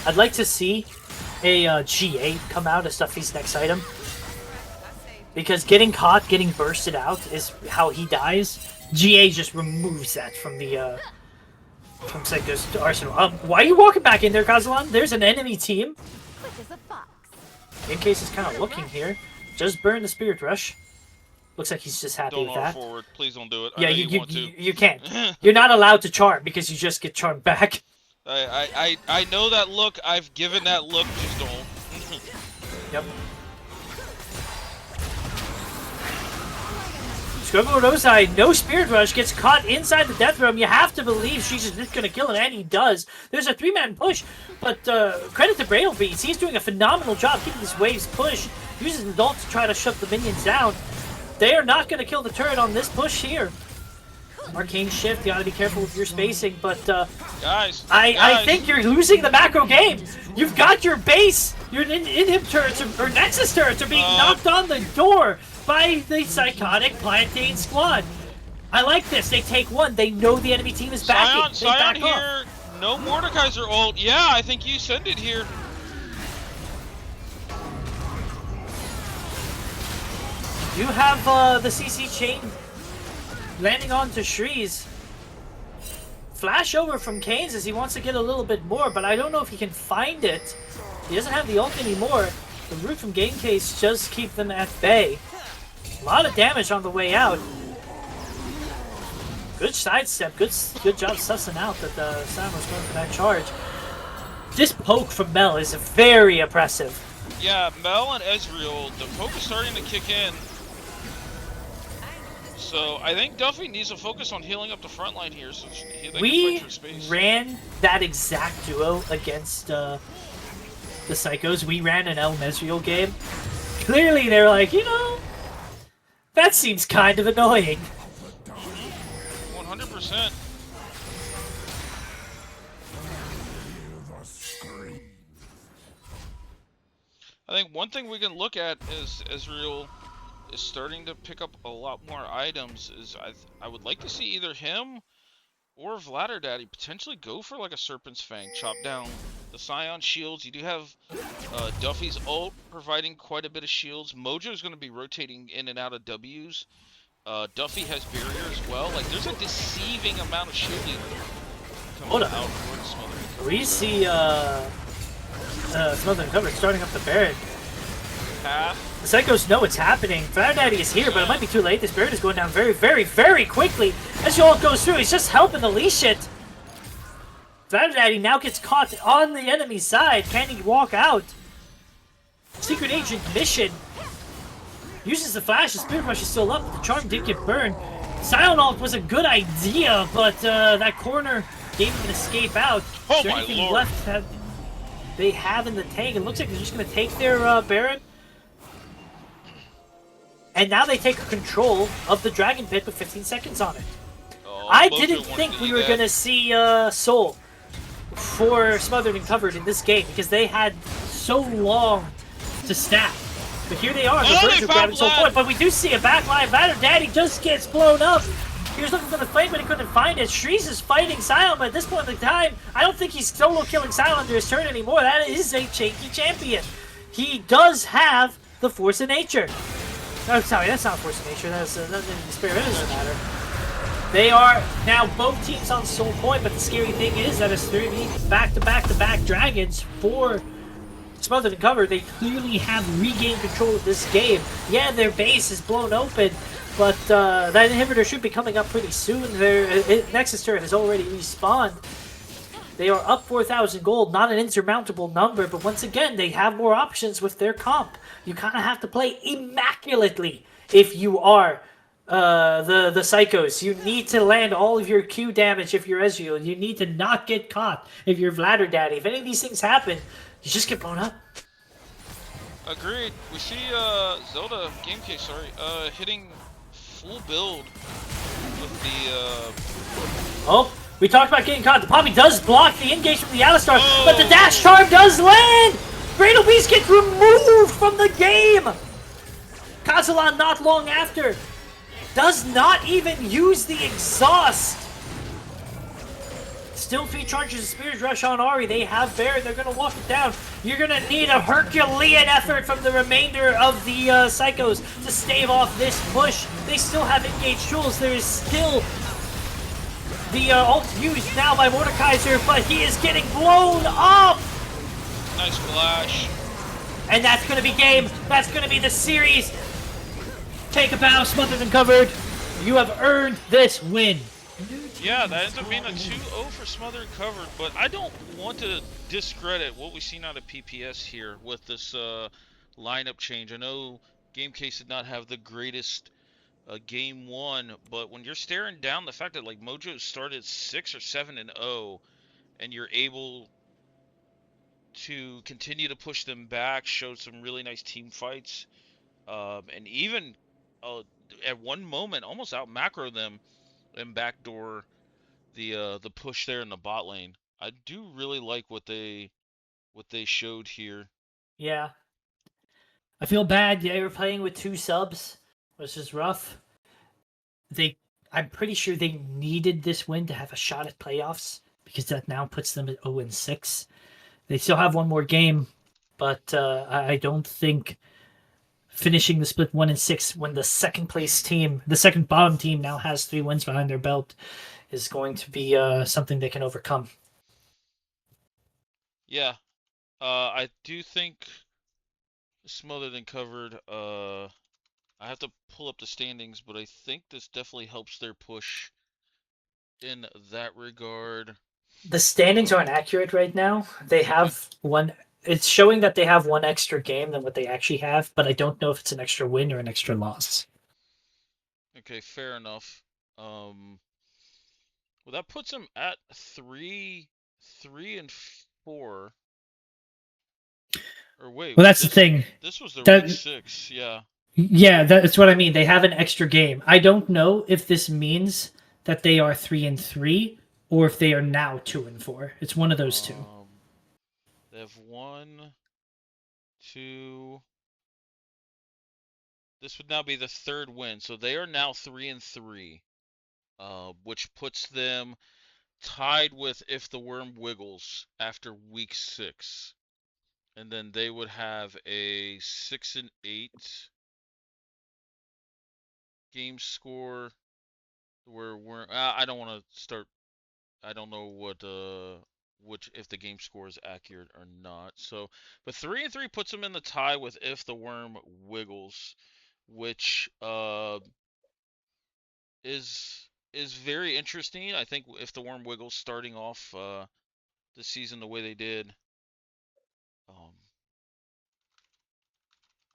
I'd like to see a GA come out as Duffy's next item. Because getting caught, getting bursted out is how he dies. GA just removes that from the from Psycho's arsenal. Why are you walking back in there, Kazalan? There's an enemy team. Quick as a fox. In case is kind of looking here. Just burn the Spirit Rush. Looks like he's just happy Don't with R that. forward. Please don't do it. Yeah, I know you want to. you can't. You're not allowed to charm because you just get charmed back. I know that look. I've given that look. Just don't. Yep. Scrubbo no Spirit Rush, gets caught inside the Death Room. You have to believe she's just going to kill him, and he does. There's a 3-man push, but credit to Bradle Beats. He's doing a phenomenal job keeping these waves push. Uses the ult to try to shut the minions down. They are not going to kill the turret on this push here. Arcane Shift, you got to be careful with your spacing, but Guys, I think you're losing the macro game. You've got your base, your inhib turrets or Nexus turrets are being knocked on the door by the Psychotic Plantain squad. I like this. They take one. They know the enemy team is backing. Scion here. No Mordekaiser ult. Yeah, I think you send it here. You have the CC chain landing onto Shreeze. Flash over from Canes as he wants to get a little bit more, but I don't know if he can find it. He doesn't have the ult anymore. The root from Game Case just keep them at bay. A lot of damage on the way out. Good sidestep. Good job sussing out that Sam was going for that charge. This poke from Mel is very oppressive. Yeah, Mel and Ezreal, the poke is starting to kick in. So I think Duffy needs to focus on healing up the front line here, so they can We fight for space. ran that exact duo against the Psychos. We ran an LOLMidwest game. Clearly, they're like, you know, that seems kind of annoying. 100%. I think one thing we can look at is Ezreal is starting to pick up a lot more items. I would like to see either him or Vladder Daddy potentially go for like a Serpent's Fang, chop down the Scion shields. You do have Duffy's ult providing quite a bit of shields. Mojo's going to be rotating in and out of W's. Duffy has barrier as well. Like there's a deceiving amount of shielding coming out towards Smothered. We see Smothered and Covered starting up the Baron. The Psychos know what's happening. Vladder Daddy is here, but it might be too late. This Baron is going down very, very, very quickly. As the ult goes through, he's just helping the leash it. Vladder Daddy now gets caught on the enemy side. Can he walk out? Secret Agent mission. Uses the flash. The Spirit Rush is still up, but the charm did get burned. Silent ult was a good idea, but that corner gave him an escape out. Oh Is there my anything lord. left that they have in the tank? It looks like they're just going to take their Baron. And now they take control of the Dragon Pit with 15 seconds on it. Oh, I Mojo didn't wanted think to we do were that. going to see Soul for Smothered and Covered in this game because they had so long to stack. But here they are, the Oh, they Verge of found grabbing Soul Vlad. Point. But we do see a backline. Ladder Daddy just gets blown up. He was looking for the flame, but he couldn't find it. Shreeze is fighting Silent, but at this point in the time, I don't think he's solo killing Silent under his turn anymore. That is a shaky champion. He does have the Force of Nature. Oh, sorry, that's not Force of Nature. That's the Spirit. It doesn't matter. They are now both teams on Soul Point, but the scary thing is that it's 3 back-to-back-to-back dragons for Smothered and Covered. They clearly have regained control of this game. Yeah, their base is blown open, but that inhibitor should be coming up pretty soon. Their Nexus turret has already respawned. They are up 4,000 gold, not an insurmountable number, but once again, they have more options with their comp. You kind of have to play immaculately if you are the Psychos. You need to land all of your Q damage if you're Ezreal. You need to not get caught if you're Vladder Daddy. If any of these things happen, you just get blown up. Agreed. We see Zelda GameCase, hitting full build with the Oh, we talked about getting caught. The Poppy does block the engage from the Alistar, but the dash charm does land! Bradle Beast gets removed from the game! Kazalan not long after does not even use the exhaust. Still 3 charges of Spirit Rush on Ahri. They have Baron. They're going to walk it down. You're going to need a Herculean effort from the remainder of the Psychos to stave off this push. They still have engaged tools. There is still the ult used now by Mordekaiser, but he is getting blown up. nice flash. And that's going to be game. That's going to be the series. Take a bow, Smothered and Covered. You have earned this win. Yeah, that ends up being a 2-0 for Smothered Covered, but I don't want to discredit what we've seen out of PPS here with this lineup change. I know GameCase did not have the greatest game 1, but when you're staring down the fact that like Mojo started 6 or 7-0, and you're able to continue to push them back, show some really nice team fights, and even at one moment almost out macro them and backdoor the push there in the bot lane. I do really like what they showed here. Yeah. I feel bad. They were playing with 2 subs, which is rough. I'm pretty sure they needed this win to have a shot at playoffs, because that now puts them at 0-6. They still have one more game, but I don't think finishing the split 1-6 when the second place team, the second bottom team, now has 3 wins behind their belt is going to be something they can overcome. Yeah, I do think Smothered and Covered. I have to pull up the standings, but I think this definitely helps their push in that regard. The standings aren't accurate right now. They have one. It's showing that they have 1 extra game than what they actually have, but I don't know if it's an extra win or an extra loss. Okay, fair enough. Well, that puts them at 3-4. Or wait. Well, that's the thing. This was their That- week 6, yeah. Yeah, that's what I mean. They have an extra game. I don't know if this means that they are 3-3 or if they are now 2-4. It's one of those two. They have 1, 2. This would now be the 3rd win, so they are now 3-3, which puts them tied with If the Worm Wiggles after week 6, and then they would have a 6-8 game score. Where we're I don't want to start. I don't know what which if the game score is accurate or not. So, but 3-3 puts them in the tie with If the Worm Wiggles, which is very interesting. I think If the Worm Wiggles starting off the season the way they did.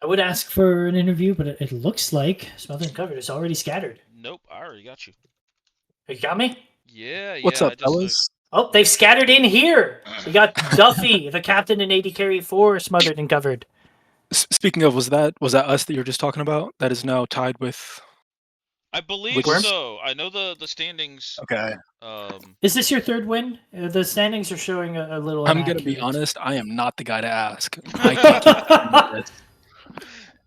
I would ask for an interview, but it looks like Smothered and Covered is already scattered. Nope, I already got you. You got me? Yeah. What's I up, just, fellas? Oh, they've scattered in here. We got Duffy, the captain and AD carry for Smothered and Covered. Speaking of, was that us that you were just talking about? That is now tied with. I believe Wiggles? so. I know the standings. Okay. Is this your 3rd win? The standings are showing a little. I'm gonna be inaccurate. honest. I am not the guy to ask. I can't keep track of this.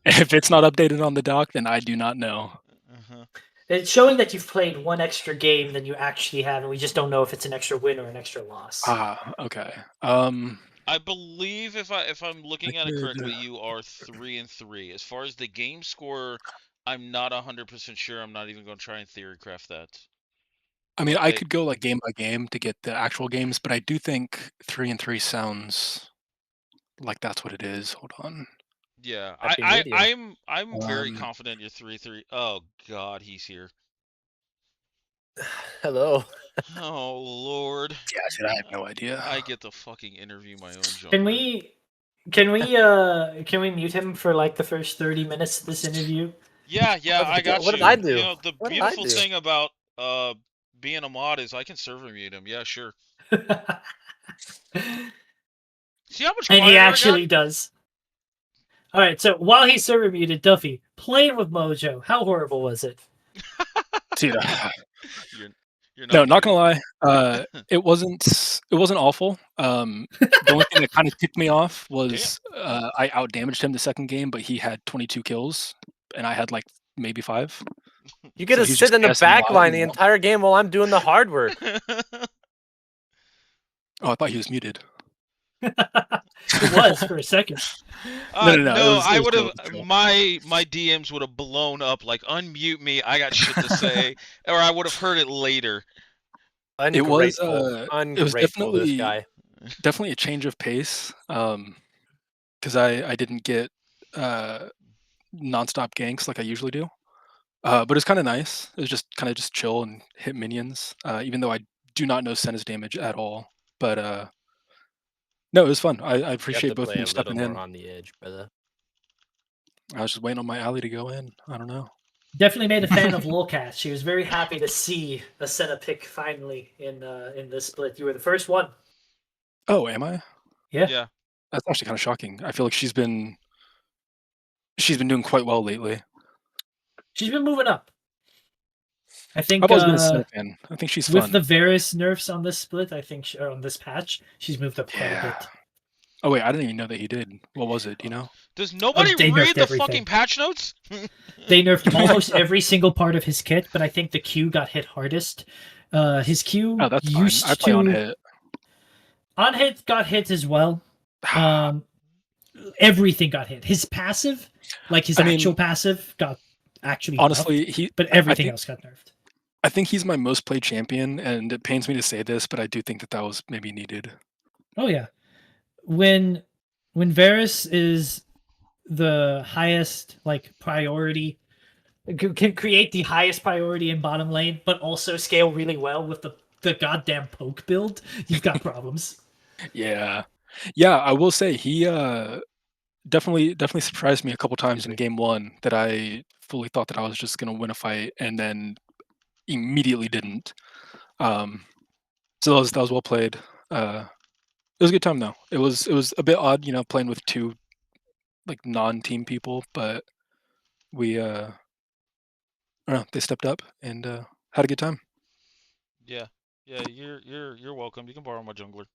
If it's not updated on the doc, then I do not know. Uh-huh. It's showing that you've played one extra game than you actually have, and we just don't know if it's an extra win or an extra loss. Okay. I believe if I'm looking at it could- correctly, you are 3-3. As far as the game score, I'm not 100% sure. I'm not even going to try and theorycraft that. I mean, I Okay. could go like game by game to get the actual games, but I do think 3-3 sounds like that's what it is. Hold on. Yeah, Happy I medium. I'm very Um, confident you're 3-3. Oh God, he's here. Hello. Oh Lord. Yeah, dude, I have no idea. I get to fucking interview my own jungler. Can we mute him for like the first 30 minutes of this interview? Yeah, I got What you. did I do? You know, the What did I beautiful do? thing about being a mod is I can server mute him. Yeah, sure. See how much And he quieter it got? actually does. All right, so while he's server muted, Duffy, playing with Mojo, how horrible was it? Dude, You're no, not muted. gonna lie. It wasn't awful. The only thing that kind of ticked me off was I outdamaged him the second game, but he had 22 kills, and I had like maybe 5. You get So to he's sit just in the guessing back why line he the won't. entire game while I'm doing the hard work. Oh, I thought he was muted. It was for a second. No, it I was would chill, have it was chill. my DMs would have blown up like unmute me. I got shit to say, or I would have heard it later. Ungrateful. It was Ungrateful, this guy. definitely a change of pace. Because I didn't get nonstop ganks like I usually do. But it's kind of nice. It was just kind of just chill and hit minions. Even though I do not know Senna's damage at all. But no, it was fun. I You have appreciate to both of play you a little stepping more in. on the edge, brother. I was just waiting on my alley to go in. I don't know. Definitely made a fan of Lolcast. She was very happy to see a Senna pick finally in this split. You were the first one. Oh, am I? Yeah. Yeah. That's actually kind of shocking. I feel like she's been doing quite well lately. She's been moving up. I think I've always been a Senna fan. I think she's with fun. the Varus nerfs on this split, I think or on this patch, she's moved up quite a Yeah. bit. Oh wait, I didn't even know that he did. What was it? Do you know? Does nobody they read nerfed the everything. fucking patch notes? They nerfed almost every single part of his kit, but I think the Q got hit hardest. His Q Oh, that's used fine. I play to on hit. On hit got hit as well. Everything got hit. His passive, like his actual passive, got actually honestly buffed, but everything else got nerfed. I think he's my most played champion, and it pains me to say this, but I do think that was maybe needed. Oh yeah, when Varus is the highest like priority, can create the highest priority in bottom lane, but also scale really well with the goddamn poke build, you've got problems. Yeah, I will say he definitely surprised me a couple times in game 1 that I fully thought that I was just gonna win a fight, and then immediately didn't. So that was well played. It was a good time though. It was a bit odd, playing with 2 like non-team people, but we I don't know, they stepped up and had a good time. Yeah, you're welcome. You can borrow my jungler.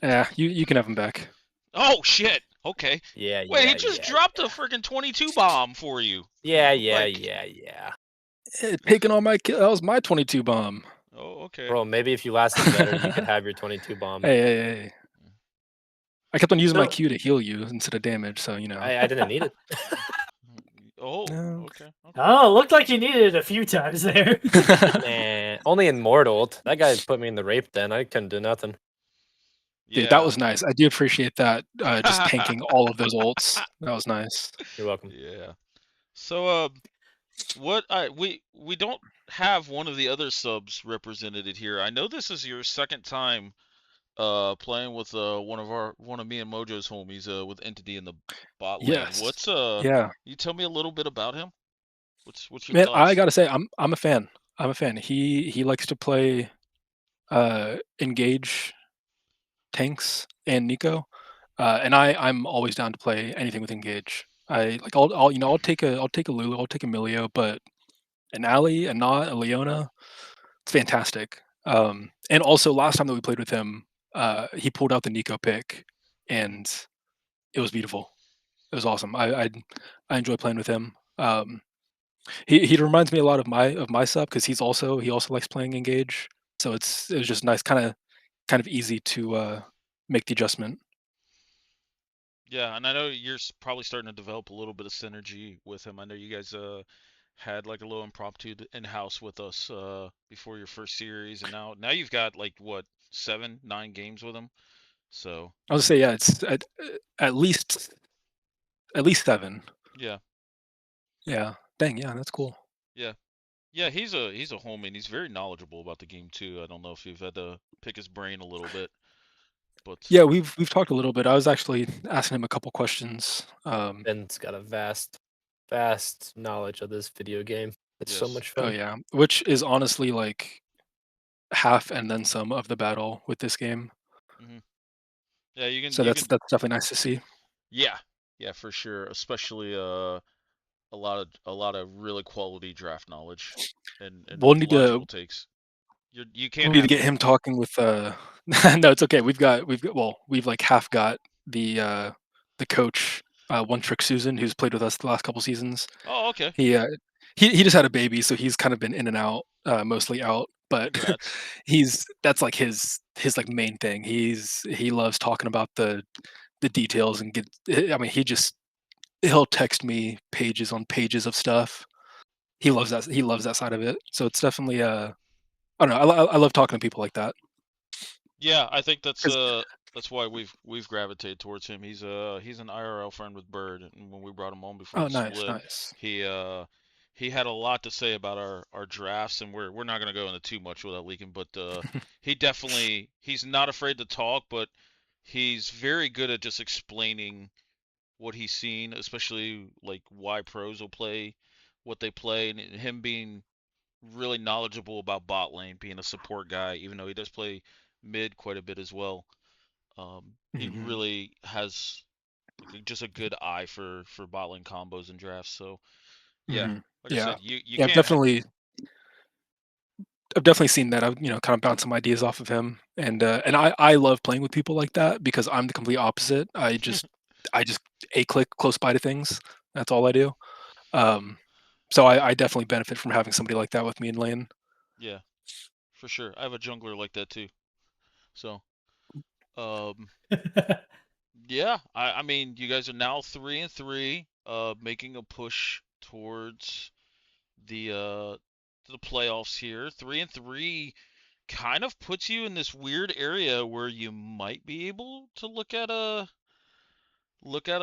Yeah, you can have him back. Oh shit. Okay. Yeah. Wait, he just dropped a freaking 22 bomb for you. Yeah. Taking all my kill. That was my 22 bomb. Oh, okay. Bro, maybe if you lasted better, you could have your 22 bomb. Hey. I kept on using my Q to heal you instead of damage, so I didn't need it. Oh, No. okay. Oh, looked like you needed it a few times there. Man, only in Mortal. That guy put me in the rape den. I couldn't do nothing. Dude, that was nice. I do appreciate that. Just tanking all of those ults. That was nice. You're welcome. Yeah. So, we don't have one of the other subs represented here. I know this is your second time playing with one of me and Mojo's homies with Entity in the bot lane. Yes. What's Yeah. You tell me a little bit about him? What's your Man, thoughts? I gotta say, I'm a fan. I'm a fan. He likes to play engage tanks and Nico. And I'm always down to play anything with engage. I'll take a Lulu, I'll take a Milio, but an Ali, a Not, a Leona, it's fantastic. And also last time that we played with him, he pulled out the Nico pick, and it was beautiful. It was awesome. I enjoy playing with him. He reminds me a lot of my sub because he also likes playing engage. So it was just nice, kind of easy to make the adjustment. Yeah, and I know you're probably starting to develop a little bit of synergy with him. I know you guys had like a little impromptu in house with us before your first series, and now you've got like what 7, 9 games with him. So I was gonna say yeah, it's at least 7. yeah, Yeah. Dang, yeah, that's cool. yeah, yeah. He's a homie, and he's very knowledgeable about the game too. I don't know if you've had to pick his brain a little bit, but Yeah, we've talked a little bit. I was actually asking him a couple questions. Ben's got a vast knowledge of this video game. It's so yes, much Oh fun. yeah, which is honestly like half and then some of the battle with this game. hmm yeah. So You that's can definitely nice to see. yeah, yeah, for sure. Especially a lot of really quality draft knowledge and We'll need to logical takes. You we'll can't need to have get that. him talking with no, it's okay. We've like half got the coach, One Trick Susan, who's played with us the last couple seasons. Oh, okay. He uh he just had a baby, so he's kind of been in and out, mostly out, but Congrats. that's like his like main thing. He loves talking about the details and I mean, he'll text me pages on pages of stuff. He loves that side of it. So it's definitely I don't know. I love talking to people like that. Yeah, I think 'Cause that's why we've gravitated towards him. He's an IRL friend with Bird, and when we brought him on before oh, the nice, split, nice. he uh he had a lot to say about our drafts, and we're not gonna go into too much without leaking, but he's not afraid to talk, but he's very good at just explaining what he's seen, especially like why pros will play what they play, and him being really knowledgeable about bot lane, being a support guy, even though he does play mid quite a bit as well. He Mhm, really has just a good eye for bot lane combos and drafts. So yeah, mhm. like I Yeah. said, you Yeah, can't. I've definitely seen that. I've, kind of bounced some ideas off of him, and I love playing with people like that because I'm the complete opposite. I just a click close by to things. That's all I do. Um, so I definitely benefit from having somebody like that with me in lane. Yeah, for sure. I have a jungler like that too. So um, yeah, I mean, you guys are now 3-3, making a push towards the the playoffs here. 3-3 kind of puts you in this weird area where you might be able to look at a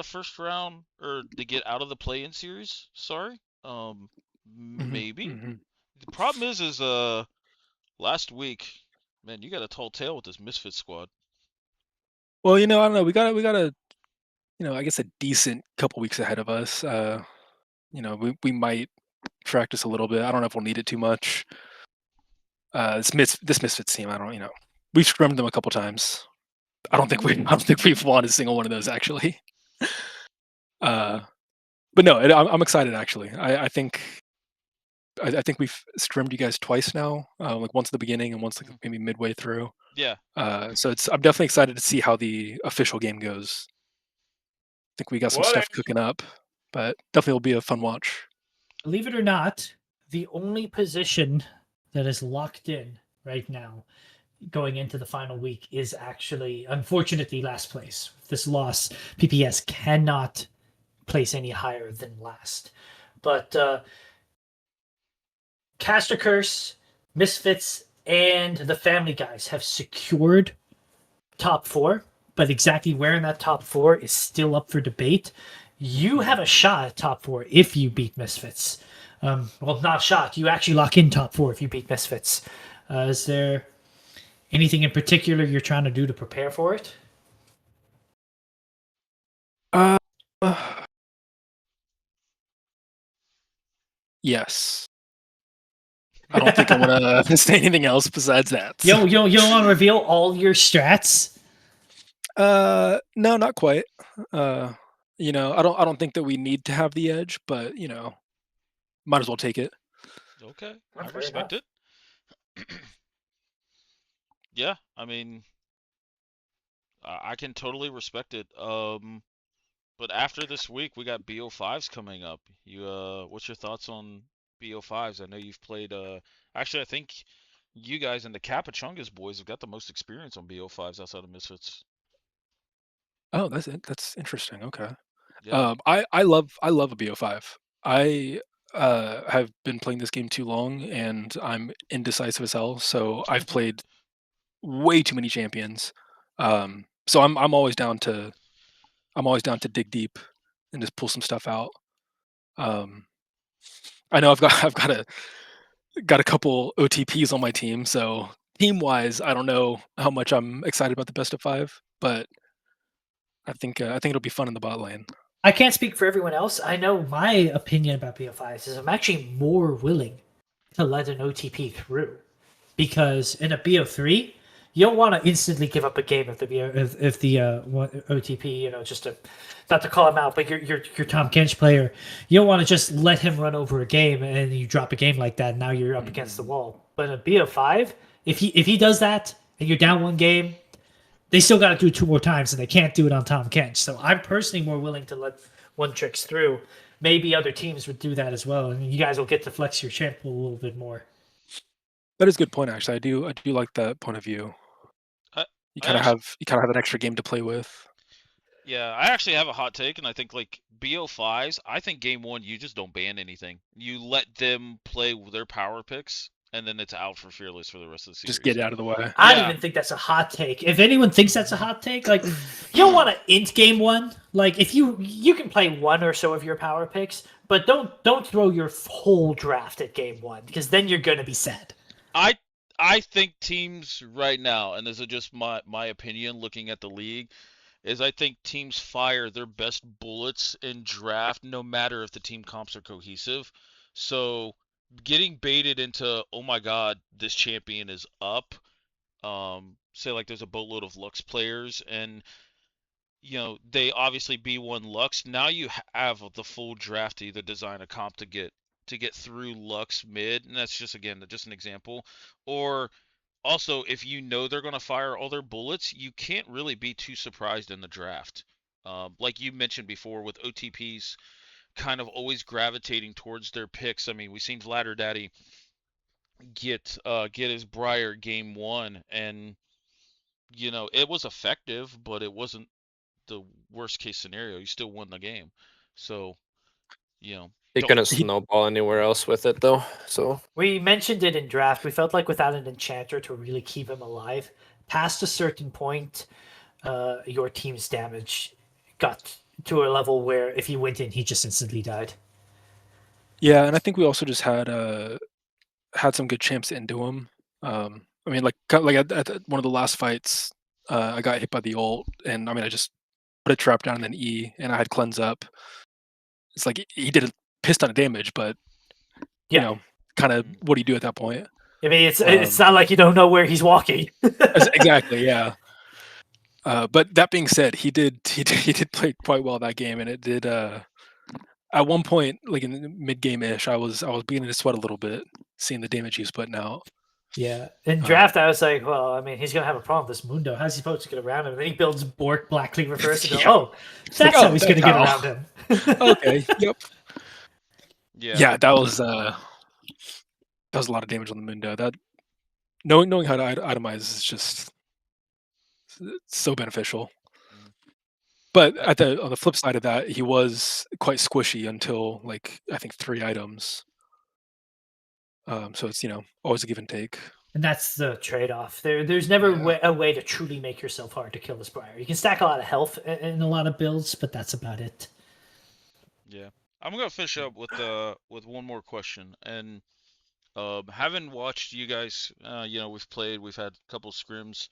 first round or to get out of the play-in series. Sorry. Hmm, Maybe. hmm. The problem is last week, man, you got a tall tale with this Misfit squad. Well, I don't know. We got a I guess a decent couple weeks ahead of us. We might practice a little bit. I don't know if we'll need it too much. This Misfits team, I don't, we've scrummed them a couple times. I don't think we've won a single one of those actually. Uh, but no, I'm excited actually. I think we've scrimmed you guys twice now, like once at the beginning and once like Mhm. maybe midway through. Yeah. So I'm definitely excited to see how the official game goes. I think we got some What? stuff cooking up, but definitely will be a fun watch. Believe it or not, the only position that is locked in right now going into the final week is actually, unfortunately, last place. With this loss, PPS cannot place any higher than last. But Caster Curse, Misfits, and the Family Guys have secured top four, but exactly where in that top four is still up for debate. You have a shot at top four if you beat Misfits. Well, not a shot. You actually lock in top four if you beat Misfits. Is there anything in particular you're trying to do to prepare for it? Uh, yes. I don't think I want to say anything else besides that. You don't want to reveal all your strats? No, not quite. I don't think that we need to have the edge, but might as well take it. Okay. I Not fair respect enough. it. Yeah, I mean, I can totally respect it. But after this week, we got BO5s coming up. What's your thoughts on BO5s? I know you've played. Actually, I think you guys and the Capachungas boys have got the most experience on BO5s outside of Misfits. Oh, that's interesting. Okay. Yeah. I love a BO5. I have been playing this game too long, and I'm indecisive as hell. So I've played way too many champions. So I'm always down to dig deep and just pull some stuff out. Um, I know I've got a couple OTPs on my team, so team wise, I don't know how much I'm excited about the best of 5, but I think it'll be fun in the bot lane. I can't speak for everyone else. I know my opinion about BO5s is I'm actually more willing to let an OTP through, because in a BO3, you don't want to instantly give up a game if the OTP, just to not to call him out, but your Tom Kench player, you don't want to just let him run over a game and you drop a game like that. And now you're up against the wall. But in a BO5, if he does that and you're down one game, they still got to do it 2 more times, and they can't do it on Tom Kench. So I'm personally more willing to let one tricks through. Maybe other teams would do that as well, and you guys will get to flex your champ pool a little bit more. That is a good point, actually. I do like that point of view. I, You I kind of actually, have an extra game to play with. yeah, I actually have a hot take, and I think like BO5s. I think game 1 you just don't ban anything. You let them play their power picks, and then it's out for Fearless for the rest of the series. Just get it out of the way. I don't Yeah. even think that's a hot take. If anyone thinks that's a hot take, like, you don't want to int game 1. Like, if you can play 1 or so of your power picks, but don't throw your whole draft at game 1, because then you're gonna be sad. I think teams right now, and this is just my opinion looking at the league, is I think teams fire their best bullets in draft no matter if the team comps are cohesive. So getting baited into, oh my god, this champion is up. Say like there's a boatload of Lux players and they obviously B1 Lux. Now you have the full draft to either design a comp to get through Lux mid, and that's just again just an example. Or also, if you know they're going to fire all their bullets, you can't really be too surprised in the draft. Like you mentioned before, with OTPs kind of always gravitating towards their picks. I mean, we've seen Vladder Daddy get his Briar game 1, and it was effective, but it wasn't the worst case scenario. You still won the game. So, He don't couldn't snowball anywhere else with it though. So We mentioned it in draft. We felt like without an enchanter to really keep him alive, past a certain point, your team's damage got to a level where if he went in, he just instantly died. Yeah, and I think we also just had some good champs into him. I mean, like at one of the last fights, I got hit by the ult, and I mean, I just put a trap down and then E, and I had cleanse up. It's like he did a piss ton of damage, but Yeah. kind of what do you do at that point? I mean, it's not like you don't know where he's walking. Exactly, yeah. But that being said, he did play quite well that game, and it did. At one point, like in the mid game ish, I was beginning to sweat a little bit, seeing the damage he was putting out. Yeah. In draft, I was like, well, I mean, he's going to have a problem with this Mundo. How's he supposed to get around him? And then he builds Bork, Black Cleaver first, and go, Yeah. oh, that's how he's going to get around him. Okay, yep. Yeah. Yeah, that was a lot of damage on the Mundo. That knowing how to itemize is just so beneficial. But on the flip side of that, he was quite squishy until like I think 3 items. So it's always a give and take. And that's the trade-off. There's never a way to truly make yourself hard to kill this Briar. You can stack a lot of health in a lot of builds, but that's about it. Yeah. I'm gonna finish up with one more question. And having watched you guys, we've had a couple scrims.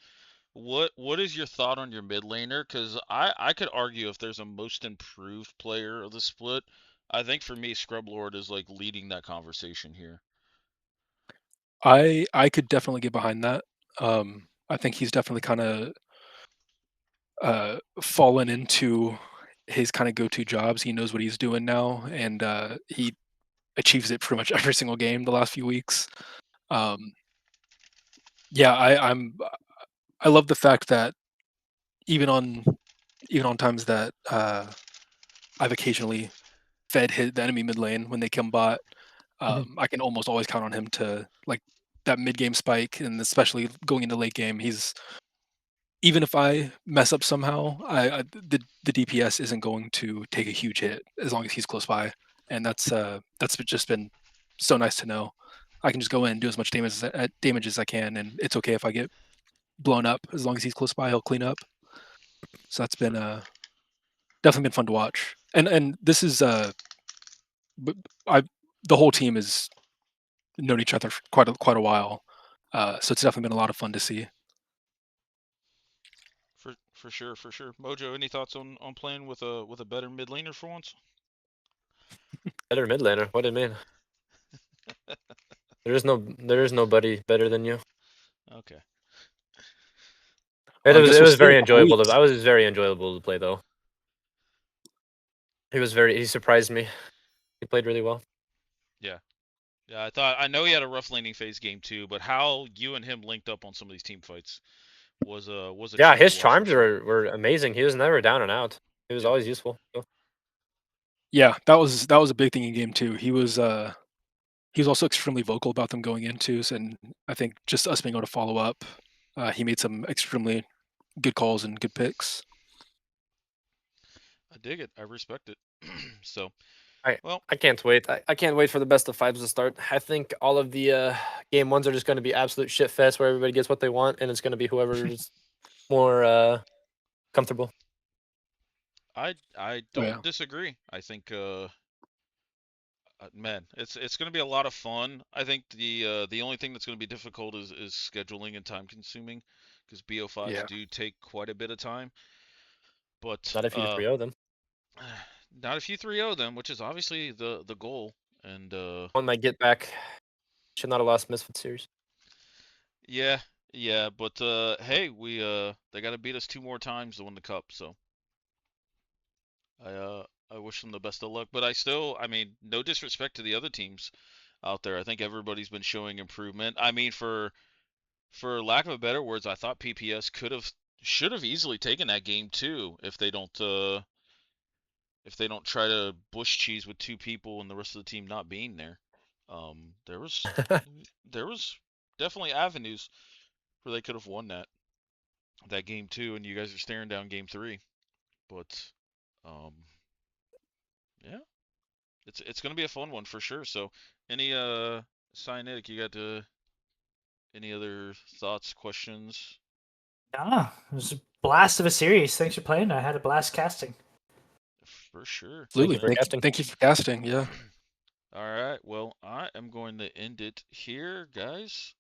What is your thought on your mid laner? Because I could argue if there's a most improved player of the split, I think for me Scrublord is like leading that conversation here. I could definitely get behind that. I think he's definitely kind of fallen into his kind of go-to jobs. He knows what he's doing now, and he achieves it pretty much every single game the last few weeks. Yeah, I love the fact that even on times that I've occasionally fed the enemy mid lane when they come bot. I can almost always count on him to like that mid game spike, and especially going into late game, he's even if I mess up somehow, the DPS isn't going to take a huge hit as long as he's close by, and that's just been so nice to know. I can just go in and do as much damage as I can, and it's okay if I get blown up as long as he's close by. He'll clean up. So that's been definitely been fun to watch, and this is I the whole team has known each other for quite a while, so it's definitely been a lot of fun to see. For sure, for sure. Mojo, any thoughts on playing with a better mid laner for once? Better mid laner. What do you mean? There is nobody better than you. Okay. Well, I guess It we'll was see in a very couple enjoyable. weeks. I was very enjoyable to play though. He surprised me. He played really well. Yeah, I know he had a rough laning phase game too, but how you and him linked up on some of these team fights was a Yeah, treat to his watch for charms sure. were amazing. He was never down and out. He was Yep. always useful. So. Yeah, that was a big thing in game 2. He was also extremely vocal about them going into, and I think just us being able to follow up, he made some extremely good calls and good picks. I dig it. I respect it. So, I well, I can't wait. I can't wait for the best of fives to start. I think all of the game ones are just going to be absolute shit fest where everybody gets what they want, and it's going to be whoever's more comfortable. I Oh, don't yeah. disagree. I think man, it's going to be a lot of fun. I think the only thing that's going to be difficult is scheduling and time consuming, because BO5s Yeah. do take quite a bit of time. But Not if you 3-0 them. not if you 3-0 them, which is obviously the goal. And One might get back. Should not have lost Misfit series. yeah, but hey, we they got to beat us 2 more times to win the cup, so I wish them the best of luck. But I mean, no disrespect to the other teams out there. I think everybody's been showing improvement. I mean, for lack of a better words, I thought PPS should have easily taken that game too if they don't try to bush cheese with 2 people and the rest of the team not being there. There was definitely avenues where they could have won that game too, and you guys are staring down game 3. But yeah, it's gonna be a fun one for sure. So any Cyanic, you got any other thoughts, questions? Ah, it was a blast of a series. Thanks for playing. I had a blast casting. For sure. Absolutely. for casting. Thank you for casting. Yeah. All right. Well, I am going to end it here, guys.